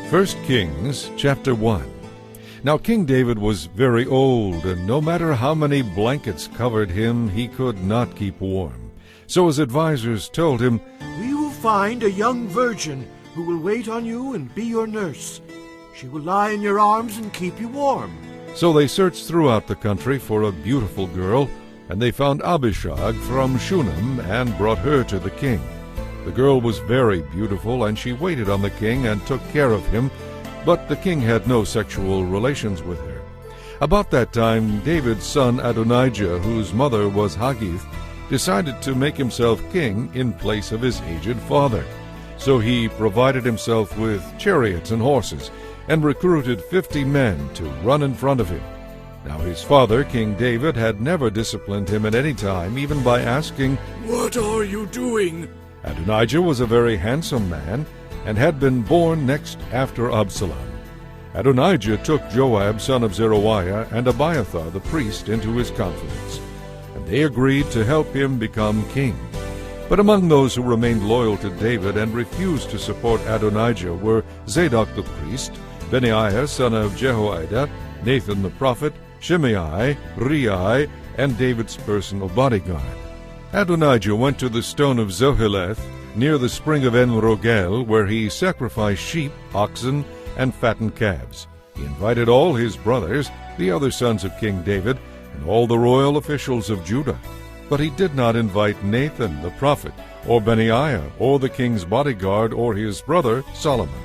1 Kings chapter 1. Now King David was very old, and no matter how many blankets covered him, he could not keep warm. So his advisers told him, "We will find a young virgin who will wait on you and be your nurse. She will lie in your arms and keep you warm." So they searched throughout the country for a beautiful girl, and they found Abishag from Shunem and brought her to the king. The girl was very beautiful, and she waited on the king and took care of him, but the king had no sexual relations with her. About that time, David's son Adonijah, whose mother was Haggith, decided to make himself king in place of his aged father. So he provided himself with chariots and horses, and recruited 50 men to run in front of him. Now his father, King David, had never disciplined him at any time, even by asking, "What are you doing?" Adonijah was a very handsome man, and had been born next after Absalom. Adonijah took Joab, son of Zeruiah, and Abiathar the priest into his confidence, and they agreed to help him become king. But among those who remained loyal to David and refused to support Adonijah were Zadok the priest, Benaiah son of Jehoiada, Nathan the prophet, Shimei, Rei, and David's personal bodyguard. Adonijah went to the stone of Zoheleth, near the spring of En-Rogel, where he sacrificed sheep, oxen, and fattened calves. He invited all his brothers, the other sons of King David, and all the royal officials of Judah. But he did not invite Nathan the prophet, or Benaiah, or the king's bodyguard, or his brother Solomon.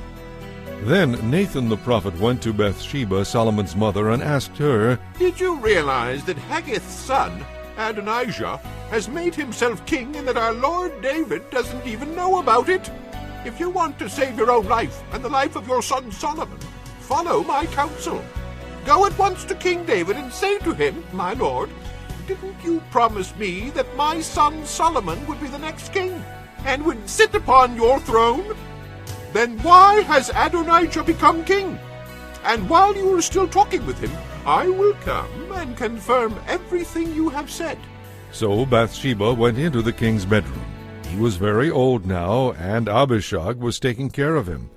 Then Nathan the prophet went to Bathsheba, Solomon's mother, and asked her, "Did you realize that Haggith's son, Adonijah, has made himself king and that our Lord David doesn't even know about it? If you want to save your own life and the life of your son Solomon, follow my counsel. Go at once to King David and say to him, 'My lord, didn't you promise me that my son Solomon would be the next king and would sit upon your throne? Then why has Adonijah become king? And while you are still talking with him, I will come and confirm everything you have said.'" So Bathsheba went into the king's bedroom. He was very old now, and Abishag was taking care of him.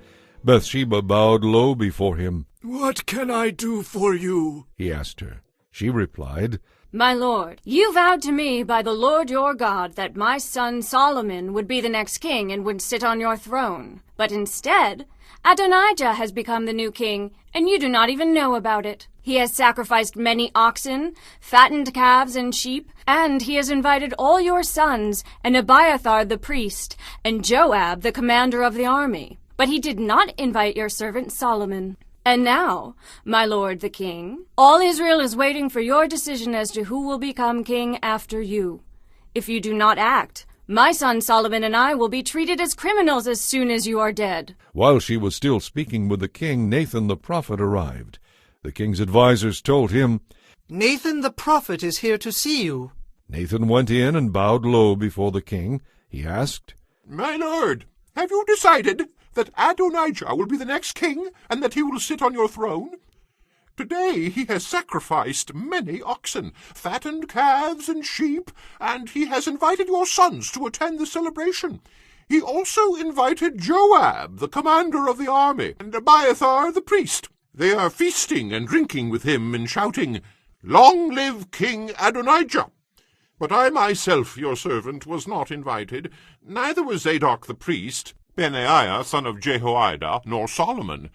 Bathsheba bowed low before him. "What can I do for you?" he asked her. She replied, "My lord, you vowed to me by the Lord your God that my son Solomon would be the next king and would sit on your throne. But instead, Adonijah has become the new king, and you do not even know about it. He has sacrificed many oxen, fattened calves and sheep, and he has invited all your sons, and Abiathar the priest, and Joab the commander of the army. But he did not invite your servant Solomon. And now, my lord the king, all Israel is waiting for your decision as to who will become king after you. If you do not act, my son Solomon and I will be treated as criminals as soon as you are dead." While she was still speaking with the king, Nathan the prophet arrived. The king's advisers told him, "Nathan the prophet is here to see you." Nathan went in and bowed low before the king. He asked, "My lord, have you decided that Adonijah will be the next king and that he will sit on your throne? Today he has sacrificed many oxen, fattened calves and sheep, and he has invited your sons to attend the celebration. He also invited Joab, the commander of the army, and Abiathar the priest. They are feasting and drinking with him and shouting, 'Long live King Adonijah!' But I myself, your servant, was not invited, neither was Zadok the priest, Benaiah son of Jehoiada, nor Solomon.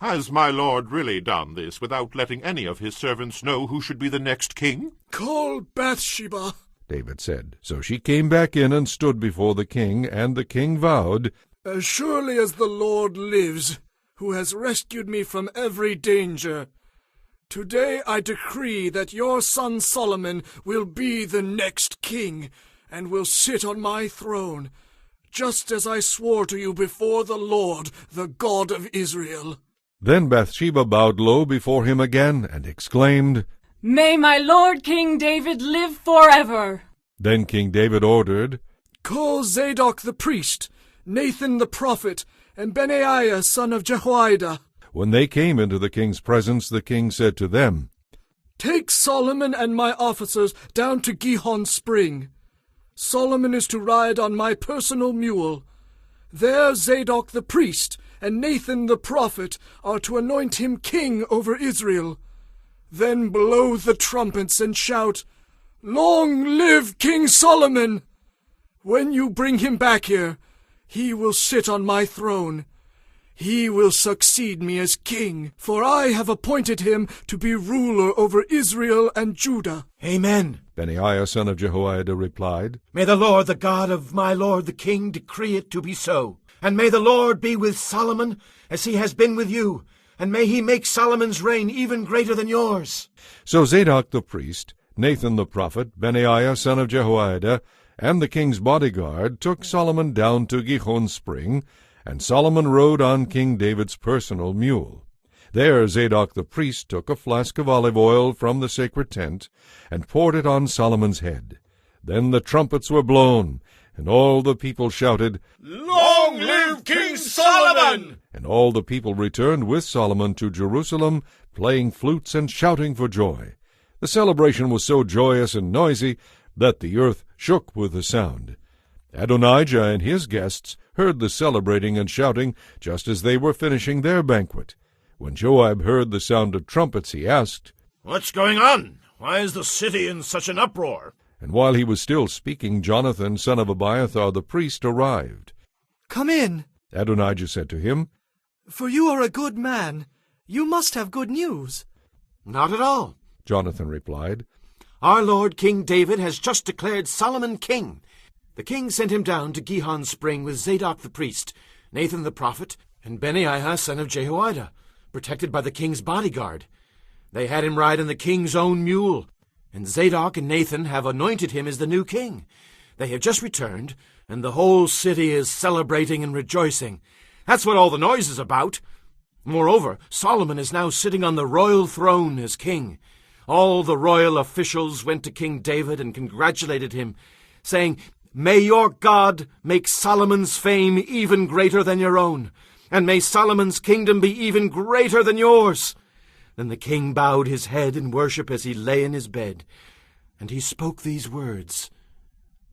Has my lord really done this without letting any of his servants know who should be the next king?" "Call Bathsheba," David said. So she came back in and stood before the king, and the king vowed, "As surely as the Lord lives, who has rescued me from every danger, today I decree that your son Solomon will be the next king, and will sit on my throne, just as I swore to you before the Lord, the God of Israel." Then Bathsheba bowed low before him again and exclaimed, "May my lord King David live forever!" Then King David ordered, "Call Zadok the priest, Nathan the prophet, and Benaiah son of Jehoiada." When they came into the king's presence, the king said to them, "Take Solomon and my officers down to Gihon Spring. Solomon is to ride on my personal mule. There Zadok the priest and Nathan the prophet are to anoint him king over Israel. Then blow the trumpets and shout, 'Long live King Solomon!' When you bring him back here, he will sit on my throne. He will succeed me as king, for I have appointed him to be ruler over Israel and Judah." Amen. Benaiah son of Jehoiada replied, May the Lord, the God of my lord the king, decree it to be so. And may the Lord be with Solomon as he has been with you, and may he make Solomon's reign even greater than yours. So Zadok the priest, Nathan the prophet, Benaiah son of Jehoiada, and the king's bodyguard took Solomon down to Gihon spring, and Solomon rode on King David's personal mule. There Zadok the priest took a flask of olive oil from the sacred tent, and poured it on Solomon's head. Then the trumpets were blown, and all the people shouted, Long live King Solomon! And all the people returned with Solomon to Jerusalem, playing flutes and shouting for joy. The celebration was so joyous and noisy that the earth shook with the sound. Adonijah and his guests heard the celebrating and shouting just as they were finishing their banquet. When Joab heard the sound of trumpets, he asked, What's going on? Why is the city in such an uproar? And while he was still speaking, Jonathan, son of Abiathar the priest, arrived. Come in, Adonijah said to him, for you are a good man. You must have good news. Not at all, Jonathan replied. Our lord King David has just declared Solomon king. The king sent him down to Gihon spring with Zadok the priest, Nathan the prophet, and Benaiah son of Jehoiada, protected by the king's bodyguard. They had him ride on the king's own mule, and Zadok and Nathan have anointed him as the new king. They have just returned, and the whole city is celebrating and rejoicing. That's what all the noise is about. Moreover, Solomon is now sitting on the royal throne as king. All the royal officials went to King David and congratulated him, saying, May your God make Solomon's fame even greater than your own, and may Solomon's kingdom be even greater than yours. Then the king bowed his head in worship as he lay in his bed, and he spoke these words,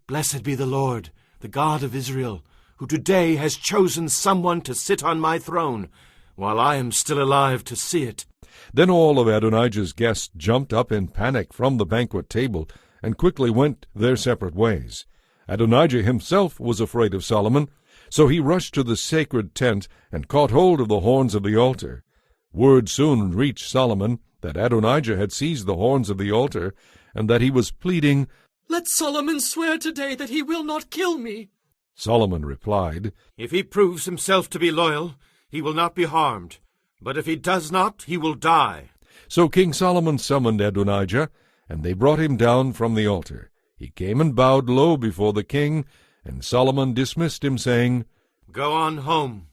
Blessed be the Lord, the God of Israel, who today has chosen someone to sit on my throne, while I am still alive to see it. Then all of Adonijah's guests jumped up in panic from the banquet table, and quickly went their separate ways. Adonijah himself was afraid of Solomon, so he rushed to the sacred tent and caught hold of the horns of the altar. Word soon reached Solomon that Adonijah had seized the horns of the altar, and that he was pleading, Let Solomon swear today that he will not kill me. Solomon replied, If he proves himself to be loyal, he will not be harmed. But if he does not, he will die. So King Solomon summoned Adonijah, and they brought him down from the altar. He came and bowed low before the king, and Solomon dismissed him, saying, Go on home.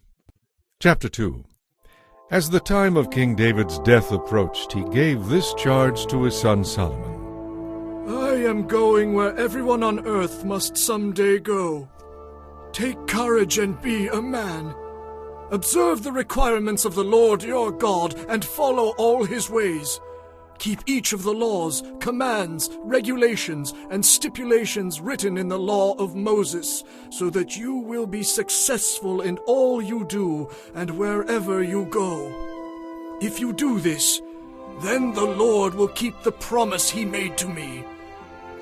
Chapter 2. As the time of King David's death approached, he gave this charge to his son Solomon. I am going where everyone on earth must someday go. Take courage and be a man. Observe the requirements of the Lord your God and follow all his ways. Keep each of the laws, commands, regulations, and stipulations written in the law of Moses, so that you will be successful in all you do and wherever you go. If you do this, then the Lord will keep the promise he made to me.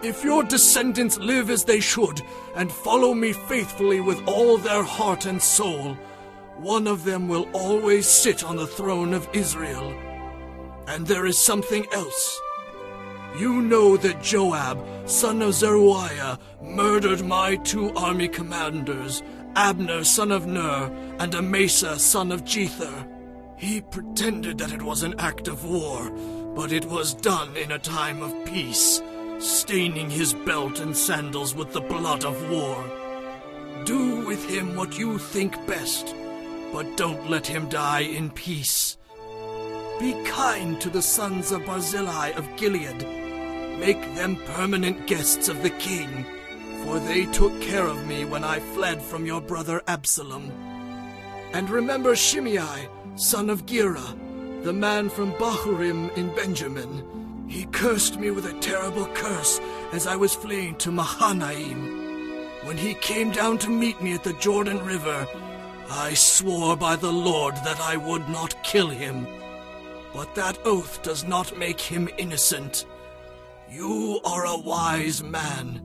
If your descendants live as they should and follow me faithfully with all their heart and soul, one of them will always sit on the throne of Israel. And there is something else. You know that Joab, son of Zeruiah, murdered my 2 army commanders, Abner, son of Ner, and Amasa, son of Jether. He pretended that it was an act of war, but it was done in a time of peace, staining his belt and sandals with the blood of war. Do with him what you think best, but don't let him die in peace. Be kind to the sons of Barzillai of Gilead. Make them permanent guests of the king, for they took care of me when I fled from your brother Absalom. And remember Shimei, son of Gera, the man from Bahurim in Benjamin. He cursed me with a terrible curse as I was fleeing to Mahanaim. When he came down to meet me at the Jordan River, I swore by the Lord that I would not kill him, but that oath does not make him innocent. You are a wise man,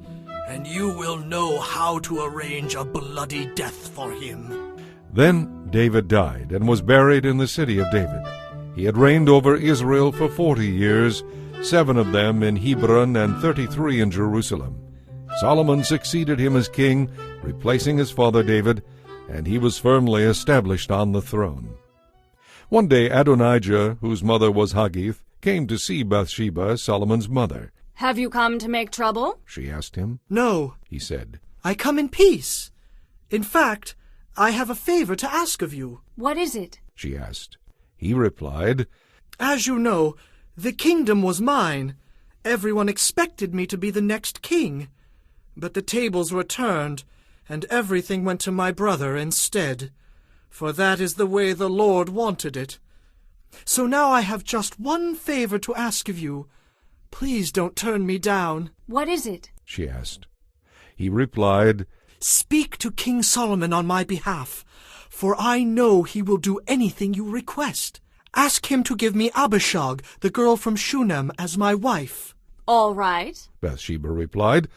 and you will know how to arrange a bloody death for him." Then David died and was buried in the city of David. He had reigned over Israel for 40 years, 7 of them in Hebron and 33 in Jerusalem. Solomon succeeded him as king, replacing his father David, and he was firmly established on the throne. One day Adonijah, whose mother was Haggith, came to see Bathsheba, Solomon's mother. "Have you come to make trouble?" She asked him. "No, He said. I come in peace. In fact, I have a favor to ask of you." "What is it?" She asked. He replied, As you know, the kingdom was mine. Everyone expected me to be the next king. But the tables were turned, and everything went to my brother instead. For that is the way the Lord wanted it. So now I have just one favor to ask of you. Please don't turn me down." "What is it?" she asked. He replied, "Speak to King Solomon on my behalf, for I know he will do anything you request. Ask him to give me Abishag, the girl from Shunem, as my wife." "All right. Bathsheba replied.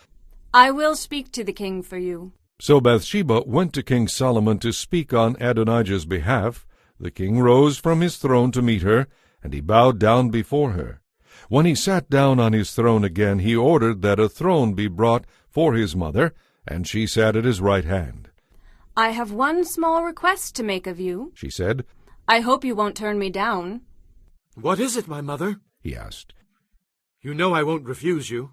I will speak to the king for you." So Bathsheba went to King Solomon to speak on Adonijah's behalf. The king rose from his throne to meet her, and he bowed down before her. When he sat down on his throne again, he ordered that a throne be brought for his mother, and she sat at his right hand. "I have one small request to make of you," She said. "I hope you won't turn me down." What is it, my mother? He asked. You know I won't refuse you.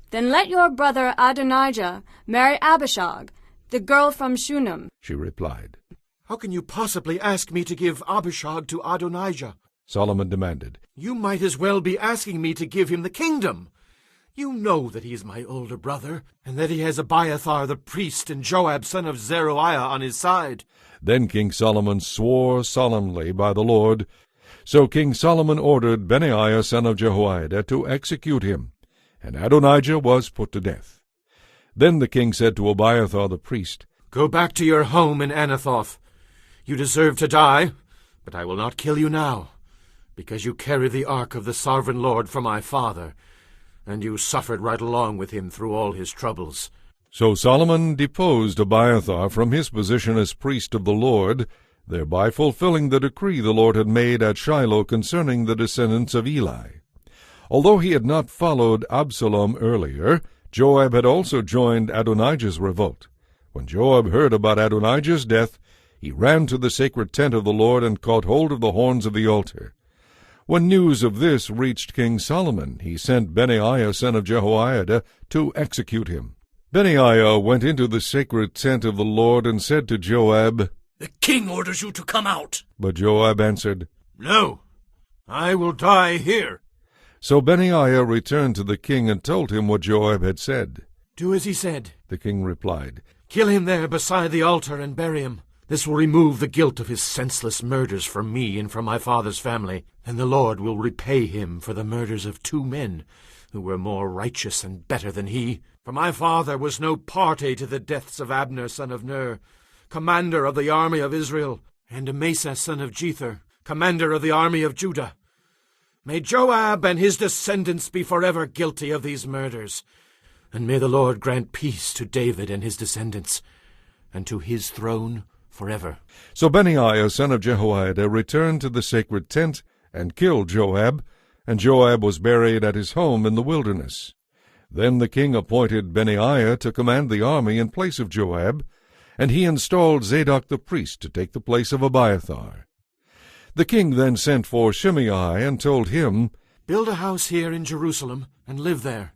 "Then let your brother Adonijah marry Abishag, the girl from Shunem." She replied. How can you possibly ask me to give Abishag to Adonijah? Solomon demanded. You might as well be asking me to give him the kingdom. You know that he is my older brother, and that he has Abiathar the priest and Joab son of Zeruiah on his side. Then King Solomon swore solemnly by the Lord. So King Solomon ordered Benaiah son of Jehoiada to execute him, and Adonijah was put to death. Then the king said to Abiathar the priest, Go back to your home in Anathoth. You deserve to die, but I will not kill you now, because you carry the ark of the sovereign Lord for my father, and you suffered right along with him through all his troubles. So Solomon deposed Abiathar from his position as priest of the Lord, thereby fulfilling the decree the Lord had made at Shiloh concerning the descendants of Eli. Although he had not followed Absalom earlier, Joab had also joined Adonijah's revolt. When Joab heard about Adonijah's death, he ran to the sacred tent of the Lord and caught hold of the horns of the altar. When news of this reached King Solomon, he sent Benaiah son of Jehoiada to execute him. Benaiah went into the sacred tent of the Lord and said to Joab, "The king orders you to come out." But Joab answered, No, I will die here. So Benaiah returned to the king and told him what Joab had said. Do as he said. The king replied, Kill him there beside the altar and bury him. This will remove the guilt of his senseless murders from me and from my father's family, and the Lord will repay him for the murders of 2 men who were more righteous and better than he. For my father was no party to the deaths of Abner son of Ner, commander of the army of Israel, and Amasa son of Jether, commander of the army of Judah. May Joab and his descendants be forever guilty of these murders, and may the Lord grant peace to David and his descendants, and to his throne forever. So Benaiah son of Jehoiada returned to the sacred tent and killed Joab, and Joab was buried at his home in the wilderness. Then the king appointed Benaiah to command the army in place of Joab, and he installed Zadok the priest to take the place of Abiathar. The king then sent for Shimei and told him, Build a house here in Jerusalem and live there,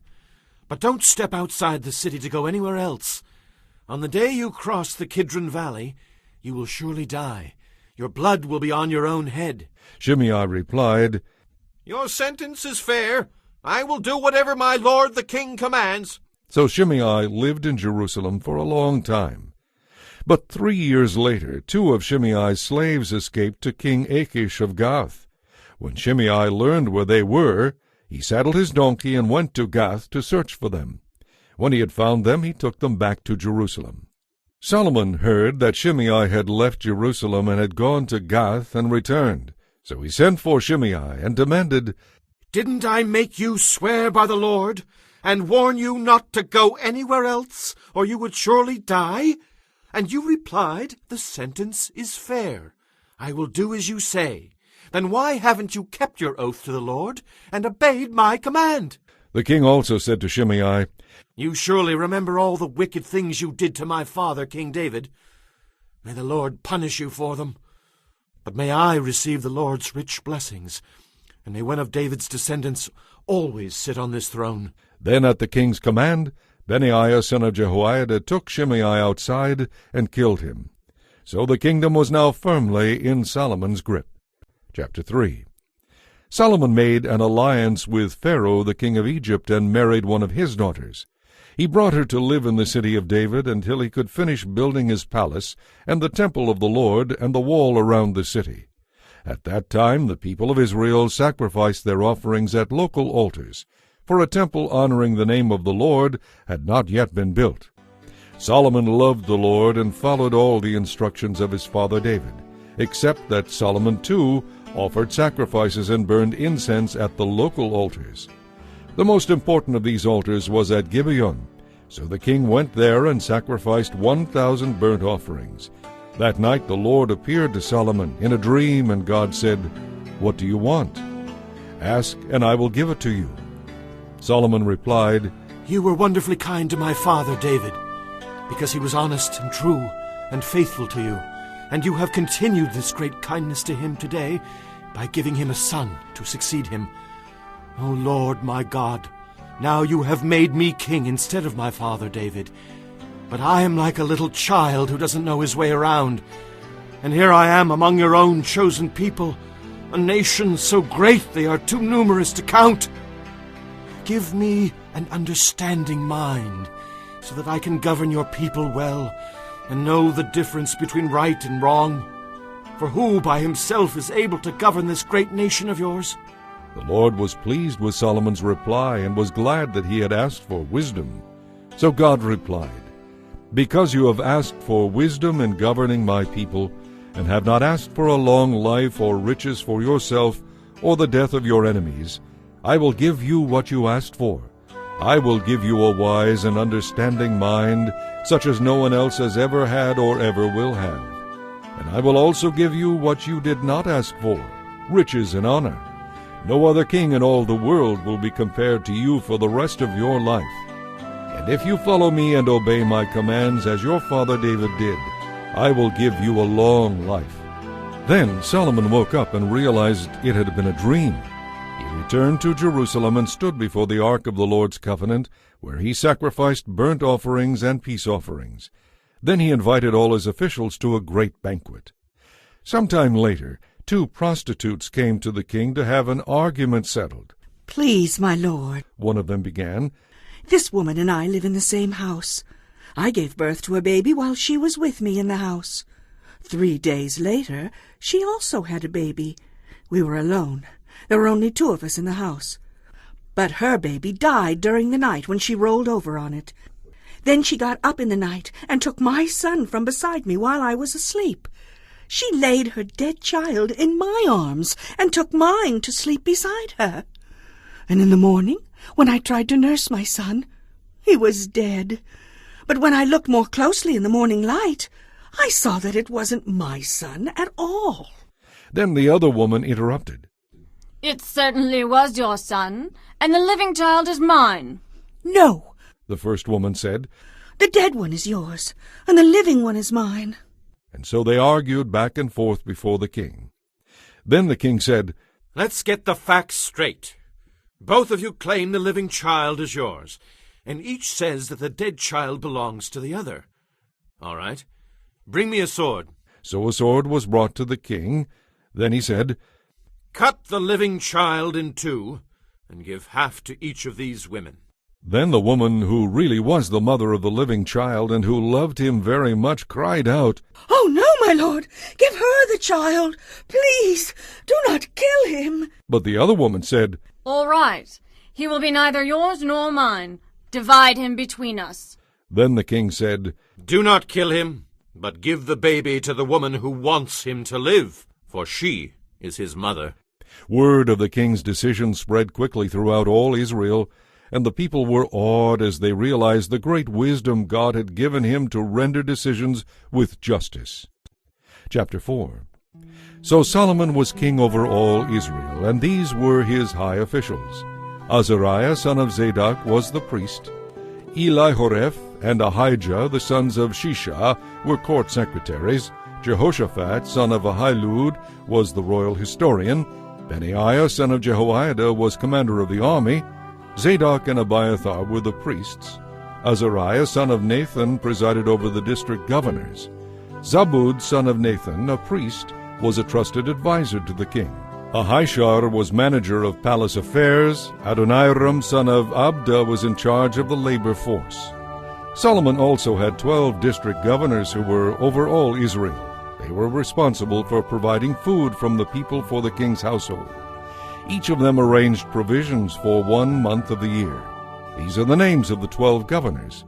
but don't step outside the city to go anywhere else. On the day you cross the Kidron Valley, you will surely die. Your blood will be on your own head. Shimei replied, Your sentence is fair. I will do whatever my lord the king commands. So Shimei lived in Jerusalem for a long time. But 3 years later, 2 of Shimei's slaves escaped to King Achish of Gath. When Shimei learned where they were, he saddled his donkey and went to Gath to search for them. When he had found them, he took them back to Jerusalem. Solomon heard that Shimei had left Jerusalem and had gone to Gath and returned. So he sent for Shimei and demanded, "Didn't I make you swear by the Lord, and warn you not to go anywhere else, or you would surely die? And you replied, 'The sentence is fair. I will do as you say.' Then why haven't you kept your oath to the Lord, and obeyed my command?" The king also said to Shimei, "You surely remember all the wicked things you did to my father, King David. May the Lord punish you for them. But may I receive the Lord's rich blessings, and may one of David's descendants always sit on this throne." Then at the king's command, Benaiah son of Jehoiada took Shimei outside and killed him. So the kingdom was now firmly in Solomon's grip. Chapter 3. Solomon made an alliance with Pharaoh the king of Egypt and married one of his daughters. He brought her to live in the city of David until he could finish building his palace and the temple of the Lord and the wall around the city. At that time the people of Israel sacrificed their offerings at local altars, for a temple honoring the name of the Lord had not yet been built. Solomon loved the Lord and followed all the instructions of his father David, except that Solomon too offered sacrifices and burned incense at the local altars. The most important of these altars was at Gibeon, so the king went there and sacrificed 1,000 burnt offerings. That night the Lord appeared to Solomon in a dream, and God said, "What do you want? Ask, and I will give it to you." Solomon replied, "You were wonderfully kind to my father David, because he was honest and true and faithful to you, and you have continued this great kindness to him today by giving him a son to succeed him. O Lord my God, now you have made me king instead of my father David. But I am like a little child who doesn't know his way around. And here I am among your own chosen people, a nation so great they are too numerous to count. Give me an understanding mind, so that I can govern your people well, and know the difference between right and wrong. For who by himself is able to govern this great nation of yours?" The Lord was pleased with Solomon's reply and was glad that he had asked for wisdom. So God replied, "Because you have asked for wisdom in governing my people, and have not asked for a long life or riches for yourself or the death of your enemies, I will give you what you asked for. I will give you a wise and understanding mind, such as no one else has ever had or ever will have. And I will also give you what you did not ask for, riches and honor. No other king in all the world will be compared to you for the rest of your life. And if you follow me and obey my commands as your father David did, I will give you a long life." Then Solomon woke up and realized it had been a dream. He returned to Jerusalem and stood before the ark of the Lord's covenant, where he sacrificed burnt offerings and peace offerings. Then he invited all his officials to a great banquet. Sometime later, 2 prostitutes came to the king to have an argument settled. "Please, my lord," one of them began, "this woman and I live in the same house. I gave birth to a baby while she was with me in the house. 3 days later, she also had a baby. We were alone. There were only 2 of us in the house. But her baby died during the night when she rolled over on it. Then she got up in the night and took my son from beside me while I was asleep. She laid her dead child in my arms and took mine to sleep beside her. And in the morning, when I tried to nurse my son, he was dead. But when I looked more closely in the morning light, I saw that it wasn't my son at all." Then the other woman interrupted. It certainly was your son, and the living child is mine. "No," the first woman said. "the dead one is yours, and the living one is mine." And so they argued back and forth before the king. Then the king said, "Let's get the facts straight. Both of you claim the living child is yours, and each says that the dead child belongs to the other. All right, bring me a sword." So a sword was brought to the king. Then he said, "Cut the living child in 2, and give half to each of these women." Then the woman who really was the mother of the living child and who loved him very much cried out, "Oh, no, my lord! Give her the child! Please, do not kill him!" But the other woman said, All right. He will be neither yours nor mine. Divide him between us." Then the king said, "Do not kill him, but give the baby to the woman who wants him to live, for she is his mother." Word of the king's decision spread quickly throughout all Israel, and the people were awed as they realized the great wisdom God had given him to render decisions with justice. Chapter 4. So Solomon was king over all Israel, and these were his high officials. Azariah son of Zadok was the priest. Elihoreph and Ahijah the sons of Shisha were court secretaries. Jehoshaphat son of Ahilud was the royal historian. Benaiah son of Jehoiada was commander of the army. Zadok and Abiathar were the priests. Azariah son of Nathan presided over the district governors. Zabud son of Nathan, a priest, was a trusted adviser to the king. Ahishar was manager of palace affairs. Adoniram son of Abda was in charge of the labor force. Solomon also had 12 district governors who were over all Israel. They were responsible for providing food from the people for the king's household. Each of them arranged provisions for 1 month of the year. These are the names of the 12 governors: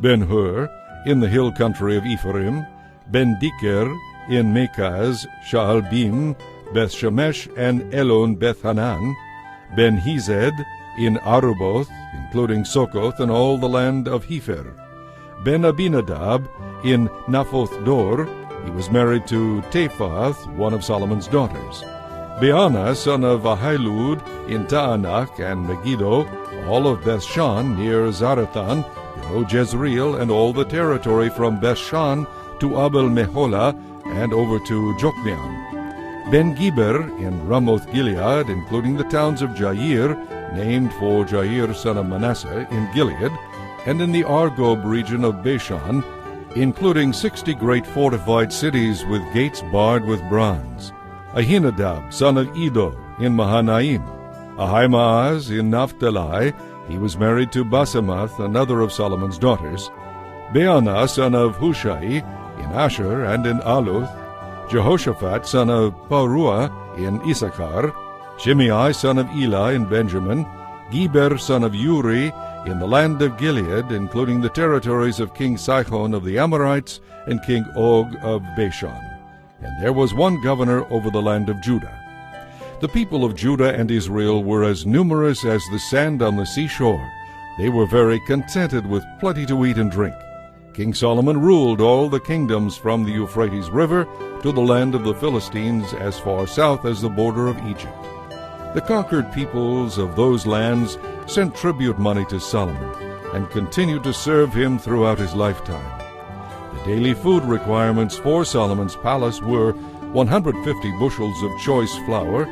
Ben-Hur, in the hill country of Ephraim; Ben-Diker, in Mekaz, Shaalbim, Beth-Shemesh, and Elon Beth-Hanan; Ben-Hezed, in Aruboth, including Sokoth and all the land of Hepher; Ben-Abinadab, in Naphoth Dor. He was married to Taphath, one of Solomon's daughters. Baana, son of Ahilud, in Taanach and Megiddo, all of Bethshan near Zarethan, below Jezreel, and all the territory from Bethshan to Abel-Meholah, and over to Jokmeam. Ben-Geber in Ramoth-Gilead, including the towns of Jair, named for Jair son of Manasseh, in Gilead, and in the Argob region of Bashan, including 60 great fortified cities with gates barred with bronze. Ahinadab, son of Edo, in Mahanaim. Ahimaaz in Naphtali, he was married to Basemath, another of Solomon's daughters. Baana, son of Hushai, in Asher and in Aluth. Jehoshaphat, son of Paruah, in Issachar. Shimei, son of Elah, in Benjamin. Geber, son of Uri, in the land of Gilead, including the territories of King Sihon of the Amorites and King Og of Bashan. And there was one governor over the land of Judah. The people of Judah and Israel were as numerous as the sand on the seashore. They were very contented with plenty to eat and drink. King Solomon ruled all the kingdoms from the Euphrates River to the land of the Philistines as far south as the border of Egypt. The conquered peoples of those lands sent tribute money to Solomon and continued to serve him throughout his lifetime. The daily food requirements for Solomon's palace were 150 bushels of choice flour,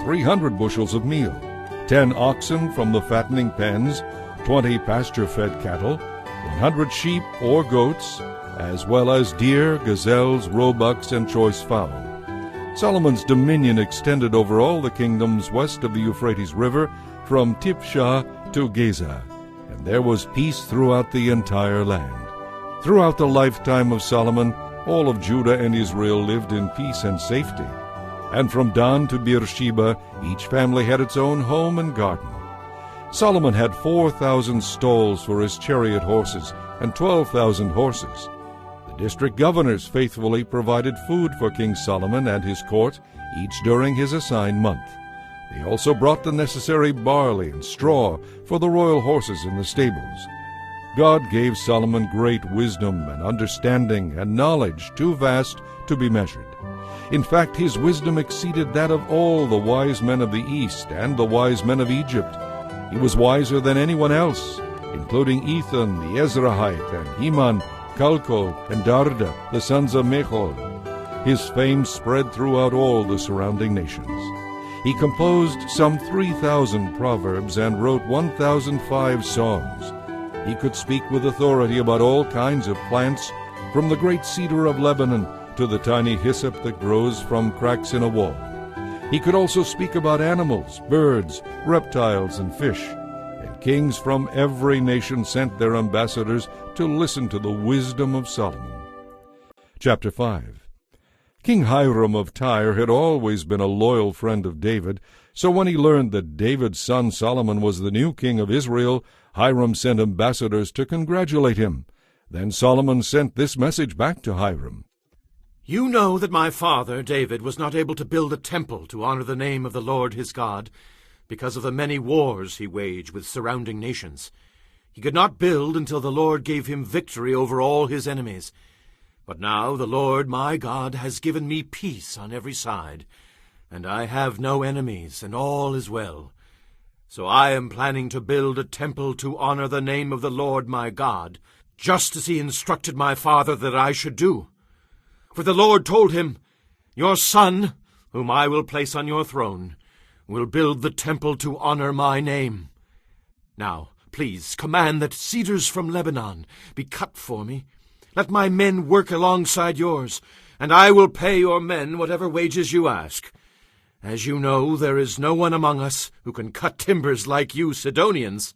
300 bushels of meal, 10 oxen from the fattening pens, 20 pasture-fed cattle, 100 sheep or goats, as well as deer, gazelles, roebucks, and choice fowl. Solomon's dominion extended over all the kingdoms west of the Euphrates River, from Tiphsah to Gaza, and there was peace throughout the entire land. Throughout the lifetime of Solomon, all of Judah and Israel lived in peace and safety. And from Dan to Beersheba, each family had its own home and garden. Solomon had 4,000 stalls for his chariot horses and 12,000 horses. The district governors faithfully provided food for King Solomon and his court, each during his assigned month. They also brought the necessary barley and straw for the royal horses in the stables. God gave Solomon great wisdom and understanding and knowledge too vast to be measured. In fact, his wisdom exceeded that of all the wise men of the East and the wise men of Egypt. He was wiser than anyone else, including Ethan the Ezrahite and Heman, Calcol, and Darda, the sons of Mechol. His fame spread throughout all the surrounding nations. He composed some 3,000 proverbs and wrote 1,005 songs. He could speak with authority about all kinds of plants, from the great cedar of Lebanon to the tiny hyssop that grows from cracks in a wall. He could also speak about animals, birds, reptiles, and fish. And kings from every nation sent their ambassadors to listen to the wisdom of Solomon. Chapter 5. King Hiram of Tyre had always been a loyal friend of David, so when he learned that David's son Solomon was the new king of Israel, Hiram sent ambassadors to congratulate him. Then Solomon sent this message back to Hiram. You know that my father, David, was not able to build a temple to honor the name of the Lord his God, because of the many wars he waged with surrounding nations. He could not build until the Lord gave him victory over all his enemies. But now the Lord my God has given me peace on every side, and I have no enemies, and all is well. So I am planning to build a temple to honor the name of the Lord my God, just as he instructed my father that I should do. For the Lord told him, Your son, whom I will place on your throne, will build the temple to honor my name. Now, please, command that cedars from Lebanon be cut for me. Let my men work alongside yours, and I will pay your men whatever wages you ask. As you know, there is no one among us who can cut timbers like you Sidonians."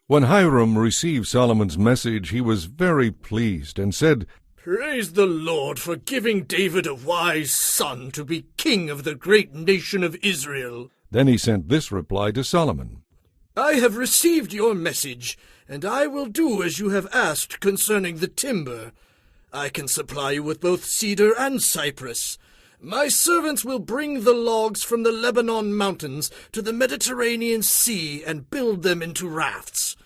When Hiram received Solomon's message, he was very pleased and said, "Praise the Lord for giving David a wise son to be king of the great nation of Israel." Then he sent this reply to Solomon. "I have received your message, and I will do as you have asked concerning the timber. I can supply you with both cedar and cypress. My servants will bring the logs from the Lebanon mountains to the Mediterranean Sea and build them into rafts.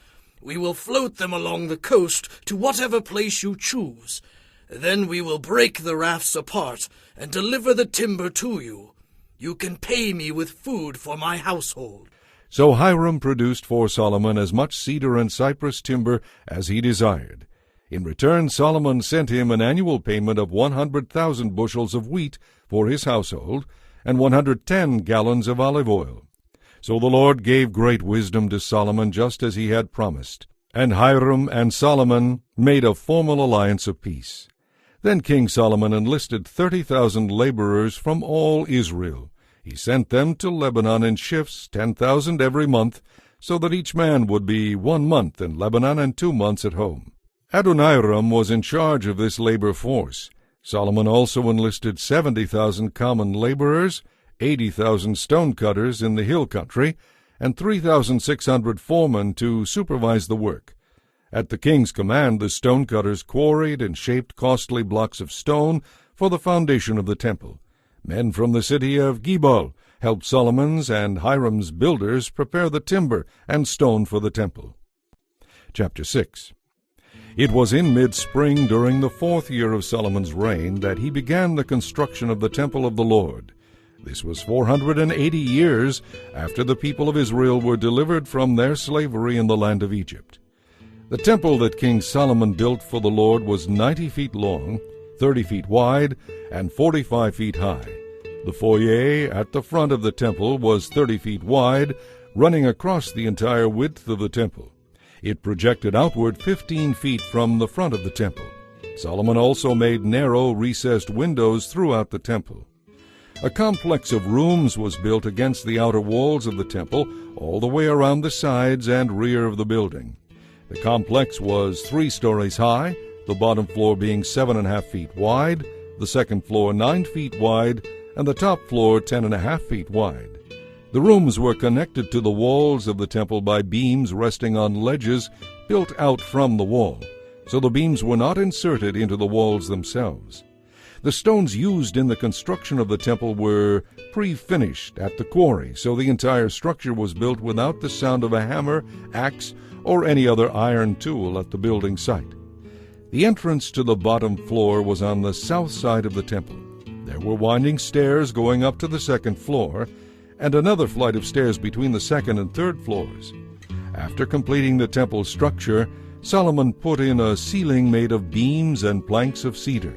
We will float them along the coast to whatever place you choose. Then we will break the rafts apart and deliver the timber to you. You can pay me with food for my household." So Hiram produced for Solomon as much cedar and cypress timber as he desired. In return, Solomon sent him an annual payment of 100,000 bushels of wheat for his household, and 110 gallons of olive oil. So the Lord gave great wisdom to Solomon, just as he had promised. And Hiram and Solomon made a formal alliance of peace. Then King Solomon enlisted 30,000 laborers from all Israel. He sent them to Lebanon in shifts, 10,000 every month, so that each man would be 1 month in Lebanon and 2 months at home. Adoniram was in charge of this labor force. Solomon also enlisted 70,000 common laborers, 80,000 stonecutters in the hill country, and 3,600 foremen to supervise the work. At the king's command, the stonecutters quarried and shaped costly blocks of stone for the foundation of the temple. Men from the city of Gebal helped Solomon's and Hiram's builders prepare the timber and stone for the temple. Chapter 6. It was in mid-spring during the 4th year of Solomon's reign that he began the construction of the temple of the Lord. This was 480 years after the people of Israel were delivered from their slavery in the land of Egypt. The temple that King Solomon built for the Lord was 90 feet long, 30 feet wide, and 45 feet high. The foyer at the front of the temple was 30 feet wide, running across the entire width of the temple. It projected outward 15 feet from the front of the temple. Solomon also made narrow, recessed windows throughout the temple. A complex of rooms was built against the outer walls of the temple, all the way around the sides and rear of the building. The complex was 3 stories high, the bottom floor being 7.5 feet wide, the second floor 9 feet wide, and the top floor 10.5 feet wide. The rooms were connected to the walls of the temple by beams resting on ledges built out from the wall, so the beams were not inserted into the walls themselves. The stones used in the construction of the temple were pre-finished at the quarry, so the entire structure was built without the sound of a hammer, axe, or any other iron tool at the building site. The entrance to the bottom floor was on the south side of the temple. There were winding stairs going up to the second floor, and another flight of stairs between the second and third floors. After completing the temple structure, Solomon put in a ceiling made of beams and planks of cedar.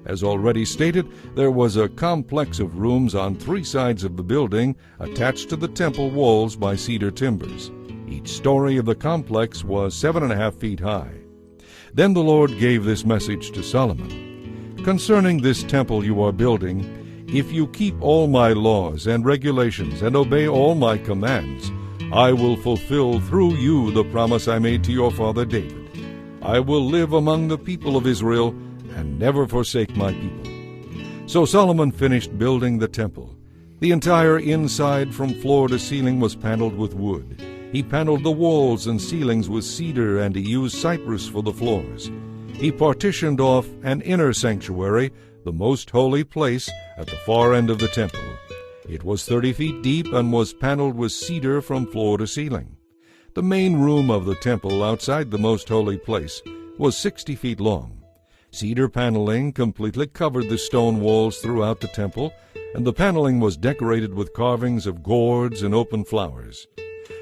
As already stated, there was a complex of rooms on 3 sides of the building attached to the temple walls by cedar timbers. Each story of the complex was 7.5 feet high. Then the Lord gave this message to Solomon. "Concerning this temple you are building, if you keep all my laws and regulations and obey all my commands, I will fulfill through you the promise I made to your father David. I will live among the people of Israel and never forsake my people." So Solomon finished building the temple. The entire inside from floor to ceiling was paneled with wood. He paneled the walls and ceilings with cedar, and he used cypress for the floors. He partitioned off an inner sanctuary, the most holy place, at the far end of the temple. It was 30 feet deep and was paneled with cedar from floor to ceiling. The main room of the temple outside the most holy place was 60 feet long. Cedar paneling completely covered the stone walls throughout the temple, and the paneling was decorated with carvings of gourds and open flowers.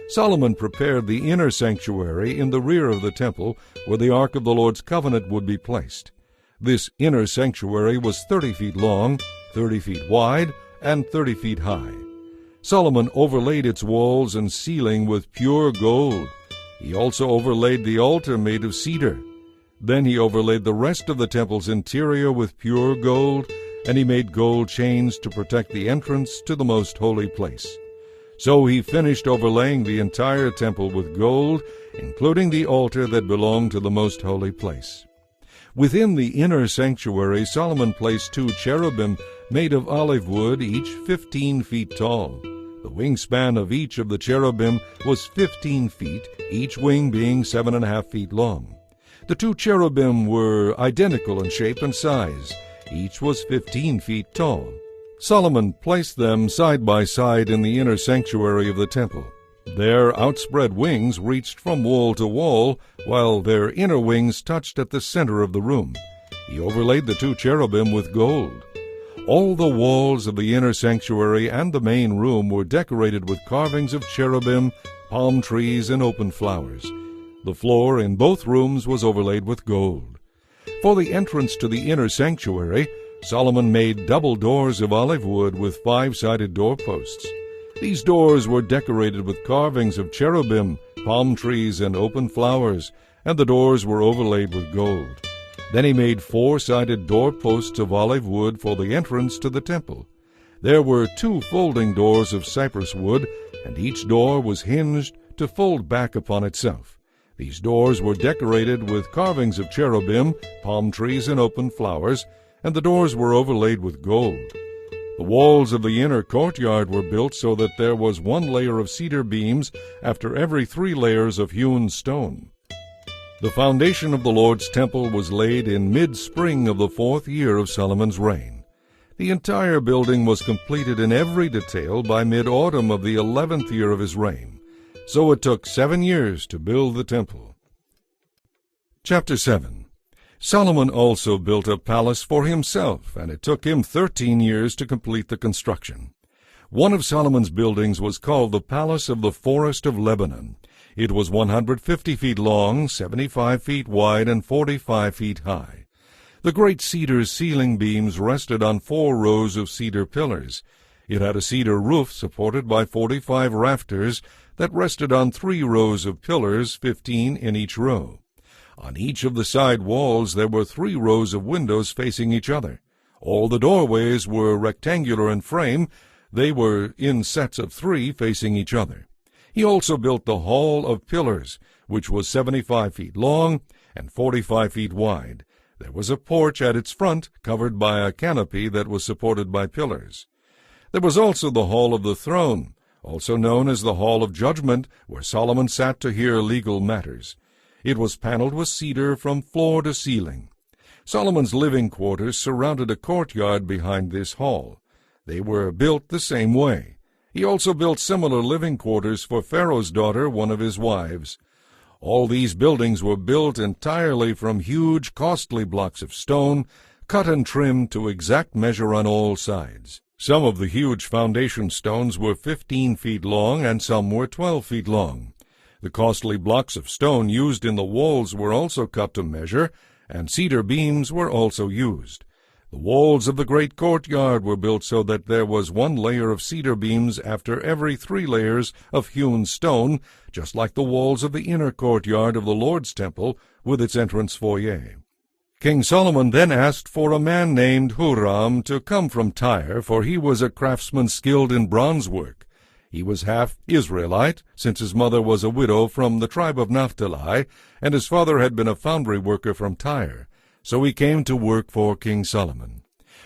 Solomon prepared the inner sanctuary in the rear of the temple, where the Ark of the Lord's covenant would be placed. This inner sanctuary was 30 feet long, 30 feet wide, and 30 feet high. Solomon overlaid its walls and ceiling with pure gold. He also overlaid the altar made of cedar. Then he overlaid the rest of the temple's interior with pure gold, and he made gold chains to protect the entrance to the most holy place. So he finished overlaying the entire temple with gold, including the altar that belonged to the most holy place. Within the inner sanctuary, Solomon placed 2 cherubim made of olive wood, each 15 feet tall. The wingspan of each of the cherubim was 15 feet, each wing being 7.5 feet long. The 2 cherubim were identical in shape and size. Each was 15 feet tall. Solomon placed them side by side in the inner sanctuary of the temple. Their outspread wings reached from wall to wall, while their inner wings touched at the center of the room. He overlaid the 2 cherubim with gold. All the walls of the inner sanctuary and the main room were decorated with carvings of cherubim, palm trees, and open flowers. The floor in both rooms was overlaid with gold. For the entrance to the inner sanctuary, Solomon made double doors of olive wood with 5-sided doorposts. These doors were decorated with carvings of cherubim, palm trees, and open flowers, and the doors were overlaid with gold. Then he made 4-sided doorposts of olive wood for the entrance to the temple. There were 2 folding doors of cypress wood, and each door was hinged to fold back upon itself. These doors were decorated with carvings of cherubim, palm trees, and open flowers, and the doors were overlaid with gold. The walls of the inner courtyard were built so that there was 1 layer of cedar beams after every 3 layers of hewn stone. The foundation of the Lord's temple was laid in mid-spring of the 4th year of Solomon's reign. The entire building was completed in every detail by mid-autumn of the 11th year of his reign. So it took 7 years to build the temple. Chapter 7. Solomon also built a palace for himself, and it took him 13 years to complete the construction. One of Solomon's buildings was called the Palace of the Forest of Lebanon. It was 150 feet long, 75 feet wide, and 45 feet high. The great cedar ceiling beams rested on 4 rows of cedar pillars. It had a cedar roof supported by 45 rafters that rested on 3 rows of pillars, 15 in each row. On each of the side walls there were 3 rows of windows facing each other. All the doorways were rectangular in frame. They were in sets of 3 facing each other. He also built the Hall of Pillars, which was 75 feet long and 45 feet wide. There was a porch at its front covered by a canopy that was supported by pillars. There was also the Hall of the Throne, also known as the Hall of Judgment, where Solomon sat to hear legal matters. It was paneled with cedar from floor to ceiling. Solomon's living quarters surrounded a courtyard behind this hall. They were built the same way. He also built similar living quarters for Pharaoh's daughter, one of his wives. All these buildings were built entirely from huge, costly blocks of stone, cut and trimmed to exact measure on all sides. Some of the huge foundation stones were 15 feet long, and some were 12 feet long. The costly blocks of stone used in the walls were also cut to measure, and cedar beams were also used. The walls of the great courtyard were built so that there was 1 layer of cedar beams after every 3 layers of hewn stone, just like the walls of the inner courtyard of the Lord's temple with its entrance foyer. King Solomon then asked for a man named Huram to come from Tyre, for he was a craftsman skilled in bronze work. He was half Israelite, since his mother was a widow from the tribe of Naphtali, and his father had been a foundry worker from Tyre. So he came to work for King Solomon.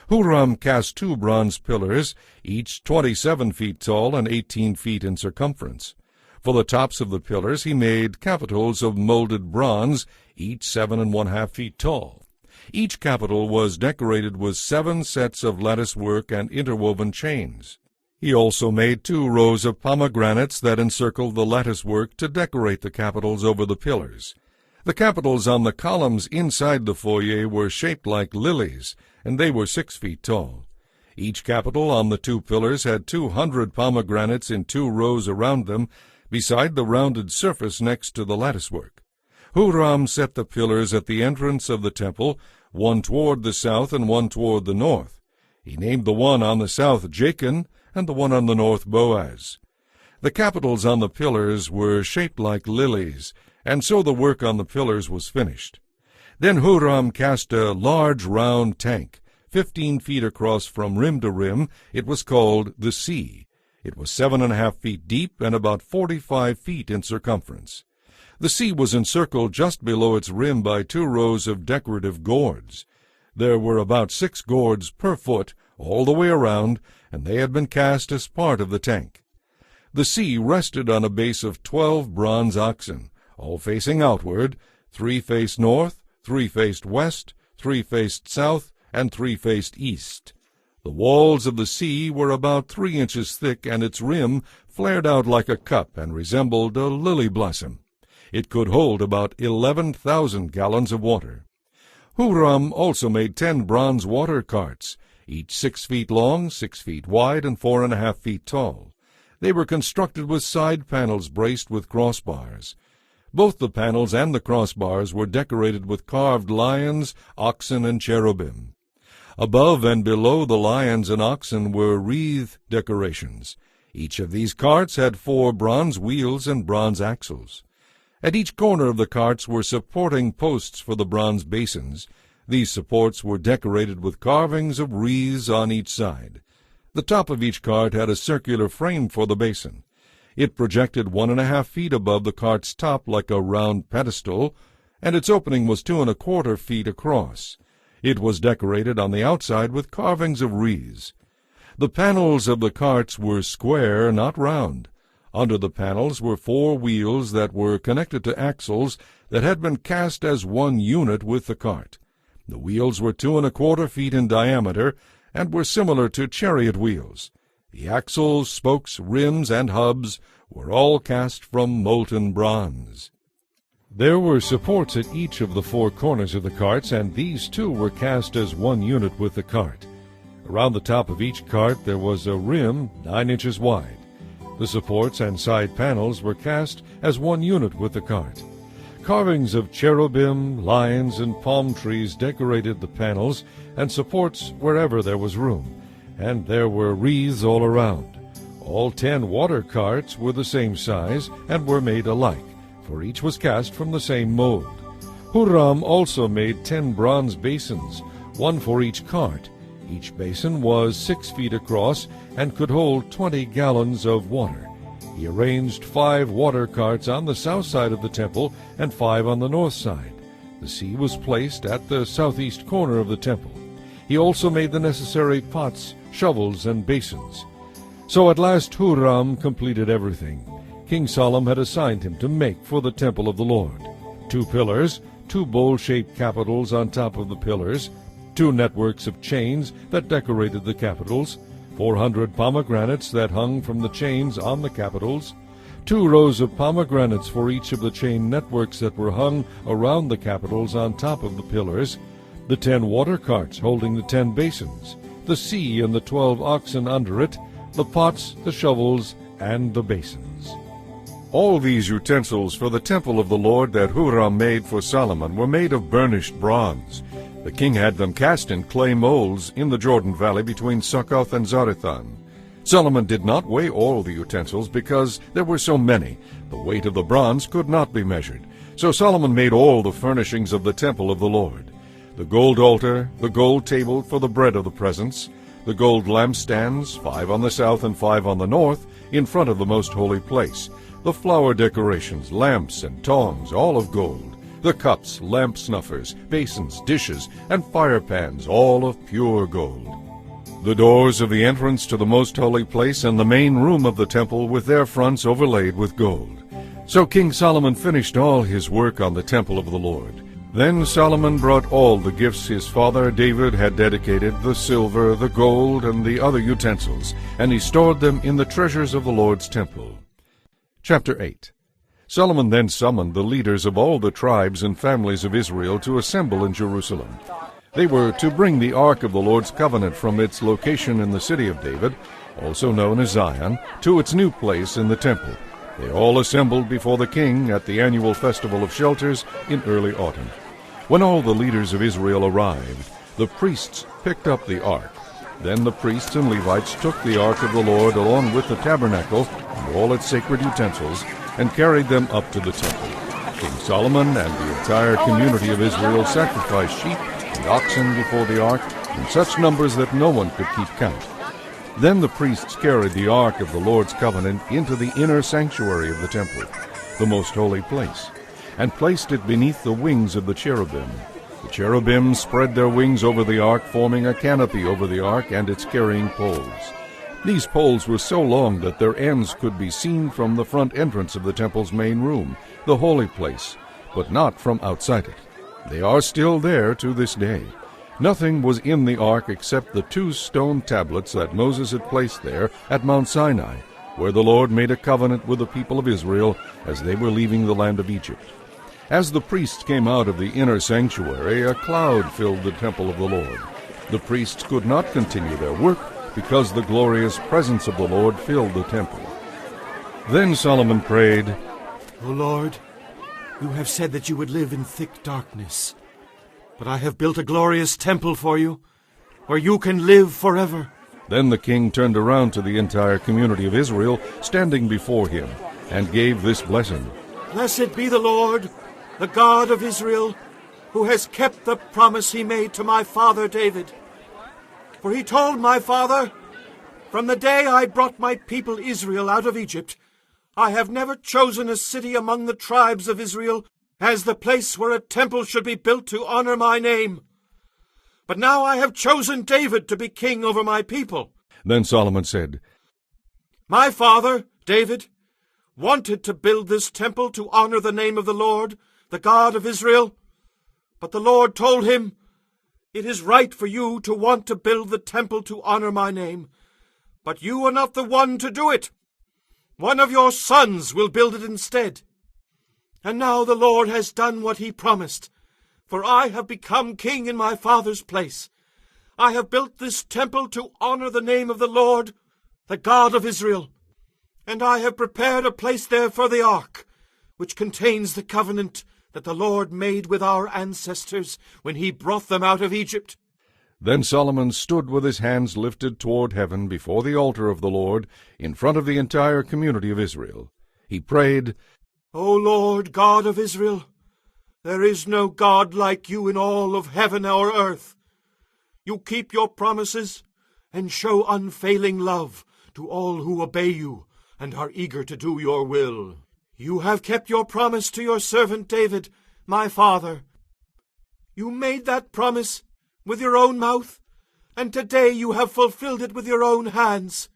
Huram cast 2 bronze pillars, each 27 feet tall and 18 feet in circumference. For the tops of the pillars he made capitals of molded bronze, each 7½ feet tall. Each capital was decorated with 7 sets of lattice work and interwoven chains. He also made 2 rows of pomegranates that encircled the lattice work to decorate the capitals over the pillars. The capitals on the columns inside the foyer were shaped like lilies, and they were 6 feet tall. Each capital on the 2 pillars had 200 pomegranates in 2 rows around them, beside the rounded surface next to the latticework. Huram set the pillars at the entrance of the temple, one toward the south and one toward the north. He named the one on the south Jachin, and the one on the north Boaz. The capitals on the pillars were shaped like lilies, and so the work on the pillars was finished. Then Huram cast a large round tank, 15 feet across from rim to rim. It was called the Sea. It was 7½ feet deep and about 45 feet in circumference. The sea was encircled just below its rim by 2 rows of decorative gourds. There were about 6 gourds per foot all the way around, and they had been cast as part of the tank. The sea rested on a base of 12 bronze oxen, all facing outward. 3 faced north, 3 faced west, 3 faced south, and 3 faced east. The walls of the sea were about 3 inches thick, and its rim flared out like a cup and resembled a lily blossom. It could hold about 11,000 gallons of water. Huram also made 10 bronze water carts, each 6 feet long, 6 feet wide, and 4½ feet tall. They were constructed with side panels braced with crossbars. Both the panels and the crossbars were decorated with carved lions, oxen, and cherubim. Above and below the lions and oxen were wreath decorations. Each of these carts had 4 bronze wheels and bronze axles. At each corner of the carts were supporting posts for the bronze basins. These supports were decorated with carvings of wreaths on each side. The top of each cart had a circular frame for the basin. It projected 1½ feet above the cart's top like a round pedestal, and its opening was 2¼ feet across. It was decorated on the outside with carvings of wreaths. The panels of the carts were square, not round. Under the panels were 4 wheels that were connected to axles that had been cast as one unit with the cart. The wheels were 2¼ feet in diameter and were similar to chariot wheels. The axles, spokes, rims, and hubs were all cast from molten bronze. There were supports at each of the 4 corners of the carts, and these too were cast as one unit with the cart. Around the top of each cart there was a rim 9 inches wide. The supports and side panels were cast as one unit with the cart. Carvings of cherubim, lions, and palm trees decorated the panels and supports wherever there was room, and there were wreaths all around. All 10 water carts were the same size and were made alike, for each was cast from the same mold. Huram also made 10 bronze basins, one for each cart. Each basin was 6 feet across and could hold 20 gallons of water. He arranged 5 water carts on the south side of the temple and 5 on the north side. The sea was placed at the southeast corner of the temple. He also made the necessary pots, shovels, and basins. So at last Huram completed everything King Solomon had assigned him to make for the temple of the Lord: 2 pillars, 2 bowl-shaped capitals on top of the pillars, 2 networks of chains that decorated the capitals, 400 pomegranates that hung from the chains on the capitals, 2 rows of pomegranates for each of the chain networks that were hung around the capitals on top of the pillars, the 10 water carts holding the 10 basins, the sea and the 12 oxen under it, the pots, the shovels, and the basins. All these utensils for the temple of the Lord that Huram made for Solomon were made of burnished bronze. The king had them cast in clay molds in the Jordan Valley between Succoth and Zarethan. Solomon did not weigh all the utensils because there were so many. The weight of the bronze could not be measured. So Solomon made all the furnishings of the temple of the Lord: the gold altar, the gold table for the bread of the presence, the gold lampstands, 5 on the south and 5 on the north, in front of the most holy place, the flower decorations, lamps, and tongs, all of gold, the cups, lamp snuffers, basins, dishes, and fire pans, all of pure gold. The doors of the entrance to the most holy place and the main room of the temple with their fronts overlaid with gold. So King Solomon finished all his work on the temple of the Lord. Then Solomon brought all the gifts his father David had dedicated, the silver, the gold, and the other utensils, and he stored them in the treasures of the Lord's temple. Chapter 8. Solomon then summoned the leaders of all the tribes and families of Israel to assemble in Jerusalem. They were to bring the ark of the Lord's covenant from its location in the city of David, also known as Zion, to its new place in the temple. They all assembled before the king at the annual festival of shelters in early autumn. When all the leaders of Israel arrived, the priests picked up the ark. Then the priests and Levites took the ark of the Lord along with the tabernacle and all its sacred utensils, and carried them up to the temple. King Solomon and the entire community of Israel sacrificed sheep and oxen before the ark in such numbers that no one could keep count. Then the priests carried the ark of the Lord's covenant into the inner sanctuary of the temple, the most holy place, and placed it beneath the wings of the cherubim. The cherubim spread their wings over the ark, forming a canopy over the ark and its carrying poles. These poles were so long that their ends could be seen from the front entrance of the temple's main room, the holy place, but not from outside it. They are still there to this day. Nothing was in the ark except the 2 stone tablets that Moses had placed there at Mount Sinai, where the Lord made a covenant with the people of Israel as they were leaving the land of Egypt. As the priests came out of the inner sanctuary, a cloud filled the temple of the Lord. The priests could not continue their work because the glorious presence of the Lord filled the temple. Then Solomon prayed, O Lord, you have said that you would live in thick darkness. But I have built a glorious temple for you, where you can live forever. Then the king turned around to the entire community of Israel, standing before him, and gave this blessing. Blessed be the Lord, the God of Israel, who has kept the promise he made to my father David. For he told my father, from the day I brought my people Israel out of Egypt, I have never chosen a city among the tribes of Israel as the place where a temple should be built to honor my name. But now I have chosen David to be king over my people. Then Solomon said, My father, David, wanted to build this temple to honor the name of the Lord, the God of Israel. But the Lord told him, It is right for you to want to build the temple to honor my name, but you are not the one to do it. One of your sons will build it instead. And now the Lord has done what he promised, for I have become king in my father's place. I have built this temple to honor the name of the Lord, the God of Israel. And I have prepared a place there for the ark, which contains the covenant that the Lord made with our ancestors when he brought them out of Egypt. Then Solomon stood with his hands lifted toward heaven before the altar of the Lord, in front of the entire community of Israel. He prayed, O Lord God of Israel, there is no God like you in all of heaven or earth. You keep your promises and show unfailing love to all who obey you and are eager to do your will. You have kept your promise to your servant David, my father. You made that promise with your own mouth, and today you have fulfilled it with your own hands.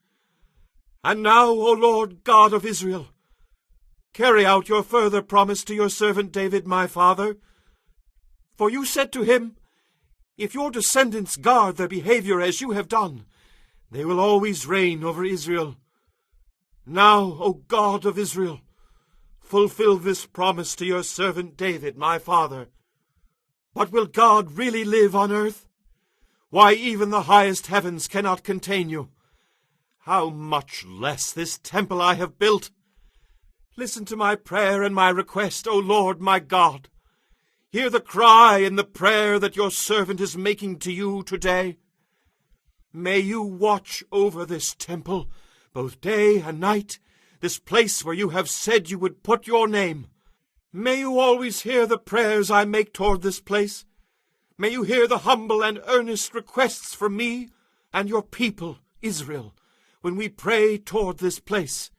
And now, O Lord God of Israel, carry out your further promise to your servant David, my father. For you said to him, If your descendants guard their behavior as you have done, they will always reign over Israel. Now, O God of Israel, fulfill this promise to your servant David, my father. But will God really live on earth? Why, even the highest heavens cannot contain you. How much less this temple I have built. Listen to my prayer and my request, O Lord my God. Hear the cry and the prayer that your servant is making to you today. May you watch over this temple, both day and night, this place where you have said you would put your name. May you always hear the prayers I make toward this place. May you hear the humble and earnest requests from me and your people, Israel, when we pray toward this place.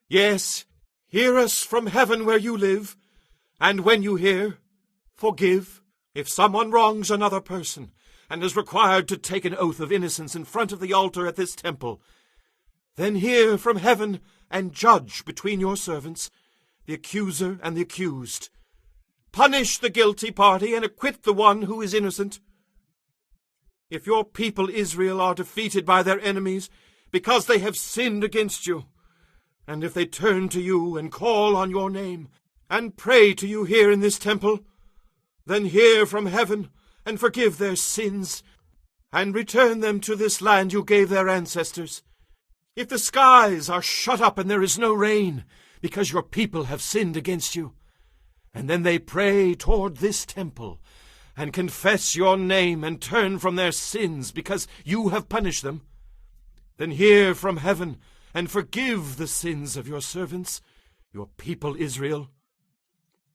Yes, hear us from heaven where you live, and when you hear, forgive if someone wrongs another person, and is required to take an oath of innocence in front of the altar at this temple, then hear from heaven and judge between your servants, the accuser and the accused. Punish the guilty party and acquit the one who is innocent. If your people Israel are defeated by their enemies because they have sinned against you, and if they turn to you and call on your name and pray to you here in this temple, then hear from heaven and forgive their sins and return them to this land you gave their ancestors. If the skies are shut up and there is no rain because your people have sinned against you, and then they pray toward this temple and confess your name and turn from their sins because you have punished them, then hear from heaven and forgive the sins of your servants, your people Israel.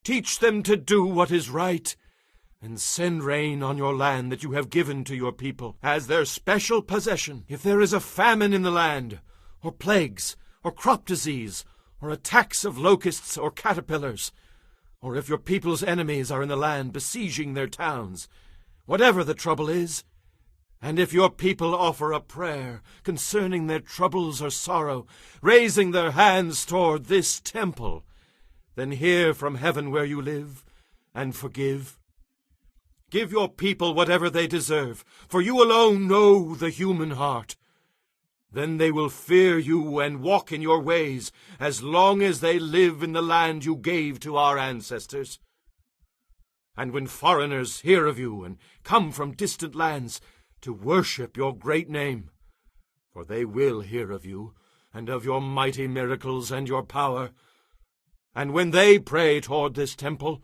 Teach them to do what is right, and send rain on your land that you have given to your people as their special possession. If there is a famine in the land, or plagues, or crop disease, or attacks of locusts or caterpillars, or if your people's enemies are in the land besieging their towns, whatever the trouble is, and if your people offer a prayer concerning their troubles or sorrow, raising their hands toward this temple, then hear from heaven where you live, and forgive. Give your people whatever they deserve, for you alone know the human heart. Then they will fear you and walk in your ways as long as they live in the land you gave to our ancestors. And when foreigners hear of you and come from distant lands to worship your great name, for they will hear of you and of your mighty miracles and your power, and when they pray toward this temple,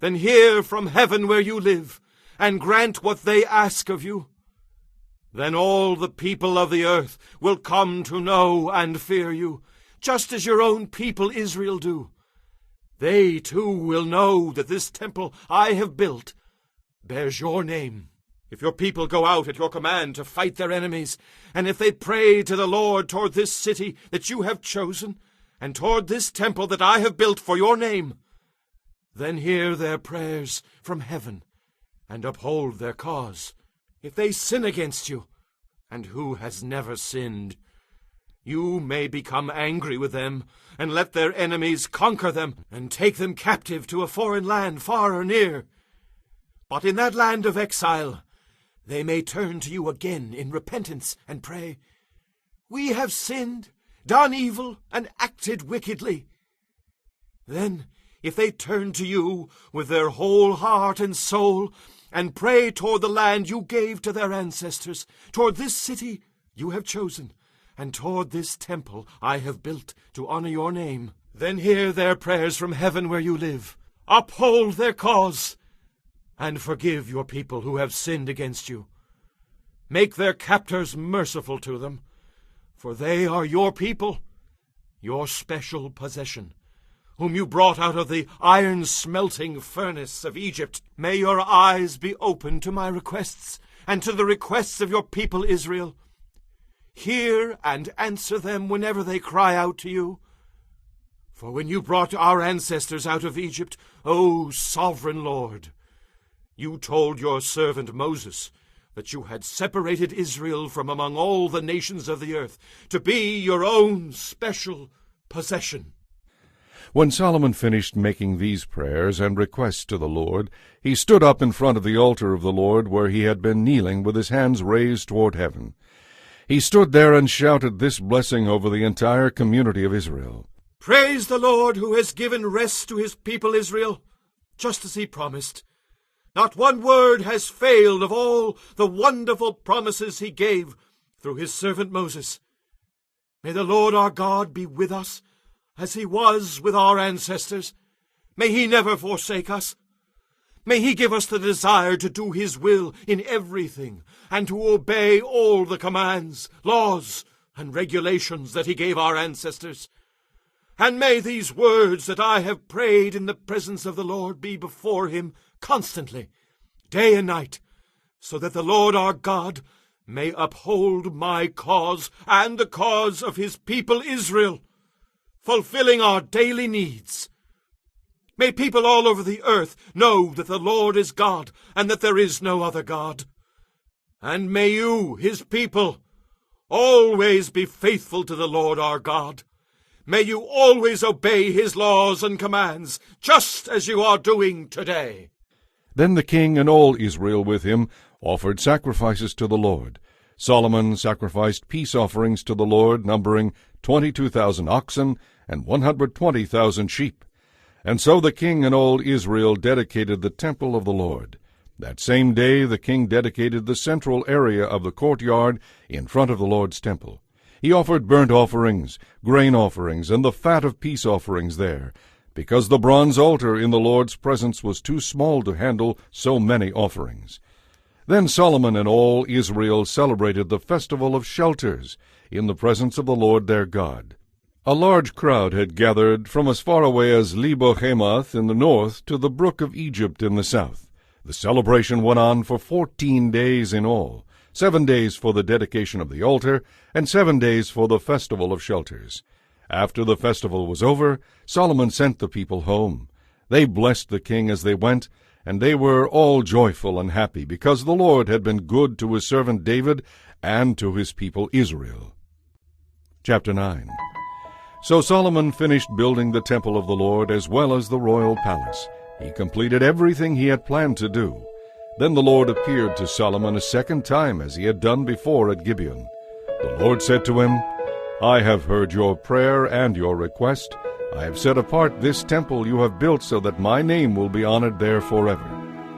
then hear from heaven where you live, and grant what they ask of you. Then all the people of the earth will come to know and fear you, just as your own people Israel do. They too will know that this temple I have built bears your name. If your people go out at your command to fight their enemies, and if they pray to the Lord toward this city that you have chosen, and toward this temple that I have built for your name, then hear their prayers from heaven, and uphold their cause. If they sin against you, and who has never sinned, you may become angry with them, and let their enemies conquer them, and take them captive to a foreign land far or near. But in that land of exile, they may turn to you again in repentance, and pray, "We have sinned, done evil, and acted wickedly." Then, if they turn to you with their whole heart and soul, and pray toward the land you gave to their ancestors, toward this city you have chosen, and toward this temple I have built to honor your name, then hear their prayers from heaven where you live, uphold their cause, and forgive your people who have sinned against you. Make their captors merciful to them, for they are your people, your special possession, whom you brought out of the iron-smelting furnace of Egypt. May your eyes be open to my requests, and to the requests of your people Israel. Hear and answer them whenever they cry out to you. For when you brought our ancestors out of Egypt, O sovereign Lord, you told your servant Moses that you had separated Israel from among all the nations of the earth to be your own special possession. When Solomon finished making these prayers and requests to the Lord, he stood up in front of the altar of the Lord where he had been kneeling with his hands raised toward heaven. He stood there and shouted this blessing over the entire community of Israel. Praise the Lord who has given rest to his people Israel, just as he promised. Not one word has failed of all the wonderful promises he gave through his servant Moses. May the Lord our God be with us, as he was with our ancestors. May he never forsake us. May he give us the desire to do his will in everything, and to obey all the commands, laws, and regulations that he gave our ancestors. And may these words that I have prayed in the presence of the Lord be before him constantly, day and night, so that the Lord our God may uphold my cause and the cause of his people Israel, fulfilling our daily needs. May people all over the earth know that the Lord is God and that there is no other God. And may you, his people, always be faithful to the Lord our God. May you always obey his laws and commands, just as you are doing today." Then the king and all Israel with him offered sacrifices to the Lord. Solomon sacrificed peace offerings to the Lord, numbering 22,000 oxen and 120,000 sheep. And so the king and all Israel dedicated the temple of the Lord. That same day the king dedicated the central area of the courtyard in front of the Lord's temple. He offered burnt offerings, grain offerings, and the fat of peace offerings there, because the bronze altar in the Lord's presence was too small to handle so many offerings. Then Solomon and all Israel celebrated the festival of shelters in the presence of the Lord their God. A large crowd had gathered from as far away as Lebo-Hamath in the north to the brook of Egypt in the south. The celebration went on for 14 days in all, 7 days for the dedication of the altar, and 7 days for the festival of shelters. After the festival was over, Solomon sent the people home. They blessed the king as they went, and they were all joyful and happy, because the Lord had been good to his servant David and to his people Israel. Chapter 9. So Solomon finished building the temple of the Lord as well as the royal palace. He completed everything he had planned to do. Then the Lord appeared to Solomon a second time, as he had done before at Gibeon. The Lord said to him, "I have heard your prayer and your request. I have set apart this temple you have built so that my name will be honored there forever.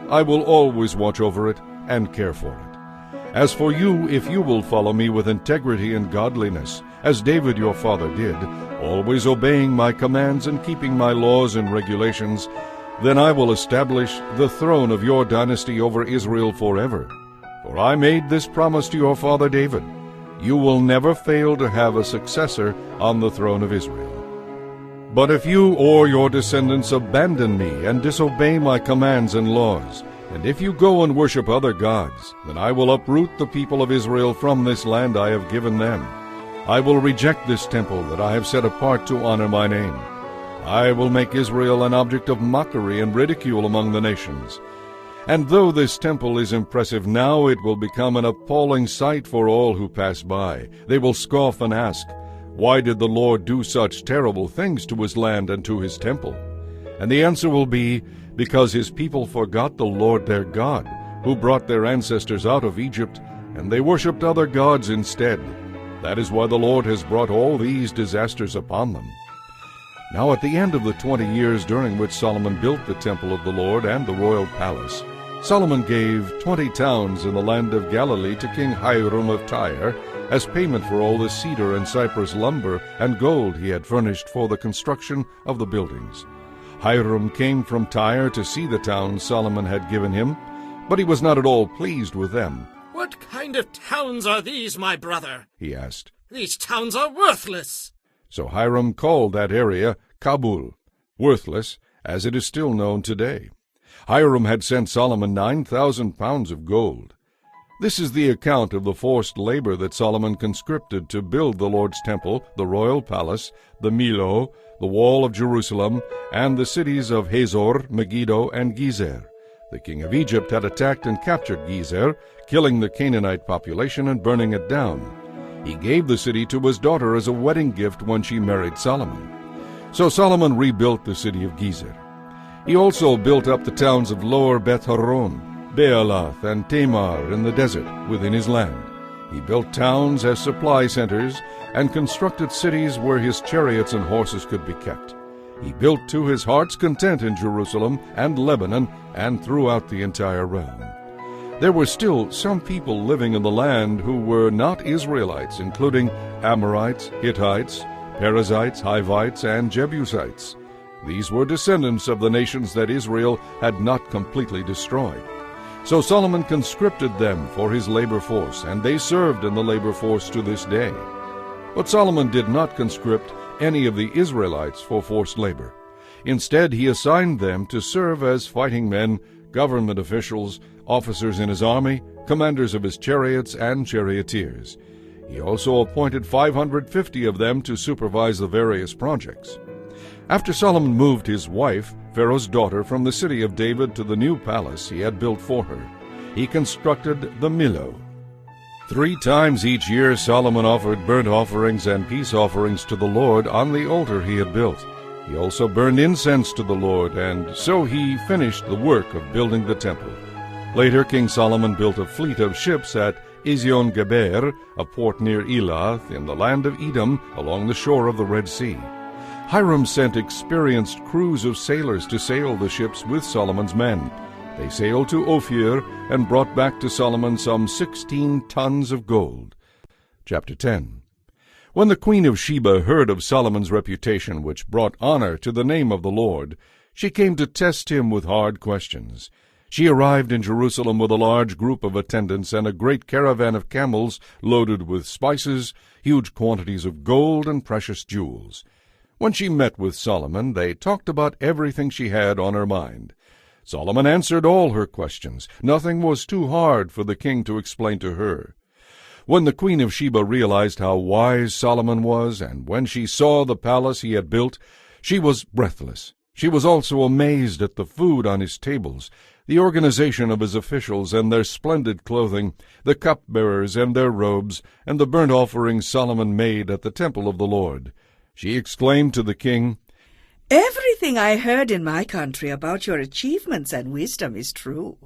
I will always watch over it and care for it. As for you, if you will follow me with integrity and godliness, as David your father did, always obeying my commands and keeping my laws and regulations, then I will establish the throne of your dynasty over Israel forever. For I made this promise to your father David. You will never fail to have a successor on the throne of Israel. But if you or your descendants abandon me and disobey my commands and laws, and if you go and worship other gods, then I will uproot the people of Israel from this land I have given them. I will reject this temple that I have set apart to honor my name. I will make Israel an object of mockery and ridicule among the nations. And though this temple is impressive now, it will become an appalling sight for all who pass by. They will scoff and ask, 'Why did the Lord do such terrible things to his land and to his temple?' And the answer will be, because his people forgot the Lord their God, who brought their ancestors out of Egypt, and they worshipped other gods instead. That is why the Lord has brought all these disasters upon them." Now at the end of the 20 years during which Solomon built the temple of the Lord and the royal palace, Solomon gave 20 towns in the land of Galilee to King Hiram of Tyre as payment for all the cedar and cypress lumber and gold he had furnished for the construction of the buildings. Hiram came from Tyre to see the towns Solomon had given him, but he was not at all pleased with them. "What kind of towns are these, my brother?" he asked. "These towns are worthless." So Hiram called that area Kabul, worthless, as it is still known today. Hiram had sent Solomon 9,000 pounds of gold. This is the account of the forced labor that Solomon conscripted to build the Lord's temple, the royal palace, the Millo, the wall of Jerusalem, and the cities of Hazor, Megiddo, and Gezer. The king of Egypt had attacked and captured Gezer, killing the Canaanite population and burning it down. He gave the city to his daughter as a wedding gift when she married Solomon. So Solomon rebuilt the city of Gezer. He also built up the towns of Lower Beth-horon, Baalath, and Tamar in the desert within his land. He built towns as supply centers and constructed cities where his chariots and horses could be kept. He built to his heart's content in Jerusalem and Lebanon and throughout the entire realm. There were still some people living in the land who were not Israelites, including Amorites, Hittites, Perizzites, Hivites, and Jebusites. These were descendants of the nations that Israel had not completely destroyed. So Solomon conscripted them for his labor force, and they served in the labor force to this day. But Solomon did not conscript any of the Israelites for forced labor. Instead, he assigned them to serve as fighting men, government officials, officers in his army, commanders of his chariots, and charioteers. He also appointed 550 of them to supervise the various projects. After Solomon moved his wife, Pharaoh's daughter, from the city of David to the new palace he had built for her, he constructed the Millo, 3 times each year Solomon offered burnt offerings and peace offerings to the Lord on the altar he had built. He also burned incense to the Lord, and so he finished the work of building the temple. Later, King Solomon built a fleet of ships at Ezion-Geber, a port near Elath, in the land of Edom, along the shore of the Red Sea. Hiram sent experienced crews of sailors to sail the ships with Solomon's men. They sailed to Ophir and brought back to Solomon some 16 tons of gold. Chapter 10. When the queen of Sheba heard of Solomon's reputation, which brought honor to the name of the Lord, she came to test him with hard questions. She arrived in Jerusalem with a large group of attendants and a great caravan of camels loaded with spices, huge quantities of gold, and precious jewels. When she met with Solomon, they talked about everything she had on her mind. Solomon answered all her questions. Nothing was too hard for the king to explain to her. When the queen of Sheba realized how wise Solomon was, and when she saw the palace he had built, she was breathless. She was also amazed at the food on his tables, the organization of his officials and their splendid clothing, the cupbearers and their robes, and the burnt offerings Solomon made at the temple of the Lord. She exclaimed to the king, "Everything I heard in my country about your achievements and wisdom is true.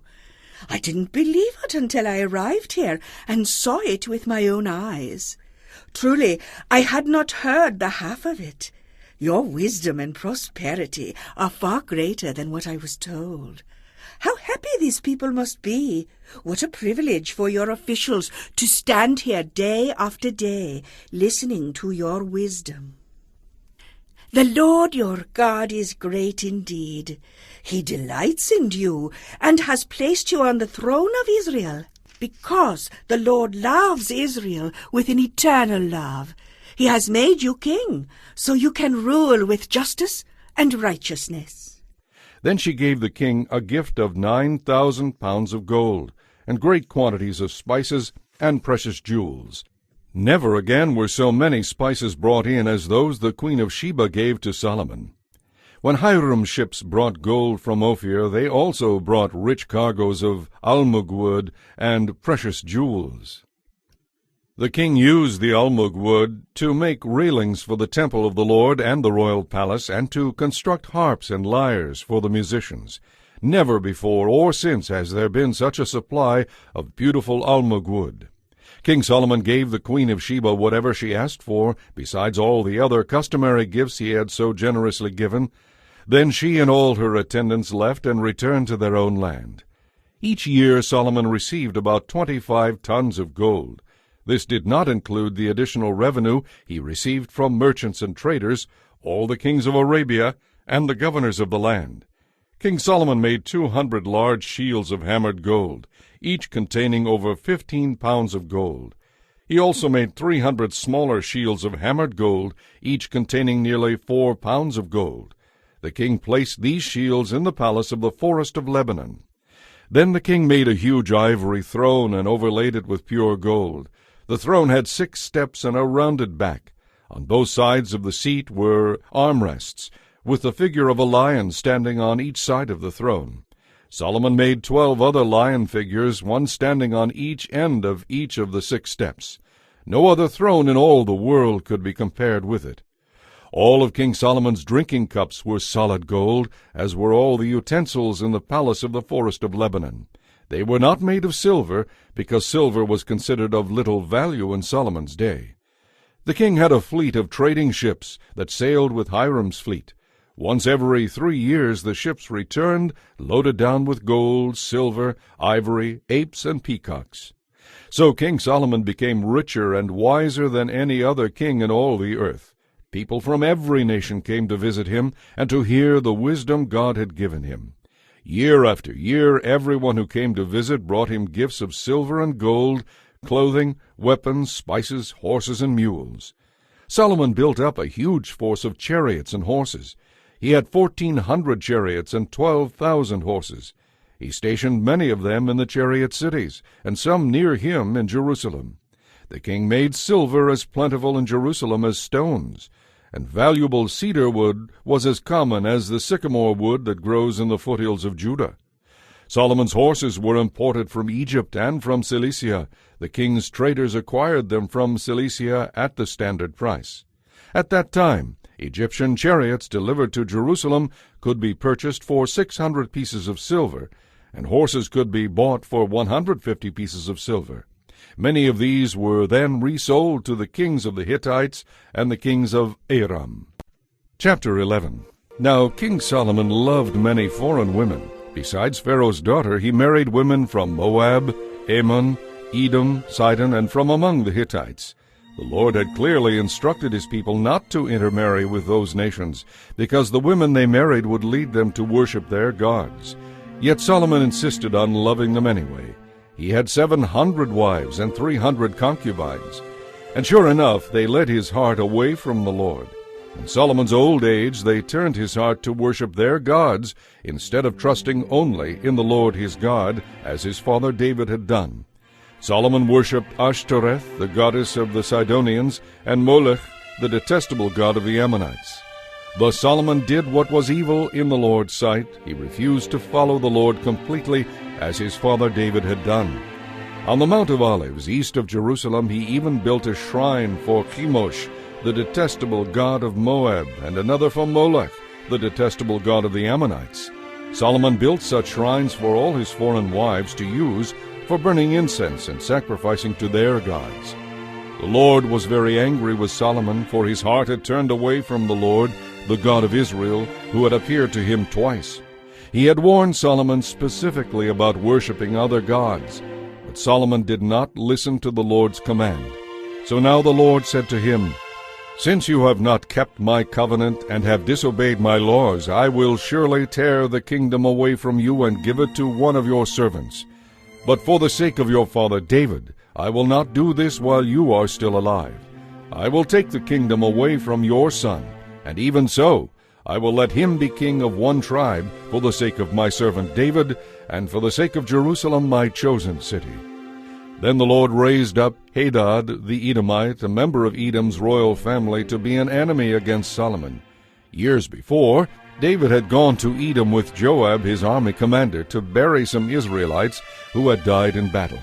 I didn't believe it until I arrived here and saw it with my own eyes. Truly, I had not heard the half of it. Your wisdom and prosperity are far greater than what I was told. How happy these people must be! What a privilege for your officials to stand here day after day, listening to your wisdom. The Lord your God is great indeed. He delights in you and has placed you on the throne of Israel. Because the Lord loves Israel with an eternal love, He has made you king, so you can rule with justice and righteousness." Then she gave the king a gift of 9,000 pounds of gold, and great quantities of spices and precious jewels. Never again were so many spices brought in as those the queen of Sheba gave to Solomon. When Hiram's ships brought gold from Ophir, they also brought rich cargoes of almug wood and precious jewels. The king used the almug wood to make railings for the temple of the Lord and the royal palace, and to construct harps and lyres for the musicians. Never before or since has there been such a supply of beautiful almug wood. King Solomon gave the queen of Sheba whatever she asked for, besides all the other customary gifts he had so generously given. Then she and all her attendants left and returned to their own land. Each year Solomon received about 25 tons of gold. This did not include the additional revenue he received from merchants and traders, all the kings of Arabia, and the governors of the land. King Solomon made 200 large shields of hammered gold, each containing over 15 pounds of gold. He also made 300 smaller shields of hammered gold, each containing nearly 4 pounds of gold. The king placed these shields in the palace of the forest of Lebanon. Then the king made a huge ivory throne and overlaid it with pure gold. The throne had 6 steps and a rounded back. On both sides of the seat were armrests, with the figure of a lion standing on each side of the throne. Solomon made 12 other lion figures, one standing on each end of each of the 6 steps. No other throne in all the world could be compared with it. All of King Solomon's drinking cups were solid gold, as were all the utensils in the palace of the forest of Lebanon. They were not made of silver, because silver was considered of little value in Solomon's day. The king had a fleet of trading ships that sailed with Hiram's fleet. Once every 3 years the ships returned, loaded down with gold, silver, ivory, apes, and peacocks. So King Solomon became richer and wiser than any other king in all the earth. People from every nation came to visit him and to hear the wisdom God had given him. Year after year, everyone who came to visit brought him gifts of silver and gold, clothing, weapons, spices, horses, and mules. Solomon built up a huge force of chariots and horses. He had 1,400 chariots and 12,000 horses. He stationed many of them in the chariot cities, and some near him in Jerusalem. The king made silver as plentiful in Jerusalem as stones, and valuable cedar wood was as common as the sycamore wood that grows in the foothills of Judah. Solomon's horses were imported from Egypt and from Cilicia. The king's traders acquired them from Cilicia at the standard price. At that time, Egyptian chariots delivered to Jerusalem could be purchased for 600 pieces of silver, and horses could be bought for 150 pieces of silver. Many of these were then resold to the kings of the Hittites and the kings of Aram. Chapter 11. Now King Solomon loved many foreign women. Besides Pharaoh's daughter, he married women from Moab, Ammon, Edom, Sidon, and from among the Hittites. The Lord had clearly instructed his people not to intermarry with those nations, because the women they married would lead them to worship their gods. Yet Solomon insisted on loving them anyway. He had 700 wives and 300 concubines. And sure enough, they led his heart away from the Lord. In Solomon's old age, they turned his heart to worship their gods instead of trusting only in the Lord his God, as his father David had done. Solomon worshipped Ashtoreth, the goddess of the Sidonians, and Molech, the detestable god of the Ammonites. Thus Solomon did what was evil in the Lord's sight. He refused to follow the Lord completely, as his father David had done. On the Mount of Olives, east of Jerusalem, he even built a shrine for Chemosh, the detestable god of Moab, and another for Molech, the detestable god of the Ammonites. Solomon built such shrines for all his foreign wives to use for burning incense and sacrificing to their gods. The Lord was very angry with Solomon, for his heart had turned away from the Lord, the God of Israel, who had appeared to him twice. He had warned Solomon specifically about worshiping other gods, but Solomon did not listen to the Lord's command. So now the Lord said to him, "Since you have not kept my covenant and have disobeyed my laws, I will surely tear the kingdom away from you and give it to one of your servants. But for the sake of your father David, I will not do this while you are still alive. I will take the kingdom away from your son, and even so, I will let him be king of one tribe for the sake of my servant David, and for the sake of Jerusalem, my chosen city." Then the Lord raised up Hadad the Edomite, a member of Edom's royal family, to be an enemy against Solomon. Years before, David had gone to Edom with Joab, his army commander, to bury some Israelites who had died in battle.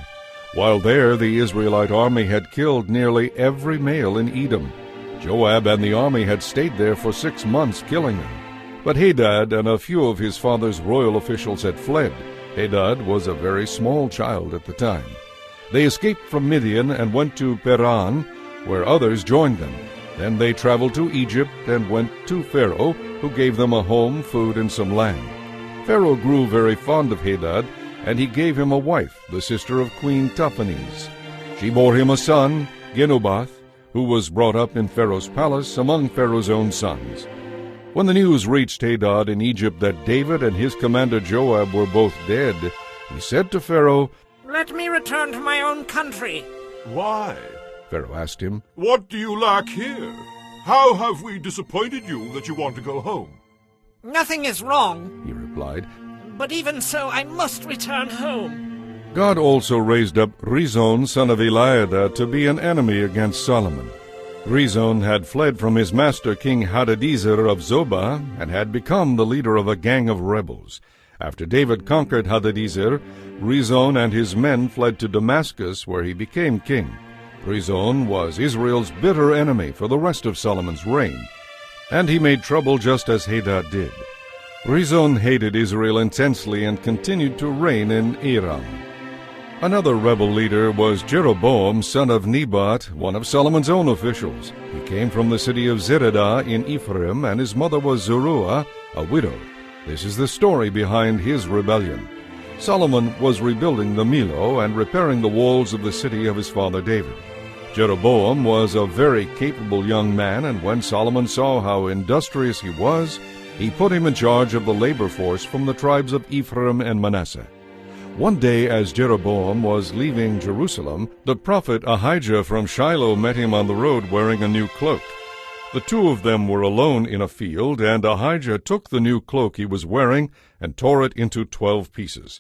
While there, the Israelite army had killed nearly every male in Edom. Joab and the army had stayed there for 6 months, killing them. But Hadad and a few of his father's royal officials had fled. Hadad was a very small child at the time. They escaped from Midian and went to Paran, where others joined them. Then they traveled to Egypt and went to Pharaoh, who gave them a home, food, and some land. Pharaoh grew very fond of Hadad, and he gave him a wife, the sister of Queen Tahpenes. She bore him a son, Genubath, who was brought up in Pharaoh's palace among Pharaoh's own sons. When the news reached Hadad in Egypt that David and his commander Joab were both dead, he said to Pharaoh, "Let me return to my own country." Why? Pharaoh asked him. What do you lack here? How have we disappointed you that you want to go home? "Nothing is wrong, He replied. but even so I must return home." God also raised up Rezon, son of Eliada, to be an enemy against Solomon. Rezon had fled from his master King Hadadezer of Zobah, and had become the leader of a gang of rebels. After David conquered Hadadezer, Rezon and his men fled to Damascus, where he became king. Rezon was Israel's bitter enemy for the rest of Solomon's reign, and he made trouble just as Hadad did. Rezon hated Israel intensely and continued to reign in Aram. Another rebel leader was Jeroboam, son of Nebat, one of Solomon's own officials. He came from the city of Zeredah in Ephraim, and his mother was Zeruah, a widow. This is the story behind his rebellion. Solomon was rebuilding the Millo and repairing the walls of the city of his father David. Jeroboam was a very capable young man, and when Solomon saw how industrious he was, he put him in charge of the labor force from the tribes of Ephraim and Manasseh. One day, as Jeroboam was leaving Jerusalem, the prophet Ahijah from Shiloh met him on the road wearing a new cloak. The two of them were alone in a field, and Ahijah took the new cloak he was wearing and tore it into 12 pieces.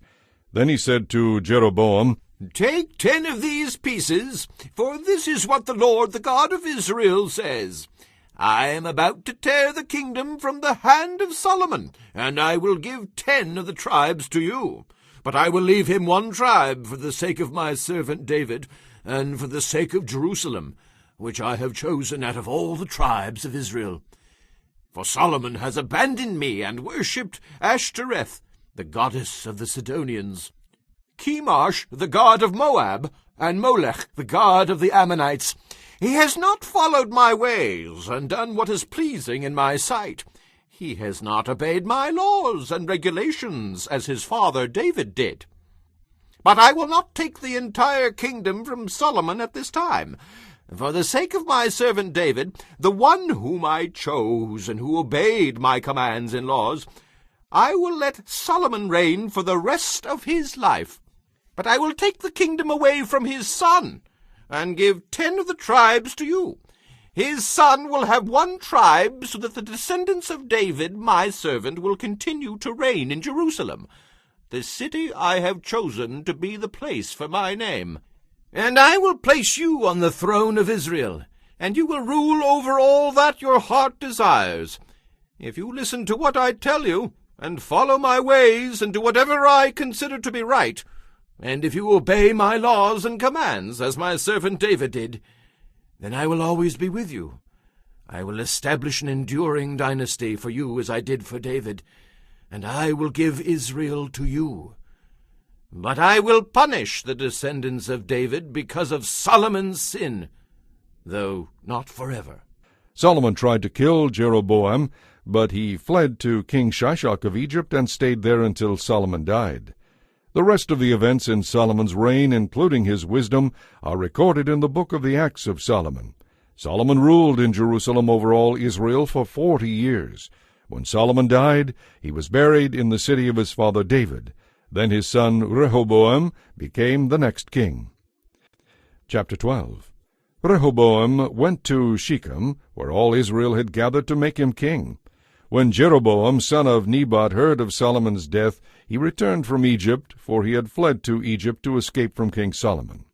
Then he said to Jeroboam, "Take 10 of these pieces, for this is what the Lord, the God of Israel, says. I am about to tear the kingdom from the hand of Solomon, and I will give 10 of the tribes to you. but I will leave him one tribe for the sake of my servant David, and for the sake of Jerusalem, which I have chosen out of all the tribes of Israel. For Solomon has abandoned me and worshipped Ashtoreth, the goddess of the Sidonians, Chemosh, the god of Moab, and Molech, the god of the Ammonites. He has not followed my ways and done what is pleasing in my sight. He has not obeyed my laws and regulations as his father David did. But I will not take the entire kingdom from Solomon at this time. For the sake of my servant David, the one whom I chose and who obeyed my commands and laws, I will let Solomon reign for the rest of his life. But I will take the kingdom away from his son, and give 10 of the tribes to you. His son will have 1 tribe, so that the descendants of David, my servant, will continue to reign in Jerusalem, the city I have chosen to be the place for my name. And I will place you on the throne of Israel, and you will rule over all that your heart desires. If you listen to what I tell you, and follow my ways, and do whatever I consider to be right, and if you obey my laws and commands, as my servant David did, then I will always be with you. I will establish an enduring dynasty for you as I did for David, and I will give Israel to you. But I will punish the descendants of David because of Solomon's sin, though not forever. Solomon tried to kill Jeroboam, but he fled to King Shishak of Egypt and stayed there until Solomon died. The rest of the events in Solomon's reign, including his wisdom, are recorded in the book of the Acts of Solomon. Solomon ruled in Jerusalem over all Israel for 40 years. When Solomon died, he was buried in the city of his father David. Then his son Rehoboam became the next king. Chapter 12. Rehoboam went to Shechem, where all Israel had gathered to make him king. When Jeroboam, son of Nebat, heard of Solomon's death, he returned from Egypt, for he had fled to Egypt to escape from King Solomon.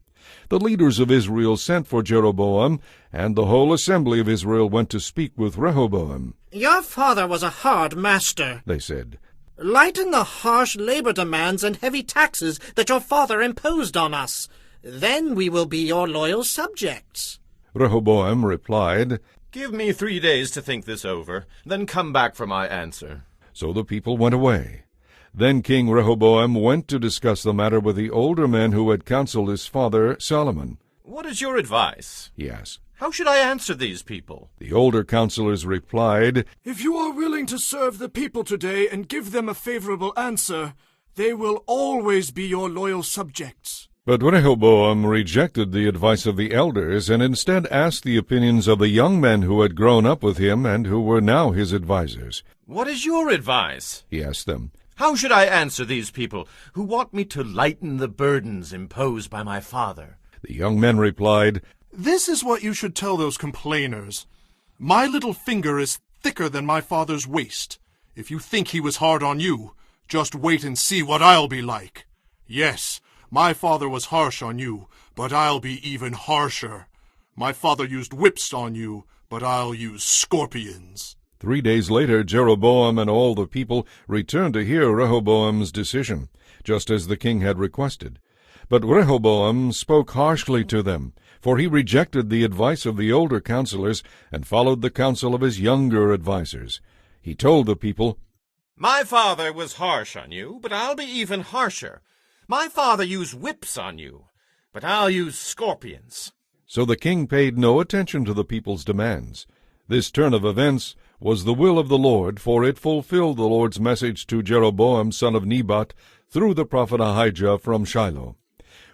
The leaders of Israel sent for Jeroboam, and the whole assembly of Israel went to speak with Rehoboam. Your father was a hard master, They said. Lighten the harsh labor demands and heavy taxes that your father imposed on us. Then we will be your loyal subjects. Rehoboam replied, Give me 3 days to think this over, then come back for my answer. So the people went away. Then King Rehoboam went to discuss the matter with the older men who had counseled his father Solomon. What is your advice? He asked. How should I answer these people? The older counselors replied, If you are willing to serve the people today and give them a favorable answer, they will always be your loyal subjects. But Rehoboam rejected the advice of the elders and instead asked the opinions of the young men who had grown up with him and who were now his advisers. What is your advice? He asked them. How should I answer these people who want me to lighten the burdens imposed by my father? The young men replied, This is what you should tell those complainers. My little finger is thicker than my father's waist. If you think he was hard on you, just wait and see what I'll be like. Yes, my father was harsh on you, but I'll be even harsher. My father used whips on you, but I'll use scorpions. 3 days later, Jeroboam and all the people returned to hear Rehoboam's decision, just as the king had requested. But Rehoboam spoke harshly to them, for he rejected the advice of the older counselors and followed the counsel of his younger advisers. He told the people, My father was harsh on you, but I'll be even harsher. My father used whips on you, but I'll use scorpions. So the king paid no attention to the people's demands. This turn of events was the will of the Lord, for it fulfilled the Lord's message to Jeroboam son of Nebat through the prophet Ahijah from Shiloh.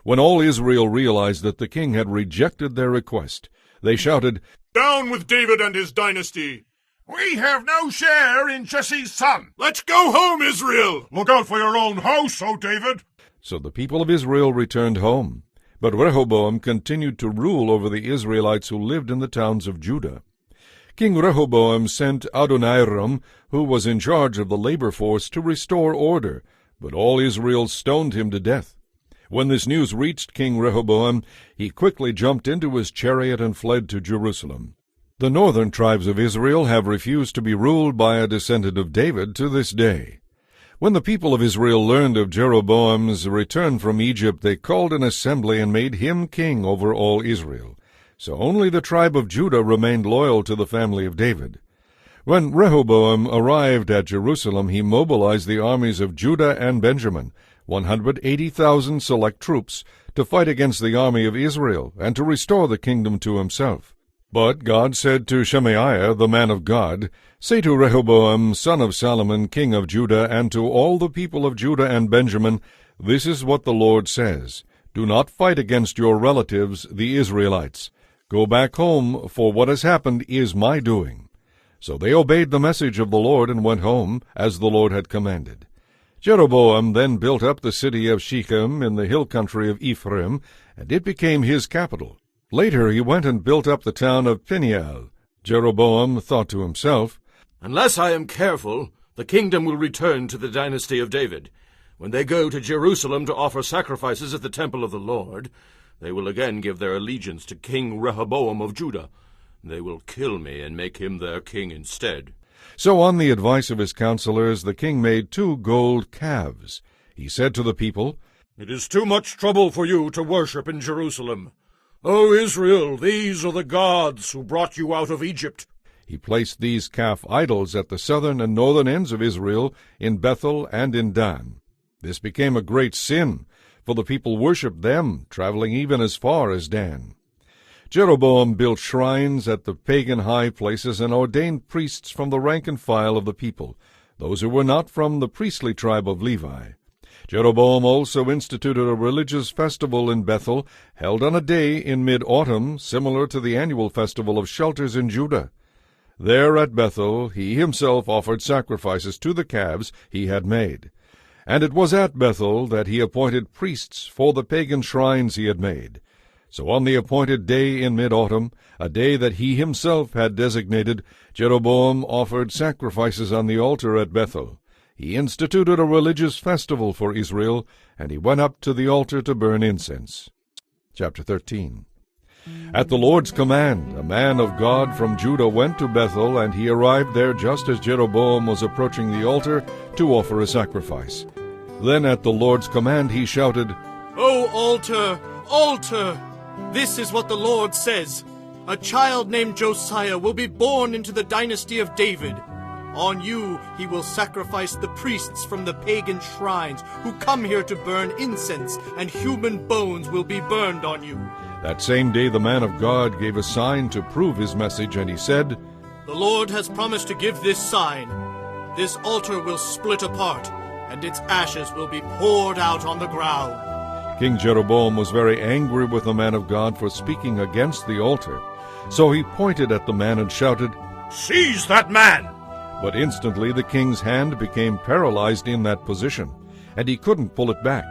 When all Israel realized that the king had rejected their request, they shouted, Down with David and his dynasty! We have no share in Jesse's son! Let's go home, Israel! Look out for your own house, O David! So the people of Israel returned home. But Rehoboam continued to rule over the Israelites who lived in the towns of Judah. King Rehoboam sent Adoniram, who was in charge of the labor force, to restore order, but all Israel stoned him to death. When this news reached King Rehoboam, he quickly jumped into his chariot and fled to Jerusalem. The northern tribes of Israel have refused to be ruled by a descendant of David to this day. When the people of Israel learned of Jeroboam's return from Egypt, they called an assembly and made him king over all Israel. So only the tribe of Judah remained loyal to the family of David. When Rehoboam arrived at Jerusalem, he mobilized the armies of Judah and Benjamin, 180,000 select troops, to fight against the army of Israel and to restore the kingdom to himself. But God said to Shemaiah, the man of God, "Say to Rehoboam, son of Solomon, king of Judah, and to all the people of Judah and Benjamin, this is what the Lord says. Do not fight against your relatives, the Israelites. Go back home, for what has happened is my doing." So they obeyed the message of the Lord and went home, as the Lord had commanded. Jeroboam then built up the city of Shechem in the hill country of Ephraim, and it became his capital. Later he went and built up the town of Peniel. Jeroboam thought to himself, "Unless I am careful, the kingdom will return to the dynasty of David. When they go to Jerusalem to offer sacrifices at the temple of the Lord, they will again give their allegiance to King Rehoboam of Judah. They will kill me and make him their king instead." So on the advice of his counselors, the king made 2 gold calves. He said to the people, "It is too much trouble for you to worship in Jerusalem. O Israel, these are the gods who brought you out of Egypt." He placed these calf idols at the southern and northern ends of Israel, in Bethel and in Dan. This became a great sin, for the people worshipped them, traveling even as far as Dan. Jeroboam built shrines at the pagan high places and ordained priests from the rank and file of the people, those who were not from the priestly tribe of Levi. Jeroboam also instituted a religious festival in Bethel, held on a day in mid-autumn, similar to the annual festival of shelters in Judah. There at Bethel he himself offered sacrifices to the calves he had made. And it was at Bethel that he appointed priests for the pagan shrines he had made. So on the appointed day in mid-autumn, a day that he himself had designated, Jeroboam offered sacrifices on the altar at Bethel. He instituted a religious festival for Israel, and he went up to the altar to burn incense. Chapter 13. At the Lord's command, a man of God from Judah went to Bethel, and he arrived there just as Jeroboam was approaching the altar to offer a sacrifice. Then at the Lord's command he shouted, "O altar, altar! This is what the Lord says. A child named Josiah will be born into the dynasty of David. On you he will sacrifice the priests from the pagan shrines who come here to burn incense, and human bones will be burned on you." That same day the man of God gave a sign to prove his message, and he said, "The Lord has promised to give this sign. This altar will split apart, and its ashes will be poured out on the ground." King Jeroboam was very angry with the man of God for speaking against the altar. So he pointed at the man and shouted, "Seize that man!" But instantly the king's hand became paralyzed in that position, and he couldn't pull it back.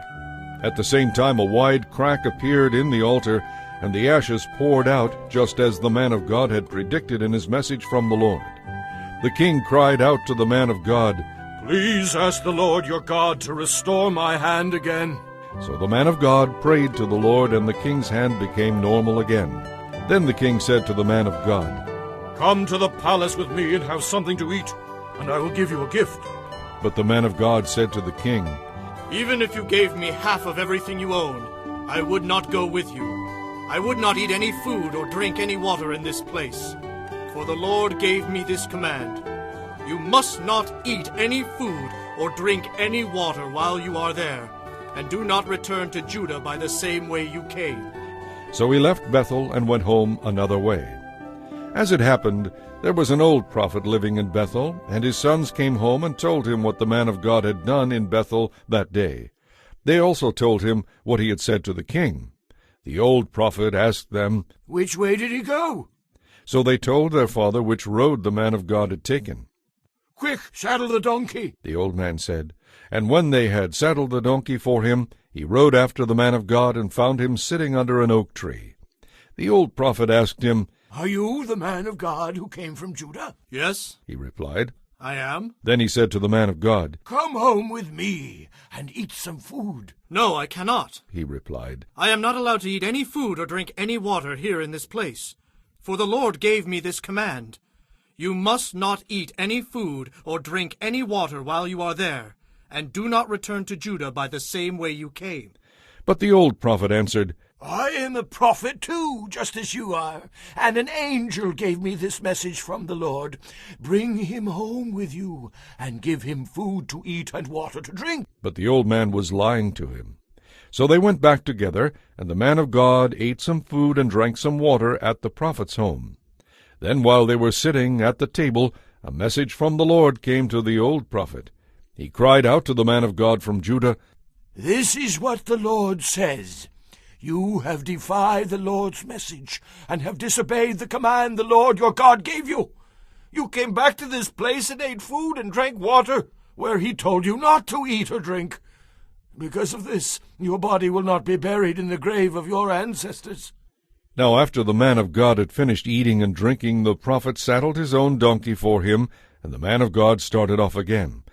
At the same time a wide crack appeared in the altar, and the ashes poured out, just as the man of God had predicted in his message from the Lord. The king cried out to the man of God, "Please ask the Lord your God to restore my hand again." So the man of God prayed to the Lord, and the king's hand became normal again. Then the king said to the man of God, "Come to the palace with me and have something to eat, and I will give you a gift." But the man of God said to the king, "Even if you gave me half of everything you own, I would not go with you. I would not eat any food or drink any water in this place. For the Lord gave me this command: you must not eat any food or drink any water while you are there, and do not return to Judah by the same way you came." So he left Bethel and went home another way. As it happened, there was an old prophet living in Bethel, and his sons came home and told him what the man of God had done in Bethel that day. They also told him what he had said to the king. The old prophet asked them, "Which way did he go?" So they told their father which road the man of God had taken. "Quick, saddle the donkey," the old man said. And when they had saddled the donkey for him, he rode after the man of God and found him sitting under an oak tree. The old prophet asked him, "Are you the man of God who came from Judah?" "Yes," he replied. "I am." Then he said to the man of God, "Come home with me and eat some food." "No, I cannot," he replied. "I am not allowed to eat any food or drink any water here in this place. For the Lord gave me this command: you must not eat any food or drink any water while you are there, and do not return to Judah by the same way you came. But the old prophet answered, I am a prophet too, just as you are, and an angel gave me this message from the Lord. Bring him home with you, and give him food to eat and water to drink. But the old man was lying to him. So they went back together, and the man of God ate some food and drank some water at the prophet's home. Then while they were sitting at the table, a message from the Lord came to the old prophet. He cried out to the man of God from Judah, This is what the Lord says. You have defied the Lord's message, and have disobeyed the command the Lord your God gave you. You came back to this place and ate food and drank water, where he told you not to eat or drink. Because of this, your body will not be buried in the grave of your ancestors. Now after the man of God had finished eating and drinking, the prophet saddled his own donkey for him, and the man of God started off again.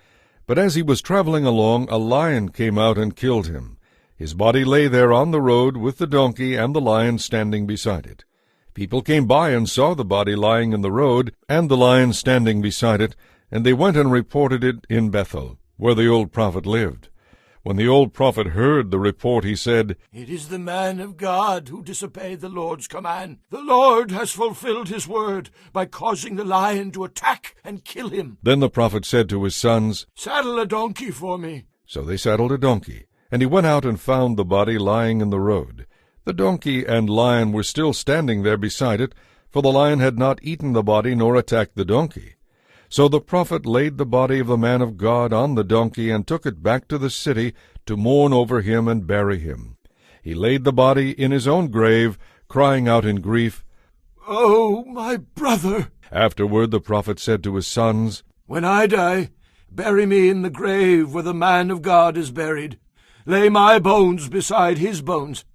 But as he was traveling along, a lion came out and killed him. His body lay there on the road with the donkey and the lion standing beside it. People came by and saw the body lying in the road and the lion standing beside it, and they went and reported it in Bethel, where the old prophet lived. When the old prophet heard the report, he said, It is the man of God who disobeyed the Lord's command. The Lord has fulfilled his word by causing the lion to attack and kill him. Then the prophet said to his sons, Saddle a donkey for me. So they saddled a donkey, and he went out and found the body lying in the road. The donkey and lion were still standing there beside it, for the lion had not eaten the body nor attacked the donkey. So the prophet laid the body of the man of God on the donkey and took it back to the city to mourn over him and bury him. He laid the body in his own grave, crying out in grief, Oh, my brother! Afterward the prophet said to his sons, When I die, bury me in the grave where the man of God is buried. Lay my bones beside his bones.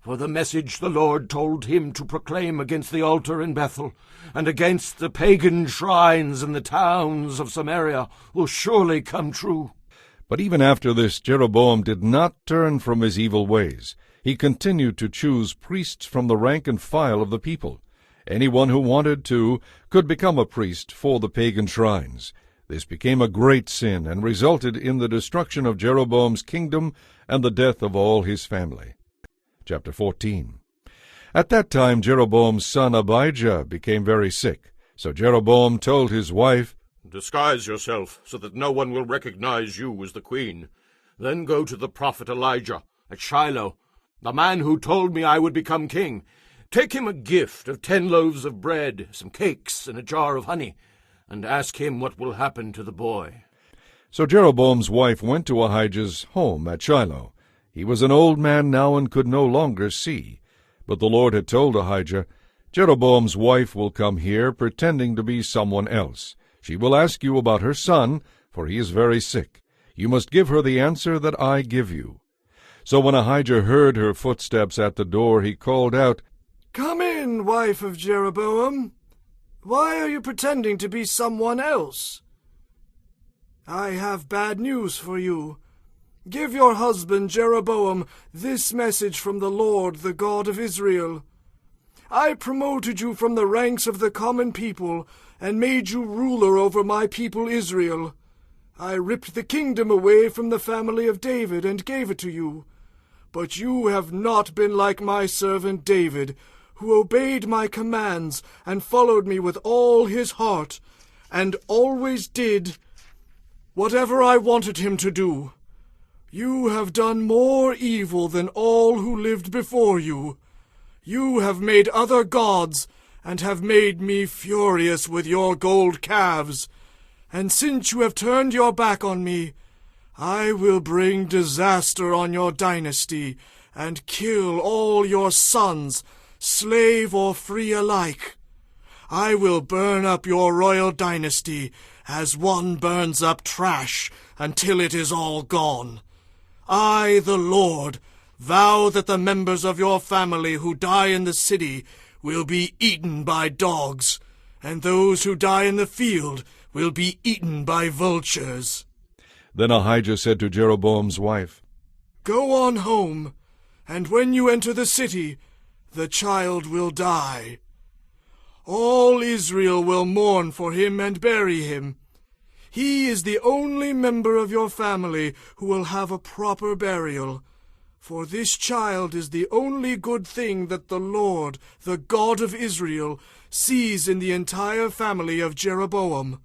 For the message the Lord told him to proclaim against the altar in Bethel, and against the pagan shrines in the towns of Samaria, will surely come true. But even after this, Jeroboam did not turn from his evil ways. He continued to choose priests from the rank and file of the people. Anyone who wanted to could become a priest for the pagan shrines. This became a great sin and resulted in the destruction of Jeroboam's kingdom and the death of all his family. Chapter 14. At that time Jeroboam's son Abijah became very sick. So Jeroboam told his wife, Disguise yourself, so that no one will recognize you as the queen. Then go to the prophet Elijah At Shiloh, the man who told me I would become king. Take him a gift of 10 loaves of bread, some cakes, and a jar of honey, and ask him what will happen to the boy. So Jeroboam's wife went to Ahijah's home at Shiloh. He was an old man now and could no longer see. But the Lord had told Ahijah, Jeroboam's wife will come here, pretending to be someone else. She will ask you about her son, for he is very sick. You must give her the answer that I give you. So when Ahijah heard her footsteps at the door, he called out, Come in, wife of Jeroboam. Why are you pretending to be someone else? I have bad news for you. Give your husband Jeroboam this message from the Lord, the God of Israel. I promoted you from the ranks of the common people and made you ruler over my people Israel. I ripped the kingdom away from the family of David and gave it to you. But you have not been like my servant David, who obeyed my commands and followed me with all his heart, and always did whatever I wanted him to do. You have done more evil than all who lived before you. You have made other gods, and have made me furious with your gold calves. And since you have turned your back on me, I will bring disaster on your dynasty, and kill all your sons, slave or free alike. I will burn up your royal dynasty, as one burns up trash, until it is all gone. I, the Lord, vow that the members of your family who die in the city will be eaten by dogs, and those who die in the field will be eaten by vultures. Then Ahijah said to Jeroboam's wife, Go on home, and when you enter the city, the child will die. All Israel will mourn for him and bury him. He is the only member of your family who will have a proper burial. For this child is the only good thing that the Lord, the God of Israel, sees in the entire family of Jeroboam.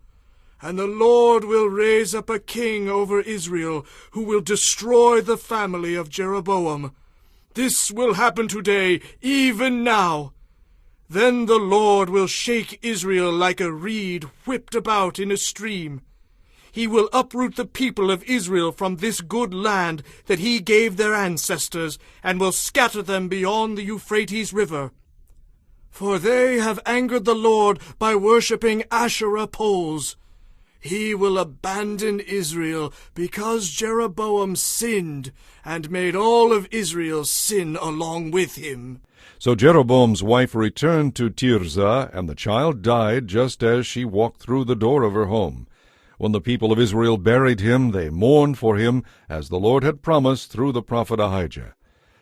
And the Lord will raise up a king over Israel who will destroy the family of Jeroboam. This will happen today, even now. Then the Lord will shake Israel like a reed whipped about in a stream. He will uproot the people of Israel from this good land that he gave their ancestors, and will scatter them beyond the Euphrates River. For they have angered the Lord by worshipping Asherah poles. He will abandon Israel because Jeroboam sinned, and made all of Israel sin along with him. So Jeroboam's wife returned to Tirzah, and the child died just as she walked through the door of her home. When the people of Israel buried him, they mourned for him, as the Lord had promised through the prophet Ahijah.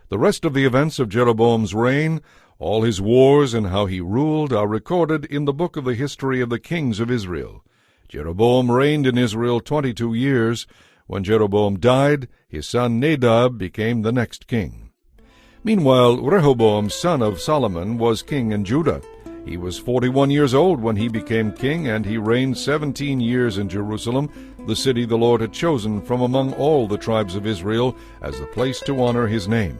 The rest of the events of Jeroboam's reign, all his wars and how he ruled, are recorded in the book of the history of the kings of Israel. Jeroboam reigned in Israel 22 years. When Jeroboam died, his son Nadab became the next king. Meanwhile, Rehoboam, son of Solomon, was king in Judah. He was 41 years old when he became king, and he reigned 17 years in Jerusalem, the city the Lord had chosen from among all the tribes of Israel as the place to honor his name.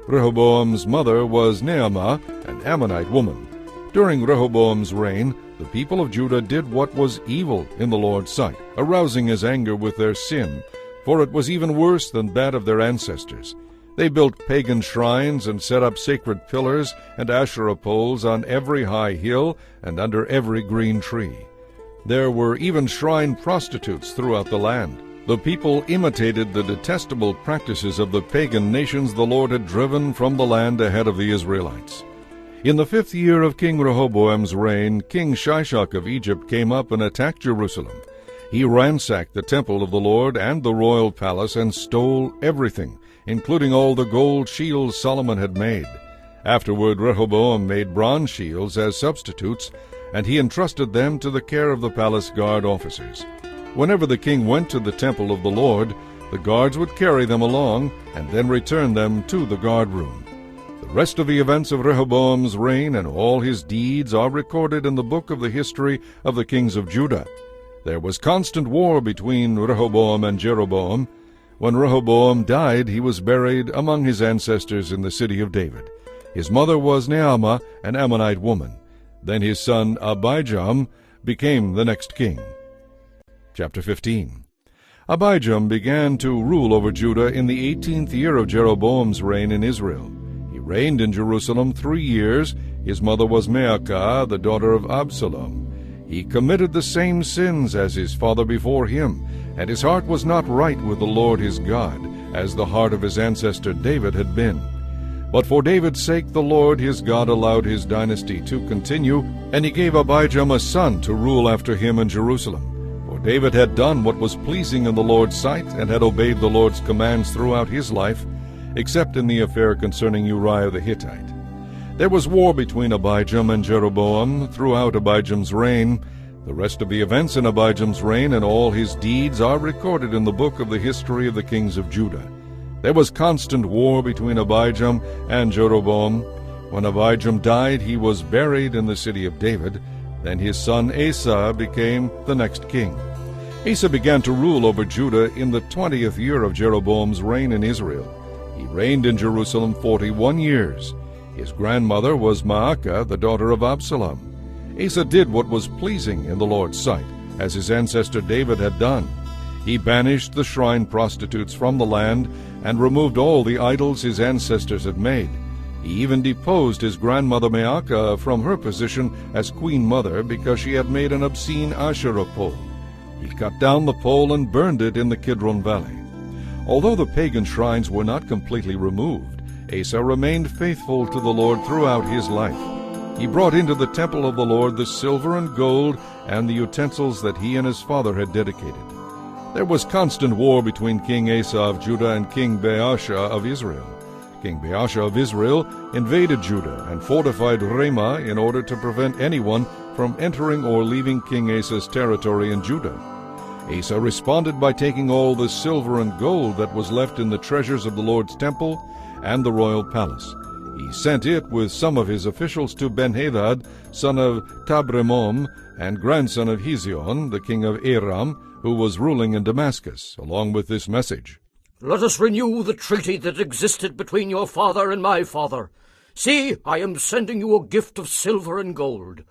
Rehoboam's mother was Naamah, an Ammonite woman. During Rehoboam's reign, the people of Judah did what was evil in the Lord's sight, arousing his anger with their sin, for it was even worse than that of their ancestors. They built pagan shrines and set up sacred pillars and Asherah poles on every high hill and under every green tree. There were even shrine prostitutes throughout the land. The people imitated the detestable practices of the pagan nations the Lord had driven from the land ahead of the Israelites. In the 5th year of King Rehoboam's reign, King Shishak of Egypt came up and attacked Jerusalem. He ransacked the temple of the Lord and the royal palace and stole everything, including all the gold shields Solomon had made. Afterward, Rehoboam made bronze shields as substitutes, and he entrusted them to the care of the palace guard officers. Whenever the king went to the temple of the Lord, the guards would carry them along and then return them to the guard room. The rest of the events of Rehoboam's reign and all his deeds are recorded in the book of the history of the kings of Judah. There was constant war between Rehoboam and Jeroboam. When Rehoboam died, he was buried among his ancestors in the city of David. His mother was Naamah, an Ammonite woman. Then his son Abijam became the next king. Chapter 15. Abijam began to rule over Judah in the 18th year of Jeroboam's reign in Israel. He reigned in Jerusalem 3 years. His mother was Maacah, the daughter of Absalom. He committed the same sins as his father before him, and his heart was not right with the Lord his God, as the heart of his ancestor David had been. But for David's sake the Lord his God allowed his dynasty to continue, and he gave Abijam a son to rule after him in Jerusalem. For David had done what was pleasing in the Lord's sight, and had obeyed the Lord's commands throughout his life, except in the affair concerning Uriah the Hittite. There was war between Abijam and Jeroboam throughout Abijam's reign. The rest of the events in Abijam's reign and all his deeds are recorded in the book of the history of the kings of Judah. There was constant war between Abijam and Jeroboam. When Abijam died, he was buried in the city of David. Then his son Asa became the next king. Asa began to rule over Judah in the 20th year of Jeroboam's reign in Israel. He reigned in Jerusalem 41 years. His grandmother was Maacah, the daughter of Absalom. Asa did what was pleasing in the Lord's sight, as his ancestor David had done. He banished the shrine prostitutes from the land and removed all the idols his ancestors had made. He even deposed his grandmother Maacah from her position as queen mother because she had made an obscene Asherah pole. He cut down the pole and burned it in the Kidron Valley. Although the pagan shrines were not completely removed, Asa remained faithful to the Lord throughout his life. He brought into the temple of the Lord the silver and gold and the utensils that he and his father had dedicated. There was constant war between King Asa of Judah and King Baasha of Israel. King Baasha of Israel invaded Judah and fortified Ramah in order to prevent anyone from entering or leaving King Asa's territory in Judah. Asa responded by taking all the silver and gold that was left in the treasures of the Lord's temple and the royal palace. He sent it with some of his officials to Ben-Hadad, son of Tabrimom, and grandson of Hezion, the king of Aram, who was ruling in Damascus, along with this message: Let us renew the treaty that existed between your father and my father. See, I am sending you a gift of silver and gold.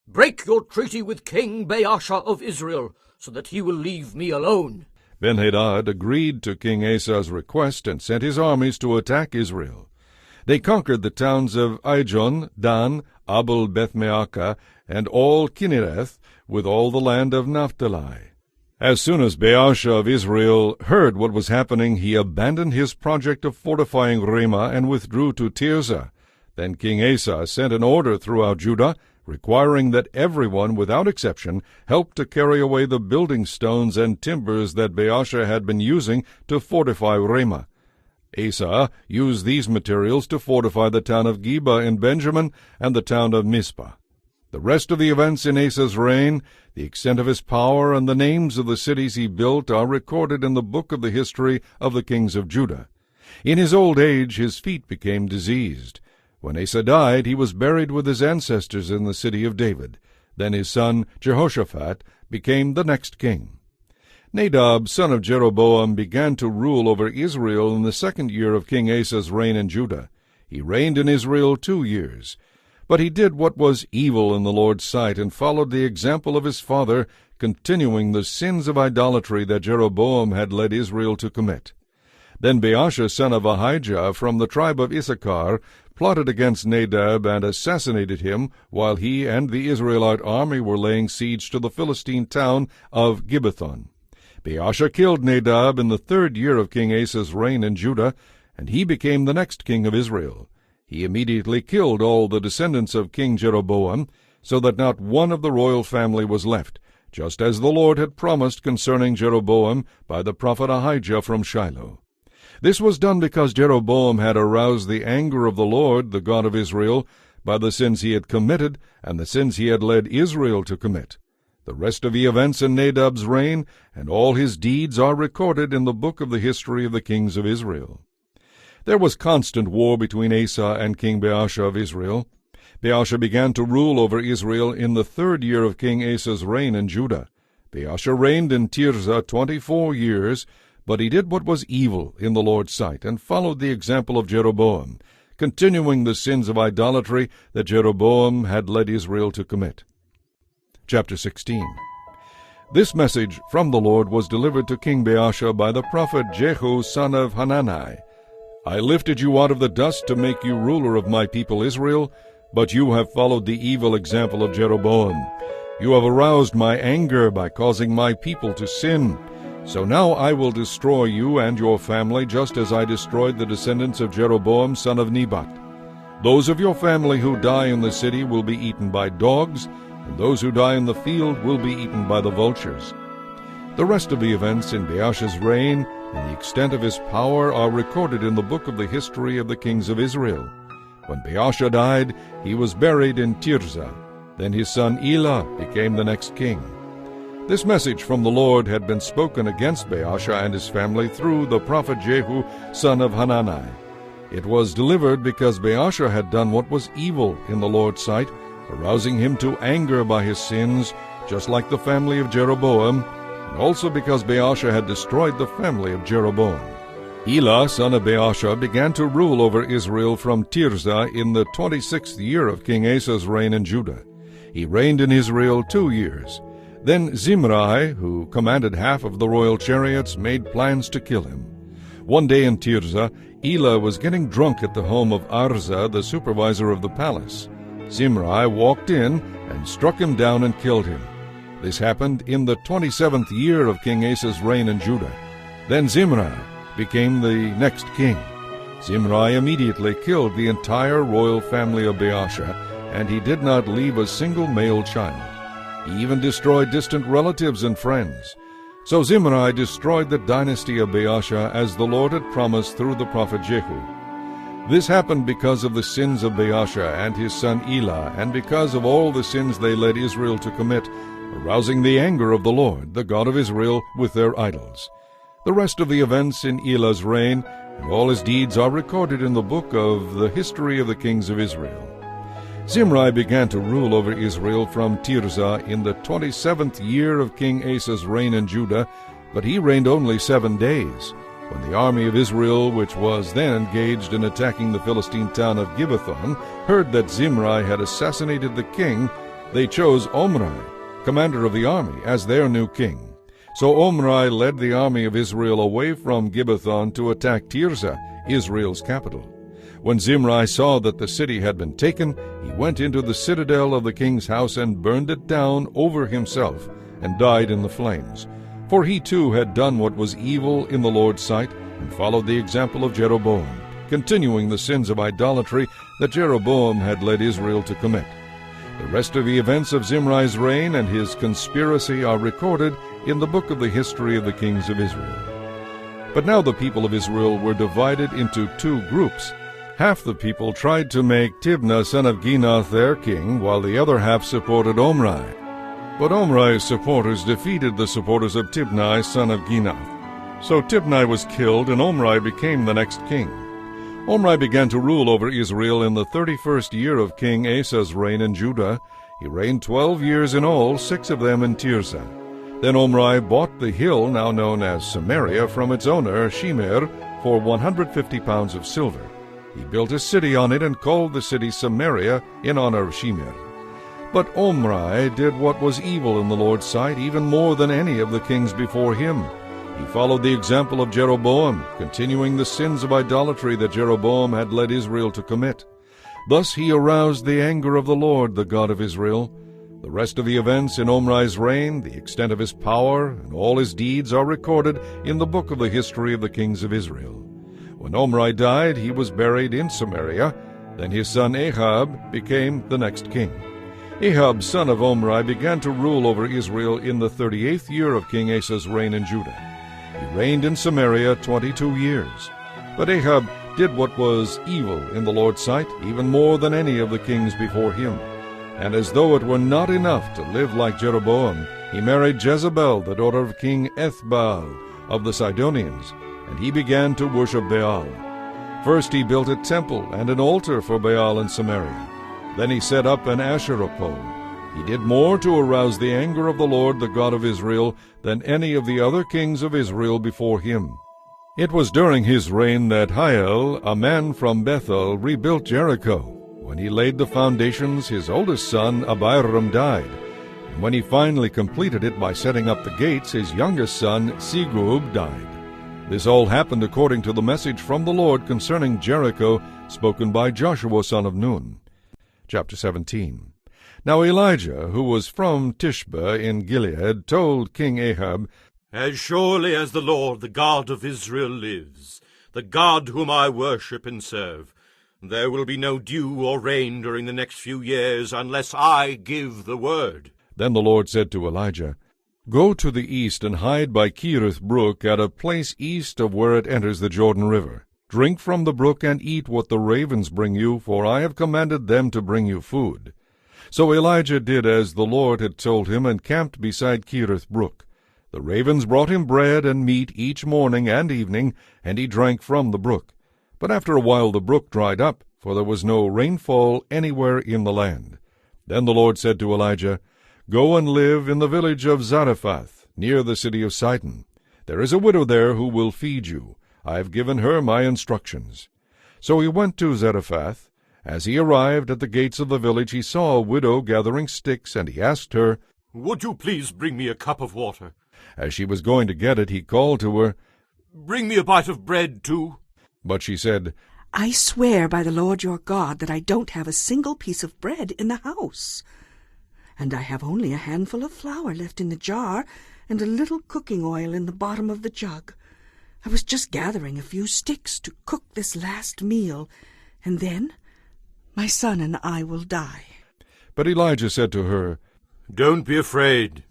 Break your treaty with King Baasha of Israel, so that he will leave me alone. Ben-Hadad agreed to King Asa's request and sent his armies to attack Israel. They conquered the towns of Ijon, Dan, Abel-Beth-Maacah, and all Kinnereth, with all the land of Naphtali. As soon as Baasha of Israel heard what was happening, he abandoned his project of fortifying Ramah and withdrew to Tirzah. Then King Asa sent an order throughout Judah, requiring that everyone, without exception, help to carry away the building stones and timbers that Baasha had been using to fortify Ramah. Asa used these materials to fortify the town of Geba in Benjamin and the town of Mizpah. The rest of the events in Asa's reign, the extent of his power, and the names of the cities he built are recorded in the book of the history of the kings of Judah. In his old age his feet became diseased. When Asa died, he was buried with his ancestors in the city of David. Then his son Jehoshaphat became the next king. Nadab, son of Jeroboam, began to rule over Israel in the 2nd year of King Asa's reign in Judah. He reigned in Israel 2 years. But he did what was evil in the Lord's sight, and followed the example of his father, continuing the sins of idolatry that Jeroboam had led Israel to commit. Then Baasha, son of Ahijah, from the tribe of Issachar, plotted against Nadab and assassinated him while he and the Israelite army were laying siege to the Philistine town of Gibbethon. Baasha killed Nadab in the 3rd year of King Asa's reign in Judah, and he became the next king of Israel. He immediately killed all the descendants of King Jeroboam, so that not one of the royal family was left, just as the Lord had promised concerning Jeroboam by the prophet Ahijah from Shiloh. This was done because Jeroboam had aroused the anger of the Lord, the God of Israel, by the sins he had committed and the sins he had led Israel to commit. The rest of the events in Nadab's reign and all his deeds are recorded in the book of the history of the kings of Israel. There was constant war between Asa and King Baasha of Israel. Baasha began to rule over Israel in the 3rd year of King Asa's reign in Judah. Baasha reigned in Tirzah 24 years, but he did what was evil in the Lord's sight, and followed the example of Jeroboam, continuing the sins of idolatry that Jeroboam had led Israel to commit. Chapter 16. This message from the Lord was delivered to King Baasha by the prophet Jehu, son of Hanani. I lifted you out of the dust to make you ruler of my people Israel, but you have followed the evil example of Jeroboam. You have aroused my anger by causing my people to sin. So now I will destroy you and your family, just as I destroyed the descendants of Jeroboam son of Nebat. Those of your family who die in the city will be eaten by dogs, and those who die in the field will be eaten by the vultures. The rest of the events in Baasha's reign and the extent of his power are recorded in the book of the history of the kings of Israel. When Baasha died, he was buried in Tirzah. Then his son Elah became the next king. This message from the Lord had been spoken against Baasha and his family through the prophet Jehu, son of Hanani. It was delivered because Baasha had done what was evil in the Lord's sight, arousing him to anger by his sins, just like the family of Jeroboam, and also because Baasha had destroyed the family of Jeroboam. Elah, son of Baasha, began to rule over Israel from Tirzah in the 26th year of King Asa's reign in Judah. He reigned in Israel 2 years. Then Zimri, who commanded half of the royal chariots, made plans to kill him. One day in Tirzah, Elah was getting drunk at the home of Arza, the supervisor of the palace. Zimri walked in and struck him down and killed him. This happened in the 27th year of King Asa's reign in Judah. Then Zimri became the next king. Zimri immediately killed the entire royal family of Baasha, and he did not leave a single male child. He even destroyed distant relatives and friends. So Zimri destroyed the dynasty of Baasha as the Lord had promised through the prophet Jehu. This happened because of the sins of Baasha and his son Elah, and because of all the sins they led Israel to commit, arousing the anger of the Lord, the God of Israel, with their idols. The rest of the events in Elah's reign and all his deeds are recorded in the book of the history of the kings of Israel. Zimri began to rule over Israel from Tirzah in the 27th year of King Asa's reign in Judah, but he reigned only 7 days. When the army of Israel, which was then engaged in attacking the Philistine town of Gibbethon, heard that Zimri had assassinated the king, they chose Omri, commander of the army, as their new king. So Omri led the army of Israel away from Gibbethon to attack Tirzah, Israel's capital. When Zimri saw that the city had been taken, he went into the citadel of the king's house and burned it down over himself, and died in the flames. For he too had done what was evil in the Lord's sight, and followed the example of Jeroboam, continuing the sins of idolatry that Jeroboam had led Israel to commit. The rest of the events of Zimri's reign and his conspiracy are recorded in the book of the history of the kings of Israel. But now the people of Israel were divided into 2 groups. Half the people tried to make Tibnah son of Ginath their king, while the other half supported Omri. But Omri's supporters defeated the supporters of Tibni son of Ginath. So Tibni was killed, and Omri became the next king. Omri began to rule over Israel in the 31st year of King Asa's reign in Judah. He reigned 12 years in all, 6 of them in Tirzah. Then Omri bought the hill now known as Samaria from its owner Shemer for 150 pounds of silver. He built a city on it and called the city Samaria in honor of Shemer. But Omri did what was evil in the Lord's sight, even more than any of the kings before him. He followed the example of Jeroboam, continuing the sins of idolatry that Jeroboam had led Israel to commit. Thus he aroused the anger of the Lord, the God of Israel. The rest of the events in Omri's reign, the extent of his power, and all his deeds are recorded in the book of the history of the kings of Israel. When Omri died, he was buried in Samaria. Then his son Ahab became the next king. Ahab, son of Omri, began to rule over Israel in the 38th year of King Asa's reign in Judah. He reigned in Samaria 22 years. But Ahab did what was evil in the Lord's sight, even more than any of the kings before him. And as though it were not enough to live like Jeroboam, he married Jezebel, the daughter of King Ethbaal of the Sidonians, and he began to worship Baal. First he built a temple and an altar for Baal in Samaria. Then he set up an Asherah pole. He did more to arouse the anger of the Lord, the God of Israel, than any of the other kings of Israel before him. It was during his reign that Hiel, a man from Bethel, rebuilt Jericho. When he laid the foundations, his oldest son, Abiram, died. And when he finally completed it by setting up the gates, his youngest son, Segub, died. This all happened according to the message from the Lord concerning Jericho, spoken by Joshua son of Nun. Chapter 17. Now Elijah, who was from Tishbe in Gilead, told King Ahab, As surely as the Lord, the God of Israel, lives, the God whom I worship and serve, there will be no dew or rain during the next few years unless I give the word. Then the Lord said to Elijah, Go to the east and hide by Cherith brook at a place east of where it enters the Jordan River. Drink from the brook and eat what the ravens bring you, for I have commanded them to bring you food. So Elijah did as the Lord had told him, and camped beside Cherith brook. The ravens brought him bread and meat each morning and evening, and he drank from the brook. But after a while the brook dried up, for there was no rainfall anywhere in the land. Then the Lord said to Elijah, Go and live in the village of Zarephath, near the city of Sidon. There is a widow there who will feed you. I have given her my instructions. So he went to Zarephath. As he arrived at the gates of the village, he saw a widow gathering sticks, and he asked her, Would you please bring me a cup of water? As she was going to get it, he called to her, Bring me a bite of bread, too. But she said, I swear by the Lord your God that I don't have a single piece of bread in the house. And I have only a handful of flour left in the jar, and a little cooking oil in the bottom of the jug. I was just gathering a few sticks to cook this last meal, and then my son and I will die. But Elijah said to her, Don't be afraid.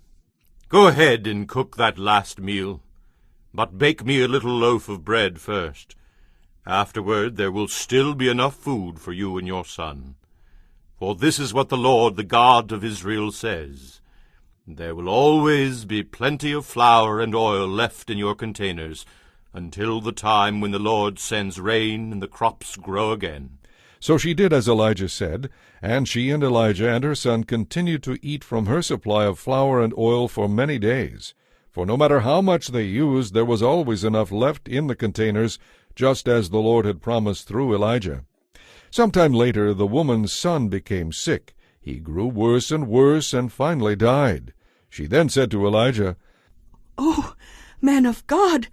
Go ahead and cook that last meal, but bake me a little loaf of bread first. Afterward there will still be enough food for you and your son. For this is what the Lord, the God of Israel, says. There will always be plenty of flour and oil left in your containers, until the time when the Lord sends rain and the crops grow again." So she did as Elijah said, and she and Elijah and her son continued to eat from her supply of flour and oil for many days. For no matter how much they used, there was always enough left in the containers, just as the Lord had promised through Elijah. Sometime later the woman's son became sick. He grew worse and finally died. She then said to Elijah, "Oh, man of God,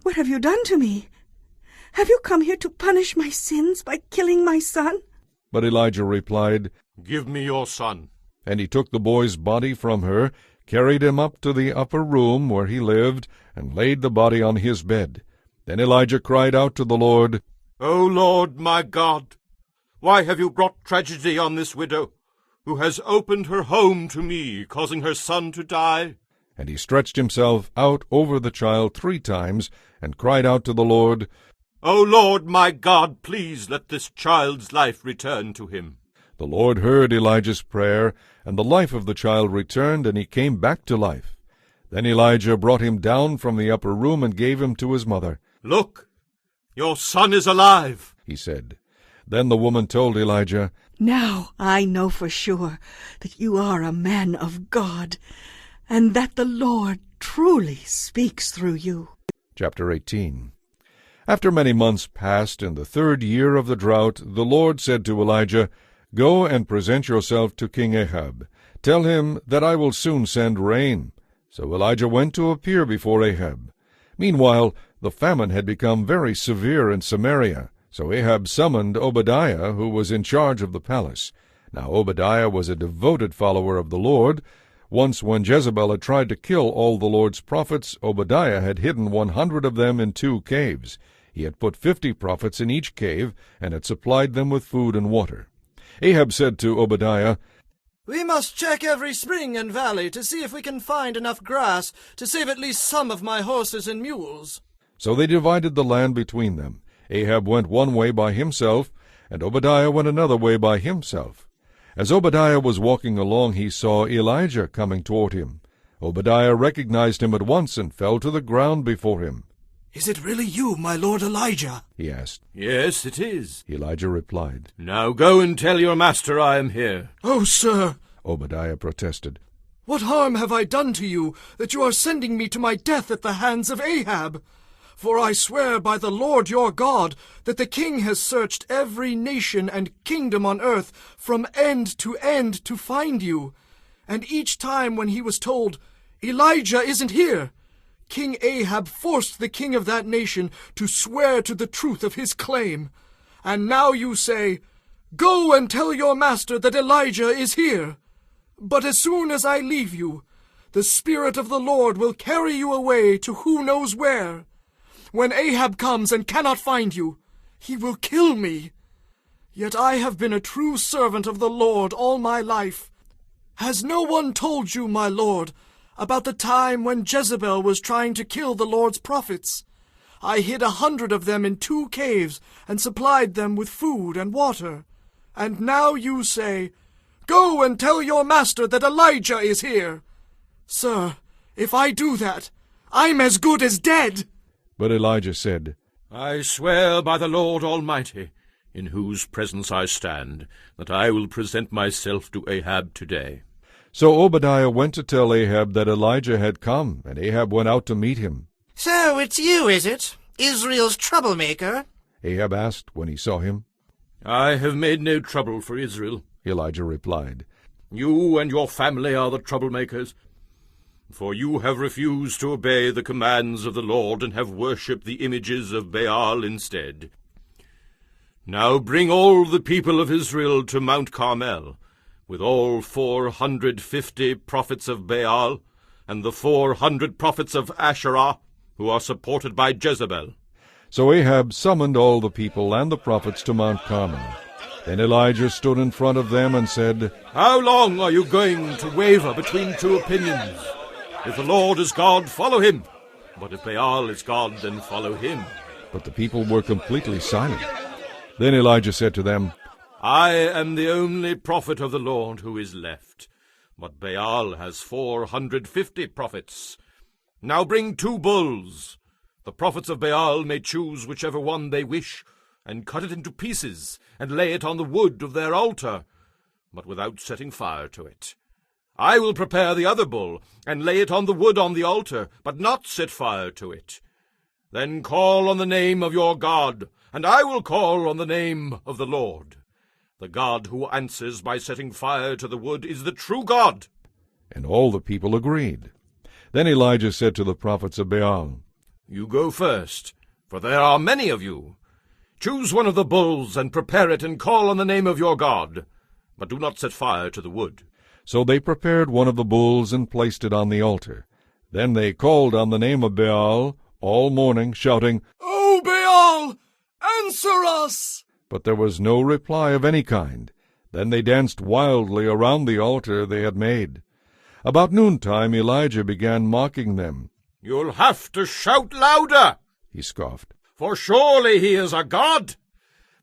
what have you done to me? Have you come here to punish my sins by killing my son?" But Elijah replied, "Give me your son." And he took the boy's body from her, carried him up to the upper room where he lived, and laid the body on his bed. Then Elijah cried out to the Lord, "O Lord my God, why have you brought tragedy on this widow, who has opened her home to me, causing her son to die?" And he stretched himself out over the child 3 times, and cried out to the Lord, "O Lord my God, please let this child's life return to him." The Lord heard Elijah's prayer, and the life of the child returned, and he came back to life. Then Elijah brought him down from the upper room and gave him to his mother. "Look, your son is alive," he said. Then the woman told Elijah, "Now I know for sure that you are a man of God, and that the Lord truly speaks through you." Chapter 18. After many months passed, in the 3rd year of the drought, the Lord said to Elijah, "Go and present yourself to King Ahab. Tell him that I will soon send rain." So Elijah went to appear before Ahab. Meanwhile, the famine had become very severe in Samaria. So Ahab summoned Obadiah, who was in charge of the palace. Now Obadiah was a devoted follower of the Lord. Once when Jezebel had tried to kill all the Lord's prophets, Obadiah had hidden 100 of them in 2 caves. He had put 50 prophets in each cave, and had supplied them with food and water. Ahab said to Obadiah, "We must check every spring and valley to see if we can find enough grass to save at least some of my horses and mules." So they divided the land between them. Ahab went one way by himself, and Obadiah went another way by himself. As Obadiah was walking along, he saw Elijah coming toward him. Obadiah recognized him at once and fell to the ground before him. "Is it really you, my lord Elijah?" he asked. "Yes, it is," Elijah replied. "Now go and tell your master I am here." "Oh, sir," Obadiah protested, "what harm have I done to you, that you are sending me to my death at the hands of Ahab? For I swear by the Lord your God that the king has searched every nation and kingdom on earth from end to find you. And each time when he was told, 'Elijah isn't here,' King Ahab forced the king of that nation to swear to the truth of his claim. And now you say, 'Go and tell your master that Elijah is here.' But as soon as I leave you, the Spirit of the Lord will carry you away to who knows where. When Ahab comes and cannot find you, he will kill me. Yet I have been a true servant of the Lord all my life. Has no one told you, my lord, about the time when Jezebel was trying to kill the Lord's prophets? I hid 100 of them in 2 caves and supplied them with food and water. And now you say, 'Go and tell your master that Elijah is here.' Sir, if I do that, I'm as good as dead." But Elijah said, "I swear by the Lord Almighty, in whose presence I stand, that I will present myself to Ahab today." So Obadiah went to tell Ahab that Elijah had come, and Ahab went out to meet him. "So it's you, is it? Israel's troublemaker?" Ahab asked when he saw him. "I have made no trouble for Israel," Elijah replied. "You and your family are the troublemakers, for you have refused to obey the commands of the Lord and have worshipped the images of Baal instead. Now bring all the people of Israel to Mount Carmel, with all 450 prophets of Baal, and the 400 prophets of Asherah, who are supported by Jezebel." So Ahab summoned all the people and the prophets to Mount Carmel. Then Elijah stood in front of them and said, "How long are you going to waver between 2 opinions? If the Lord is God, follow him. But if Baal is God, then follow him." But the people were completely silent. Then Elijah said to them, "I am the only prophet of the Lord who is left. but Baal has 450 prophets. Now bring 2 bulls. The prophets of Baal may choose whichever one they wish, and cut it into pieces, and lay it on the wood of their altar, but without setting fire to it. I will prepare the other bull, and lay it on the wood on the altar, but not set fire to it. Then call on the name of your God, and I will call on the name of the Lord. The God who answers by setting fire to the wood is the true God. And all the people agreed. Then Elijah said to the prophets of Baal, You go first, for there are many of you. Choose one of the bulls, and prepare it, and call on the name of your God, but do not set fire to the wood. So they prepared one of the bulls and placed it on the altar. Then they called on the name of Baal all morning, shouting, O Baal, answer us! But there was no reply of any kind. Then they danced wildly around the altar they had made. About noontime Elijah began mocking them. You'll have to shout louder, he scoffed. For surely he is a god.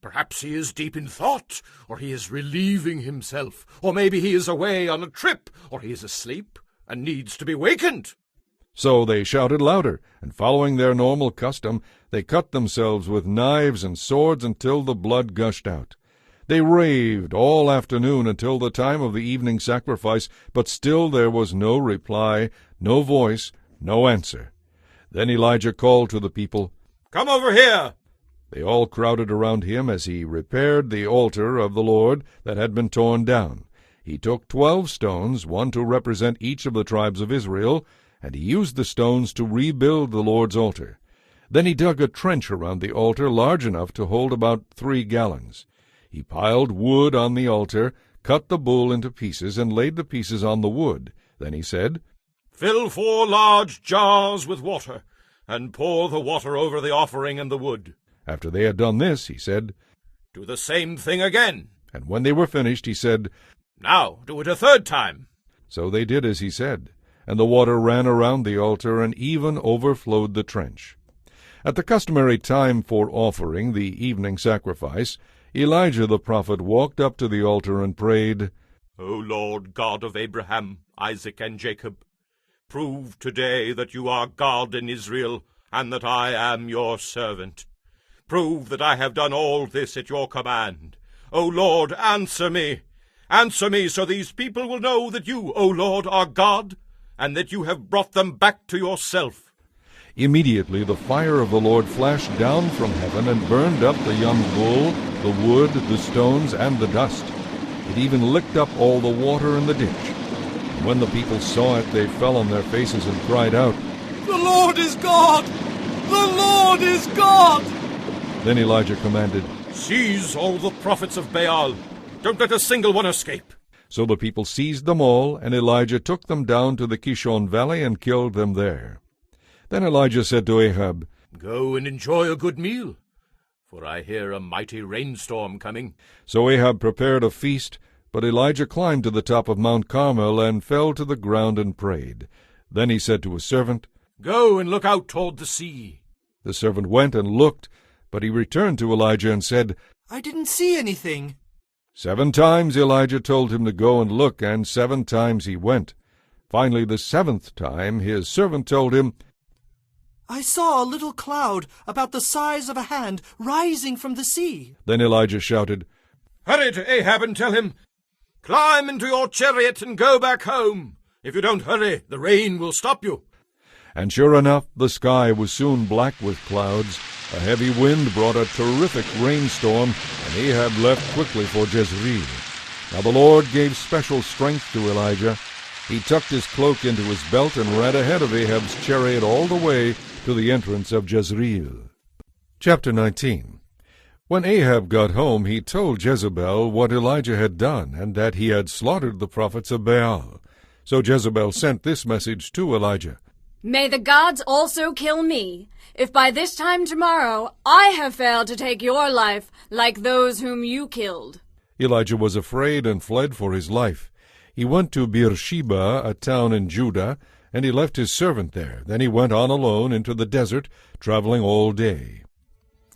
Perhaps he is deep in thought, or he is relieving himself, or maybe he is away on a trip, or he is asleep and needs to be wakened. So they shouted louder, and following their normal custom, they cut themselves with knives and swords until the blood gushed out. They raved all afternoon until the time of the evening sacrifice, but still there was no reply, no voice, no answer. Then Elijah called to the people, Come over here! They all crowded around him as he repaired the altar of the Lord that had been torn down. He took 12 stones, one to represent each of the tribes of Israel, and he used the stones to rebuild the Lord's altar. Then he dug a trench around the altar large enough to hold about 3 gallons. He piled wood on the altar, cut the bull into pieces, and laid the pieces on the wood. Then he said, Fill 4 large jars with water, and pour the water over the offering and the wood. After they had done this, he said, Do the same thing again. And when they were finished, he said, Now do it a 3rd time. So they did as he said, and the water ran around the altar and even overflowed the trench. At the customary time for offering the evening sacrifice, Elijah the prophet walked up to the altar and prayed, O Lord God of Abraham, Isaac, and Jacob, prove today that you are God in Israel, and that I am your servant. Prove that I have done all this at your command. O Lord, answer me. Answer me, so these people will know that you, O Lord, are God, and that you have brought them back to yourself. Immediately the fire of the Lord flashed down from heaven and burned up the young bull, the wood, the stones, and the dust. It even licked up all the water in the ditch. And when the people saw it, they fell on their faces and cried out, The Lord is God! The Lord is God! Then Elijah commanded, Seize all the prophets of Baal. Don't let a single one escape. So the people seized them all, and Elijah took them down to the Kishon valley and killed them there. Then Elijah said to Ahab, Go and enjoy a good meal, for I hear a mighty rainstorm coming. So Ahab prepared a feast, but Elijah climbed to the top of Mount Carmel and fell to the ground and prayed. Then he said to his servant, Go and look out toward the sea. The servant went and looked, but he returned to Elijah and said, I didn't see anything. 7 times Elijah told him to go and look, and 7 times he went. Finally, the 7th time his servant told him, I saw a little cloud about the size of a hand rising from the sea. Then Elijah shouted, Hurry to Ahab and tell him, Climb into your chariot and go back home. If you don't hurry, the rain will stop you. And sure enough, the sky was soon black with clouds. A heavy wind brought a terrific rainstorm, and Ahab left quickly for Jezreel. Now the Lord gave special strength to Elijah. He tucked his cloak into his belt and ran ahead of Ahab's chariot all the way to the entrance of Jezreel. Chapter 19. When Ahab got home, he told Jezebel what Elijah had done, and that he had slaughtered the prophets of Baal. So Jezebel sent this message to Elijah. May the gods also kill me, if by this time tomorrow I have failed to take your life like those whom you killed. Elijah was afraid and fled for his life. He went to Beersheba, a town in Judah, and he left his servant there. Then he went on alone into the desert, traveling all day.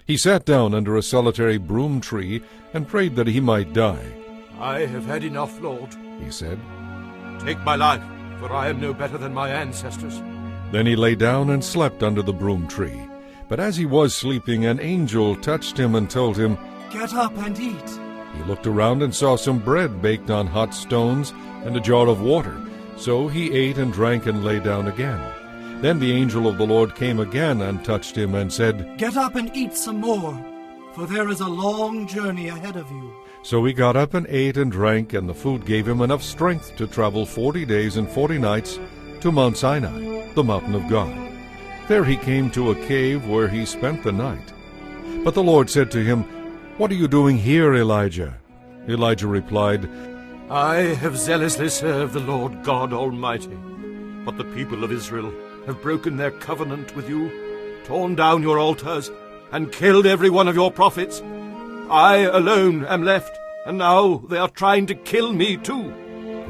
He sat down under a solitary broom tree and prayed that he might die. I have had enough, Lord, he said. Take my life, for I am no better than my ancestors. Then he lay down and slept under the broom tree. But as he was sleeping, an angel touched him and told him, Get up and eat. He looked around and saw some bread baked on hot stones and a jar of water. So he ate and drank and lay down again. Then the angel of the Lord came again and touched him and said, Get up and eat some more, for there is a long journey ahead of you. So he got up and ate and drank, and the food gave him enough strength to travel 40 days and 40 nights to Mount Sinai, the mountain of God. There he came to a cave where he spent the night. But the Lord said to him, What are you doing here, Elijah? Elijah replied, I have zealously served the Lord God Almighty. But the people of Israel have broken their covenant with you, torn down your altars, and killed every one of your prophets. I alone am left, and now they are trying to kill me too.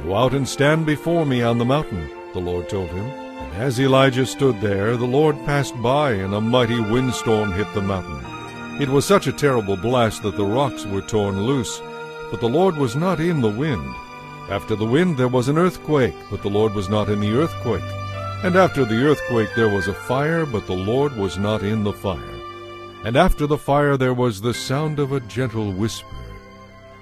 Go out and stand before me on the mountain, the Lord told him. And as Elijah stood there, the Lord passed by, and a mighty windstorm hit the mountain. It was such a terrible blast that the rocks were torn loose, but the Lord was not in the wind. After the wind there was an earthquake, but the Lord was not in the earthquake. And after the earthquake there was a fire, but the Lord was not in the fire. And after the fire there was the sound of a gentle whisper.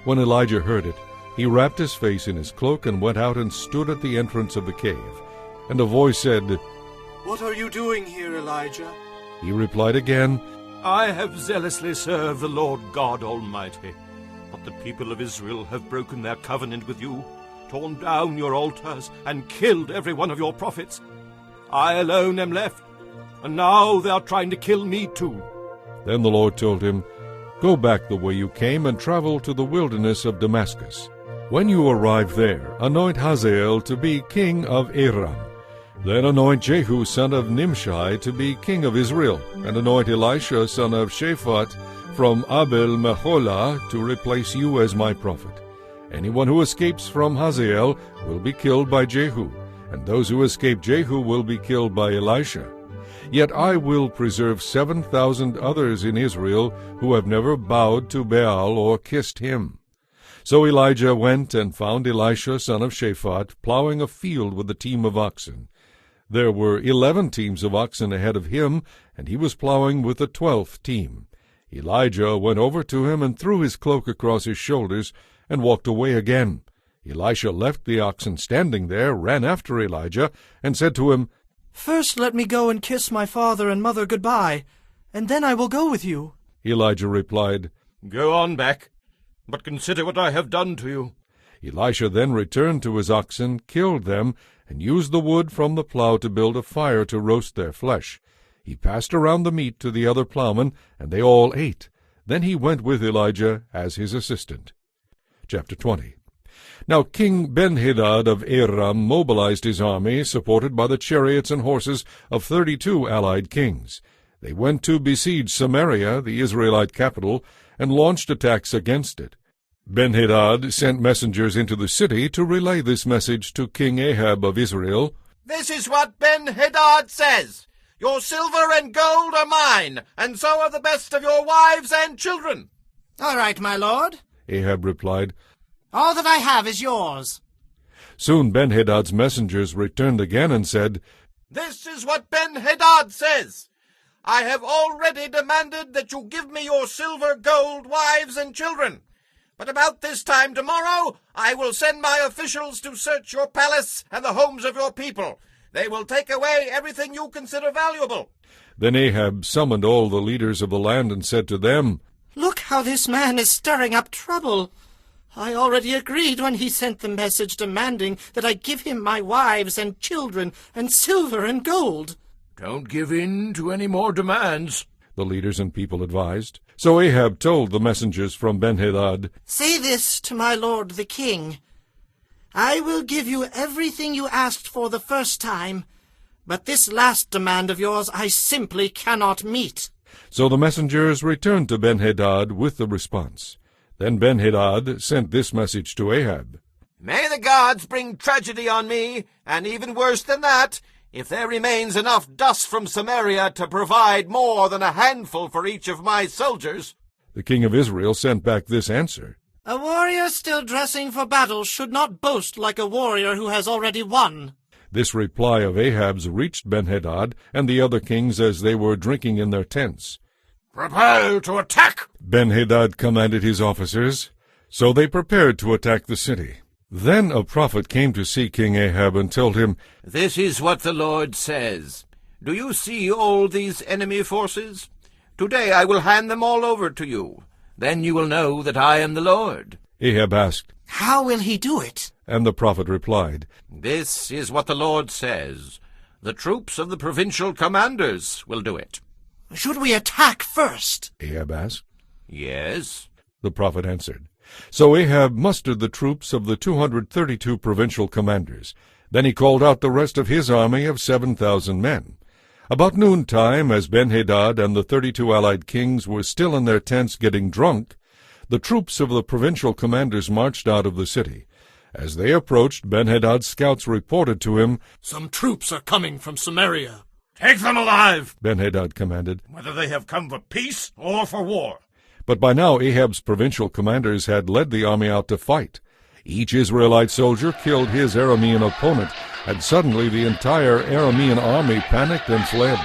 When Elijah heard it, he wrapped his face in his cloak and went out and stood at the entrance of the cave. And a voice said, What are you doing here, Elijah? He replied again, I have zealously served the Lord God Almighty. But the people of Israel have broken their covenant with you, torn down your altars, and killed every one of your prophets. I alone am left, and now they are trying to kill me too. Then the Lord told him, Go back the way you came and travel to the wilderness of Damascus. When you arrive there, anoint Hazael to be king of Aram. Then anoint Jehu son of Nimshi to be king of Israel, and anoint Elisha son of Shaphat from Abel-Meholah to replace you as my prophet. Anyone who escapes from Hazael will be killed by Jehu, and those who escape Jehu will be killed by Elisha. Yet I will preserve 7,000 others in Israel who have never bowed to Baal or kissed him. So Elijah went and found Elisha son of Shaphat plowing a field with a team of oxen. There were 11 teams of oxen ahead of him, and he was plowing with the 12th team. Elijah went over to him and threw his cloak across his shoulders and walked away again. Elisha left the oxen standing there, ran after Elijah, and said to him, First let me go and kiss my father and mother goodbye, and then I will go with you. Elijah replied, Go on back, but consider what I have done to you. Elisha then returned to his oxen, killed them, and used the wood from the plow to build a fire to roast their flesh. He passed around the meat to the other plowmen, and they all ate. Then he went with Elijah as his assistant. Chapter 20. Now King Ben-Hadad of Aram mobilized his army, supported by the chariots and horses of 32 allied kings. They went to besiege Samaria, the Israelite capital, and launched attacks against it. Ben-Hadad sent messengers into the city to relay this message to King Ahab of Israel. This is what Ben-Hadad says. Your silver and gold are mine, and so are the best of your wives and children. All right, my lord. Ahab replied, All that I have is yours. Soon Ben-Hadad's messengers returned again and said, This is what Ben-Hadad says. I have already demanded that you give me your silver, gold, wives, and children. But about this time tomorrow, I will send my officials to search your palace and the homes of your people. They will take away everything you consider valuable. Then Ahab summoned all the leaders of the land and said to them, Look how this man is stirring up trouble. I already agreed when he sent the message demanding that I give him my wives and children and silver and gold. Don't give in to any more demands, the leaders and people advised. So Ahab told the messengers from Ben-Hadad, Say this to my lord the king. I will give you everything you asked for the first time, but this last demand of yours I simply cannot meet. So the messengers returned to Ben-Hadad with the response. Then Ben-Hadad sent this message to Ahab. May the gods bring tragedy on me, and even worse than that, if there remains enough dust from Samaria to provide more than a handful for each of my soldiers. The king of Israel sent back this answer. A warrior still dressing for battle should not boast like a warrior who has already won. This reply of Ahab's reached Ben-Hadad and the other kings as they were drinking in their tents. Prepare to attack! Ben-Hadad commanded his officers. So they prepared to attack the city. Then a prophet came to see King Ahab and told him, This is what the Lord says. Do you see all these enemy forces? Today I will hand them all over to you. Then you will know that I am the Lord. Ahab asked, How will he do it? and the prophet replied, This is what the Lord says. The troops of the provincial commanders will do it. Should we attack first? Ahab asked. Yes. The prophet answered. So Ahab mustered the troops of the 232 provincial commanders. Then he called out the rest of his army of 7,000 men. About noontime, as Ben-Hadad and the 32 allied kings were still in their tents getting drunk, the troops of the provincial commanders marched out of the city. As they approached, Ben-Hadad's scouts reported to him, Some troops are coming from Samaria. Take them alive, Ben-Hadad commanded. whether they have come for peace or for war. But by now Ahab's provincial commanders had led the army out to fight. Each Israelite soldier killed his Aramean opponent, and suddenly the entire Aramean army panicked and fled.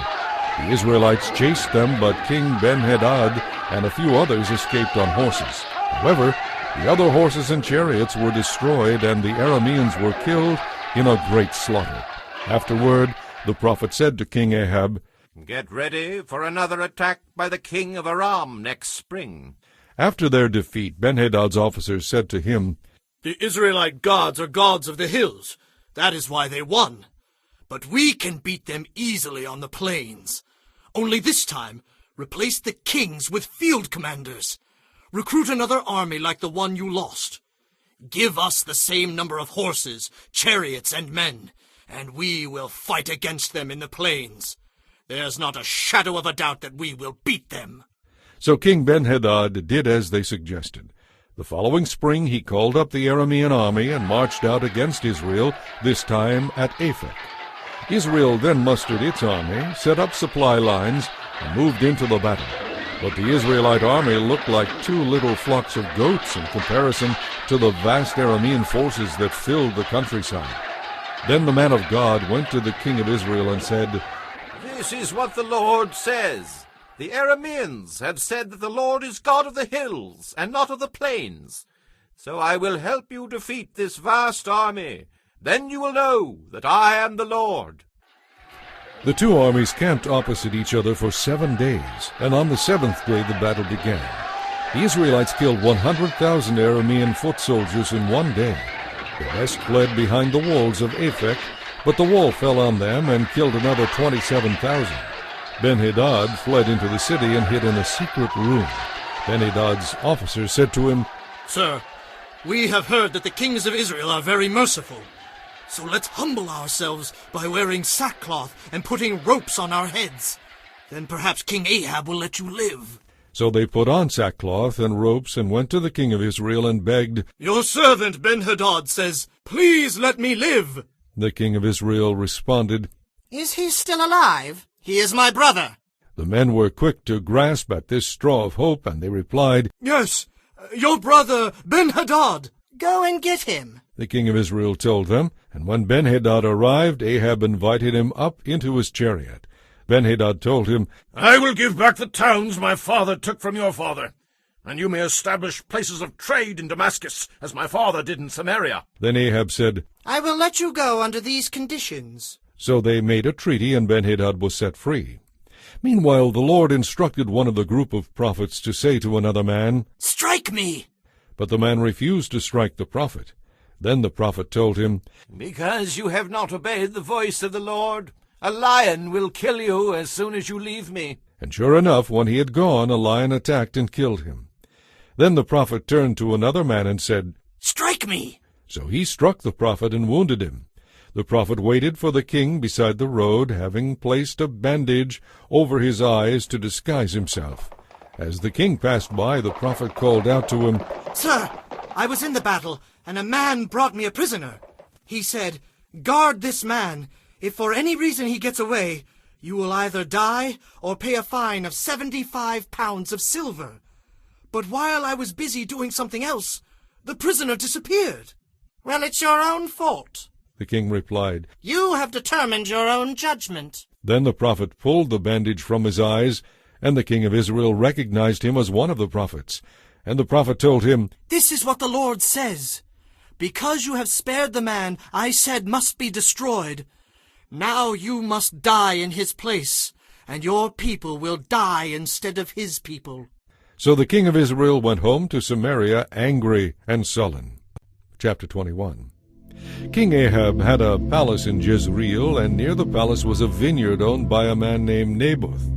The Israelites chased them, but King Ben-Hadad and a few others escaped on horses. However, the other horses and chariots were destroyed, and the Arameans were killed in a great slaughter. Afterward, the prophet said to King Ahab, Get ready for another attack by the king of Aram next spring. After their defeat, Ben-Hadad's officers said to him, The Israelite gods are gods of the hills. That is why they won. But we can beat them easily on the plains. Only this time, replace the kings with field commanders. Recruit another army like the one you lost. Give us the same number of horses, chariots, and men, and we will fight against them in the plains. There's not a shadow of a doubt that we will beat them. So King Ben-Hadad did as they suggested. The following spring he called up the Aramean army and marched out against Israel, this time at Aphek. Israel then mustered its army, set up supply lines, and moved into the battle. But the Israelite army looked like two little flocks of goats in comparison to the vast Aramean forces that filled the countryside. Then the man of God went to the king of Israel and said, This is what the Lord says. The Arameans have said that the Lord is God of the hills and not of the plains. So I will help you defeat this vast army. Then you will know that I am the Lord. The two armies camped opposite each other for 7 days, and on the 7th day the battle began. The Israelites killed 100,000 Aramean foot soldiers in one day. The rest fled behind the walls of Aphek, but the wall fell on them and killed another 27,000. Ben-Hadad fled into the city and hid in a secret room. Ben-Hadad's officers said to him, Sir, we have heard that the kings of Israel are very merciful. So let's humble ourselves by wearing sackcloth and putting ropes on our heads. Then perhaps King Ahab will let you live. So they put on sackcloth and ropes and went to the king of Israel and begged. Your servant Ben-Hadad says, Please let me live. The king of Israel responded, Is he still alive? He is my brother. The men were quick to grasp at this straw of hope, and they replied, Yes, your brother Ben-Hadad. Go and get him. The king of Israel told them, and when Ben-Hadad arrived, Ahab invited him up into his chariot. Ben-Hadad told him, I will give back the towns my father took from your father, and you may establish places of trade in Damascus, as my father did in Samaria. Then Ahab said, I will let you go under these conditions. So they made a treaty, and Ben-Hadad was set free. Meanwhile, the Lord instructed one of the group of prophets to say to another man, Strike me! But the man refused to strike the prophet. Then the prophet told him, Because you have not obeyed the voice of the Lord, a lion will kill you as soon as you leave me. And sure enough, when he had gone, a lion attacked and killed him. Then the prophet turned to another man and said, Strike me! So he struck the prophet and wounded him. The prophet waited for the king beside the road, having placed a bandage over his eyes to disguise himself. As the king passed by, the prophet called out to him, Sir, I was in the battle, and a man brought me a prisoner. He said, Guard this man. If for any reason he gets away, you will either die or pay a fine of 75 pounds of silver. But while I was busy doing something else, The prisoner disappeared. Well, it's your own fault. The king replied. You have determined your own judgment. Then the prophet pulled the bandage from his eyes, and the king of Israel recognized him as one of the prophets. And the prophet told him, This is what the Lord says. Because you have spared the man I said must be destroyed, now you must die in his place, and your people will die instead of his people. So the king of Israel went home to Samaria angry and sullen. Chapter 21. King Ahab had a palace in Jezreel, and near the palace was a vineyard owned by a man named Naboth.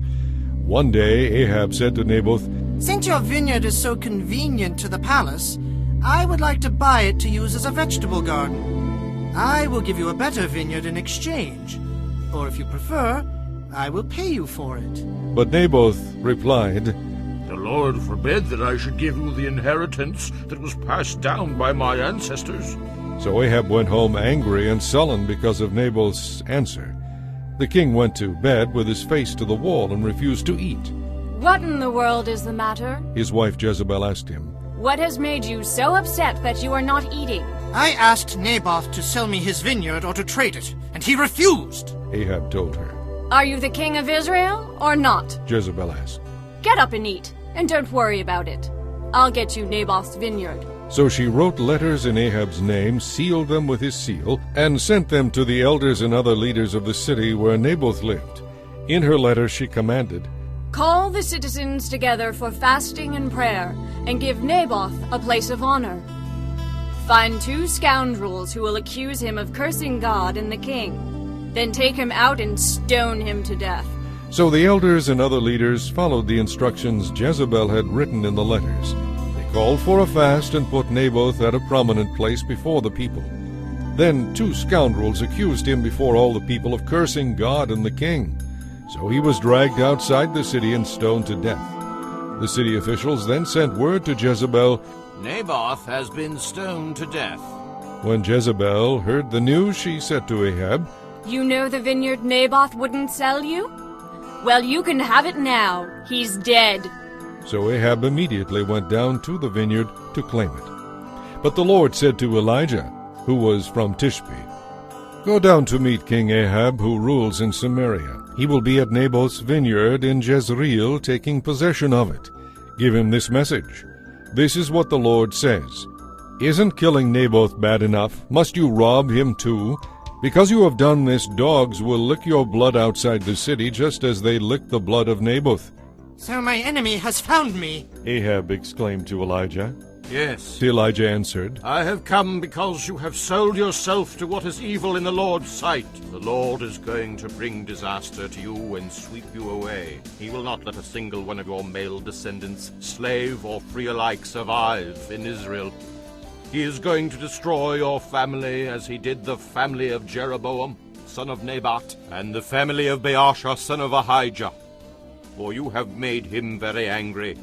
One day Ahab said to Naboth, Since your vineyard is so convenient to the palace, I would like to buy it to use as a vegetable garden. I will give you a better vineyard in exchange, or if you prefer, I will pay you for it. But Naboth replied, The Lord forbid that I should give you the inheritance that was passed down by my ancestors. So Ahab went home angry and sullen because of Naboth's answer. The king went to bed with his face to the wall and refused to eat. What in the world is the matter? His wife Jezebel asked him. What has made you so upset that you are not eating? I asked Naboth to sell me his vineyard or to trade it, and he refused. Ahab told her. Are you the king of Israel or not? Jezebel asked. Get up and eat, and don't worry about it. I'll get you Naboth's vineyard. So she wrote letters in Ahab's name, sealed them with his seal, and sent them to the elders and other leaders of the city where Naboth lived. In her letter she commanded, Call the citizens together for fasting and prayer, and give Naboth a place of honor. Find 2 scoundrels who will accuse him of cursing God and the king. Then take him out and stone him to death. So the elders and other leaders followed the instructions Jezebel had written in the letters. They called for a fast and put Naboth at a prominent place before the people. Then 2 scoundrels accused him before all the people of cursing God and the king. So he was dragged outside the city and stoned to death. The city officials then sent word to Jezebel, Naboth has been stoned to death. When Jezebel heard the news, she said to Ahab, You know the vineyard Naboth wouldn't sell you? Well, you can have it now. He's dead. So Ahab immediately went down to the vineyard to claim it. But the Lord said to Elijah, who was from Tishbe, Go down to meet King Ahab, who rules in Samaria. He will be at Naboth's vineyard in Jezreel, taking possession of it. Give him this message. This is what the Lord says. Isn't killing Naboth bad enough? Must you rob him too? Because you have done this, dogs will lick your blood outside the city, just as they licked the blood of Naboth. So my enemy has found me. Ahab exclaimed to Elijah. Yes, Elijah answered, I have come because you have sold yourself to what is evil in the Lord's sight. the Lord is going to bring disaster to you and sweep you away. He will not let a single one of your male descendants, slave or free alike, survive in Israel. He is going to destroy your family as he did the family of Jeroboam, son of Nebat, and the family of Baasha, son of Ahijah. For you have made him very angry,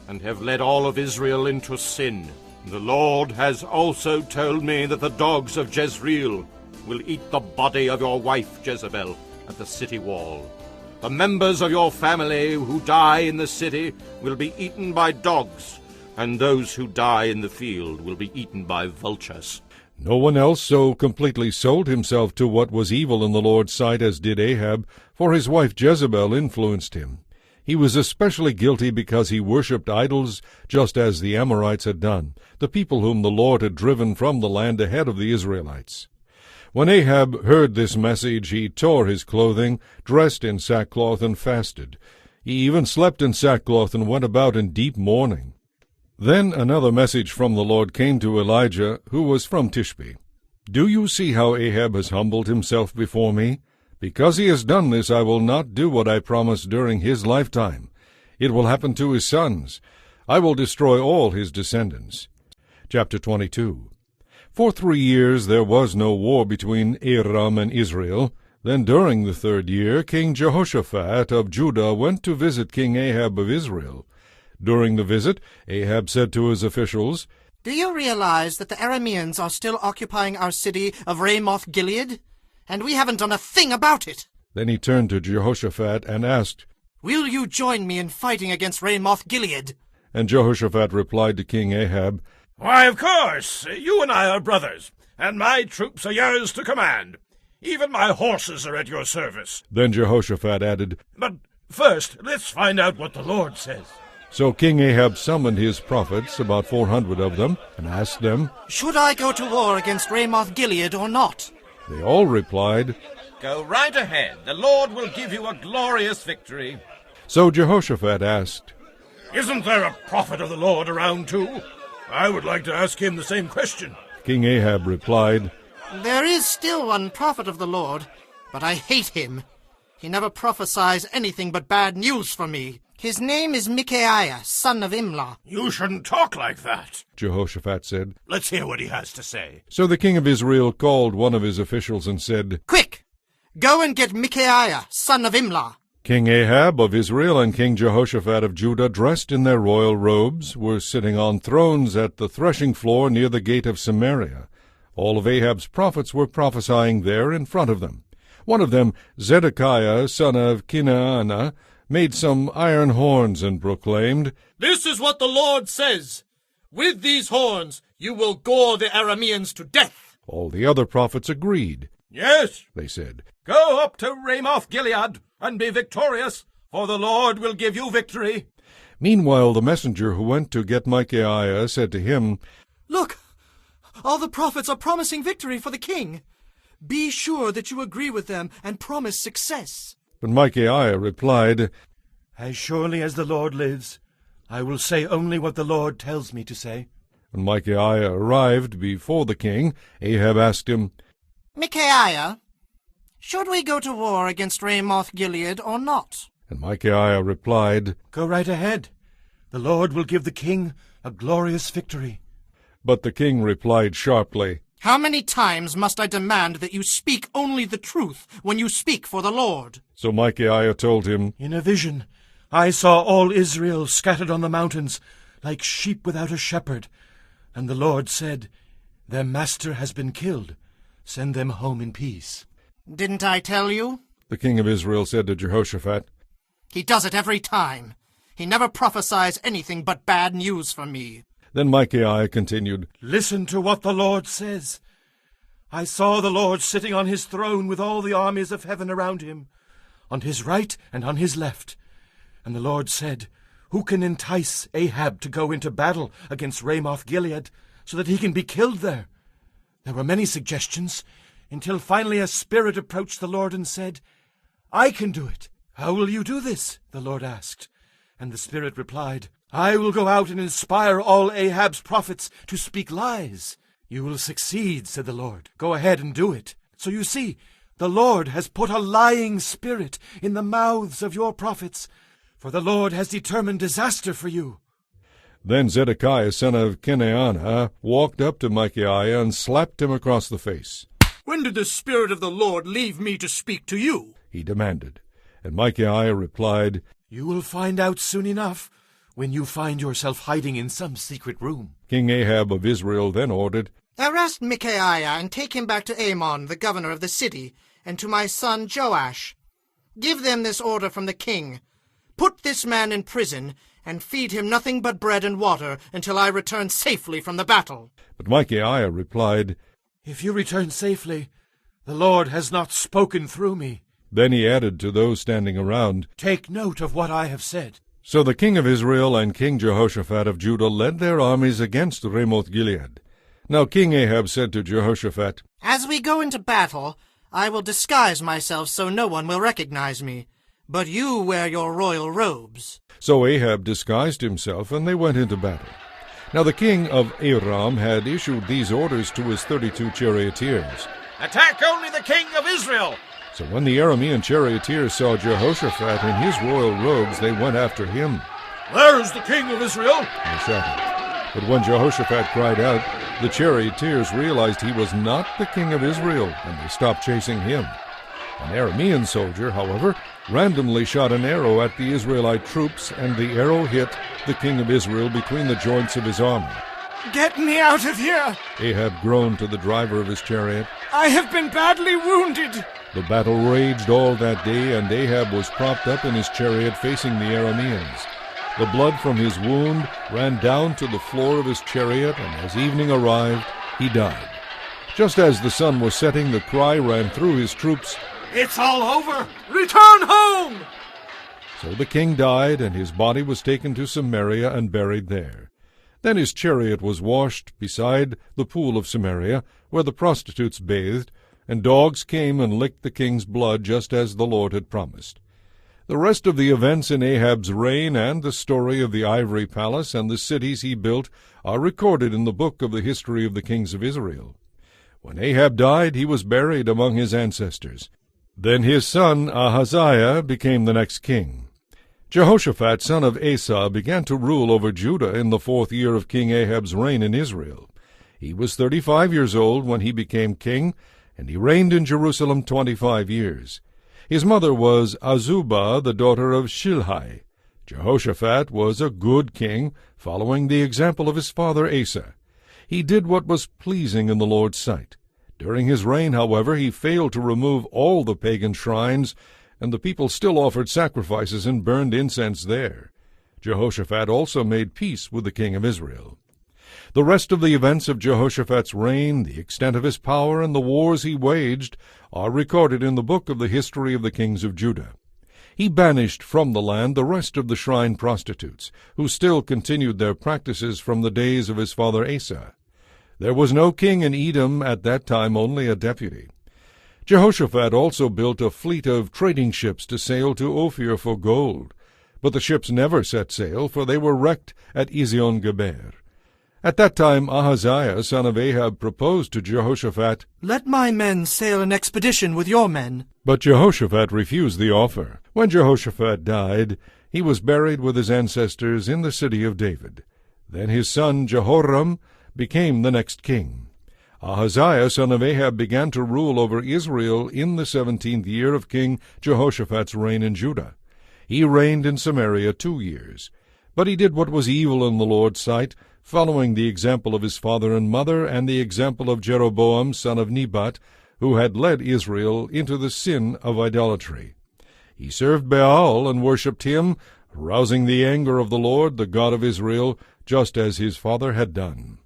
and have led all of Israel into sin. The Lord has also told me that the dogs of Jezreel will eat the body of your wife Jezebel at the city wall. The members of your family who die in the city will be eaten by dogs, and those who die in the field will be eaten by vultures. No one else so completely sold himself to what was evil in the Lord's sight as did Ahab, for his wife Jezebel influenced him. He was especially guilty because he worshipped idols, just as the Amorites had done, the people whom the Lord had driven from the land ahead of the Israelites. When Ahab heard this message, he tore his clothing, dressed in sackcloth, and fasted. He even slept in sackcloth and went about in deep mourning. Then another message from the Lord came to Elijah, who was from Tishbe. Do you see how Ahab has humbled himself before me? Because he has done this, I will not do what I promised during his lifetime. It will happen to his sons. I will destroy all his descendants. Chapter 22. For 3 years there was no war between Aram and Israel. Then during the 3rd year, King Jehoshaphat of Judah went to visit King Ahab of Israel. During the visit, Ahab said to his officials, Do you realize that the Arameans are still occupying our city of Ramoth-Gilead? And we haven't done a thing about it. Then he turned to Jehoshaphat and asked, Will you join me in fighting against Ramoth-Gilead? And Jehoshaphat replied to King Ahab, Why, of course. You and I are brothers, and my troops are yours to command. Even my horses are at your service. Then Jehoshaphat added, But first, let's find out what the Lord says. So King Ahab summoned his prophets, about 400 of them, and asked them, Should I go to war against Ramoth-Gilead or not? They all replied, Go right ahead. The Lord will give you a glorious victory. So Jehoshaphat asked, Isn't there a prophet of the Lord around too? I would like to ask him the same question. King Ahab replied, There is still one prophet of the Lord, but I hate him. He never prophesies anything but bad news for me. His name is Micaiah, son of Imlah. You shouldn't talk like that. Jehoshaphat said. Let's hear what he has to say. So the king of Israel called one of his officials and said, Quick! Go and get Micaiah, son of Imlah. King Ahab of Israel and King Jehoshaphat of Judah, dressed in their royal robes, were sitting on thrones at the threshing floor near the gate of Samaria. All of Ahab's prophets were prophesying there in front of them. One of them, Zedekiah, son of Kenaanah, made some iron horns and proclaimed, This is what the Lord says. With these horns you will gore the Arameans to death. All the other prophets agreed. Yes, They said, go up to Ramoth-Gilead and be victorious, for the Lord will give you victory. Meanwhile the messenger who went to get Micaiah said to him, Look, all the prophets are promising victory for the king. Be sure that you agree with them and promise success. But Micaiah replied, As surely as the Lord lives, I will say only what the Lord tells me to say. When Micaiah arrived before the king, Ahab asked him, Micaiah, should we go to war against Ramoth-Gilead or not? And Micaiah replied, Go right ahead. The Lord will give the king a glorious victory. But the king replied sharply, How many times must I demand that you speak only the truth when you speak for the Lord? So Micaiah told him, In a vision, I saw all Israel scattered on the mountains, like sheep without a shepherd. And the Lord said, Their master has been killed. Send them home in peace. Didn't I tell you? The king of Israel said to Jehoshaphat, He does it every time. He never prophesies anything but bad news for me. Then Micaiah continued, Listen to what the Lord says. I saw the Lord sitting on his throne with all the armies of heaven around him, on his right and on his left. And the Lord said, Who can entice Ahab to go into battle against Ramoth-Gilead, so that he can be killed there? There were many suggestions, until finally a spirit approached the Lord and said, I can do it. How will you do this? The Lord asked. And the spirit replied, I will go out and inspire all Ahab's prophets to speak lies. You will succeed, said the Lord. Go ahead and do it. So you see, the Lord has put a lying spirit in the mouths of your prophets, for the Lord has determined disaster for you. Then Zedekiah, son of Kenaanah, walked up to Micaiah and slapped him across the face. When did the Spirit of the Lord leave me to speak to you? He demanded. And Micaiah replied, You will find out soon enough, when you find yourself hiding in some secret room. King Ahab of Israel then ordered, Arrest Micaiah and take him back to Amon, the governor of the city, and to my son Joash. Give them this order from the king. Put this man in prison, and feed him nothing but bread and water until I return safely from the battle. But Micaiah replied, If you return safely, the Lord has not spoken through me. Then he added to those standing around, Take note of what I have said. So the king of Israel and King Jehoshaphat of Judah led their armies against Ramoth-Gilead. Now King Ahab said to Jehoshaphat, As we go into battle, I will disguise myself so no one will recognize me, but you wear your royal robes. So Ahab disguised himself, and they went into battle. Now the king of Aram had issued these orders to his 32 charioteers. Attack only the king of Israel! So when the Aramean charioteers saw Jehoshaphat in his royal robes, they went after him. There's the king of Israel! They shouted. But when Jehoshaphat cried out, the charioteers realized he was not the king of Israel, and they stopped chasing him. An Aramean soldier, however, randomly shot an arrow at the Israelite troops, and the arrow hit the king of Israel between the joints of his armor. Get me out of here! Ahab groaned to the driver of his chariot. I have been badly wounded! The battle raged all that day, and Ahab was propped up in his chariot facing the Arameans. The blood from his wound ran down to the floor of his chariot, and as evening arrived, he died. Just as the sun was setting, the cry ran through his troops, It's all over! Return home! So the king died, and his body was taken to Samaria and buried there. Then his chariot was washed beside the pool of Samaria, where the prostitutes bathed, and dogs came and licked the king's blood, just as the Lord had promised. The rest of the events in Ahab's reign and the story of the ivory palace and the cities he built are recorded in the book of the history of the kings of Israel. When Ahab died, he was buried among his ancestors. Then his son Ahaziah became the next king. Jehoshaphat, son of Asa, began to rule over Judah in the 4th year of King Ahab's reign in Israel. He was 35 years old when he became king, and he reigned in Jerusalem 25 years. His mother was Azubah, the daughter of Shilhi. Jehoshaphat was a good king, following the example of his father Asa. He did what was pleasing in the Lord's sight. During his reign, however, he failed to remove all the pagan shrines, and the people still offered sacrifices and burned incense there. Jehoshaphat also made peace with the king of Israel. The rest of the events of Jehoshaphat's reign, the extent of his power, and the wars he waged are recorded in the book of the history of the kings of Judah. He banished from the land the rest of the shrine prostitutes, who still continued their practices from the days of his father Asa. There was no king in Edom at that time, only a deputy. Jehoshaphat also built a fleet of trading ships to sail to Ophir for gold. But the ships never set sail, for they were wrecked at Ezion-Geber. At that time Ahaziah, son of Ahab, proposed to Jehoshaphat, Let my men sail an expedition with your men. But Jehoshaphat refused the offer. When Jehoshaphat died, he was buried with his ancestors in the city of David. Then his son Jehoram became the next king. Ahaziah, son of Ahab, began to rule over Israel in the 17th year of King Jehoshaphat's reign in Judah. He reigned in Samaria 2 years. But he did what was evil in the Lord's sight, following the example of his father and mother and the example of Jeroboam, son of Nebat, who had led Israel into the sin of idolatry. He served Baal and worshipped him, rousing the anger of the Lord, the God of Israel, just as his father had done.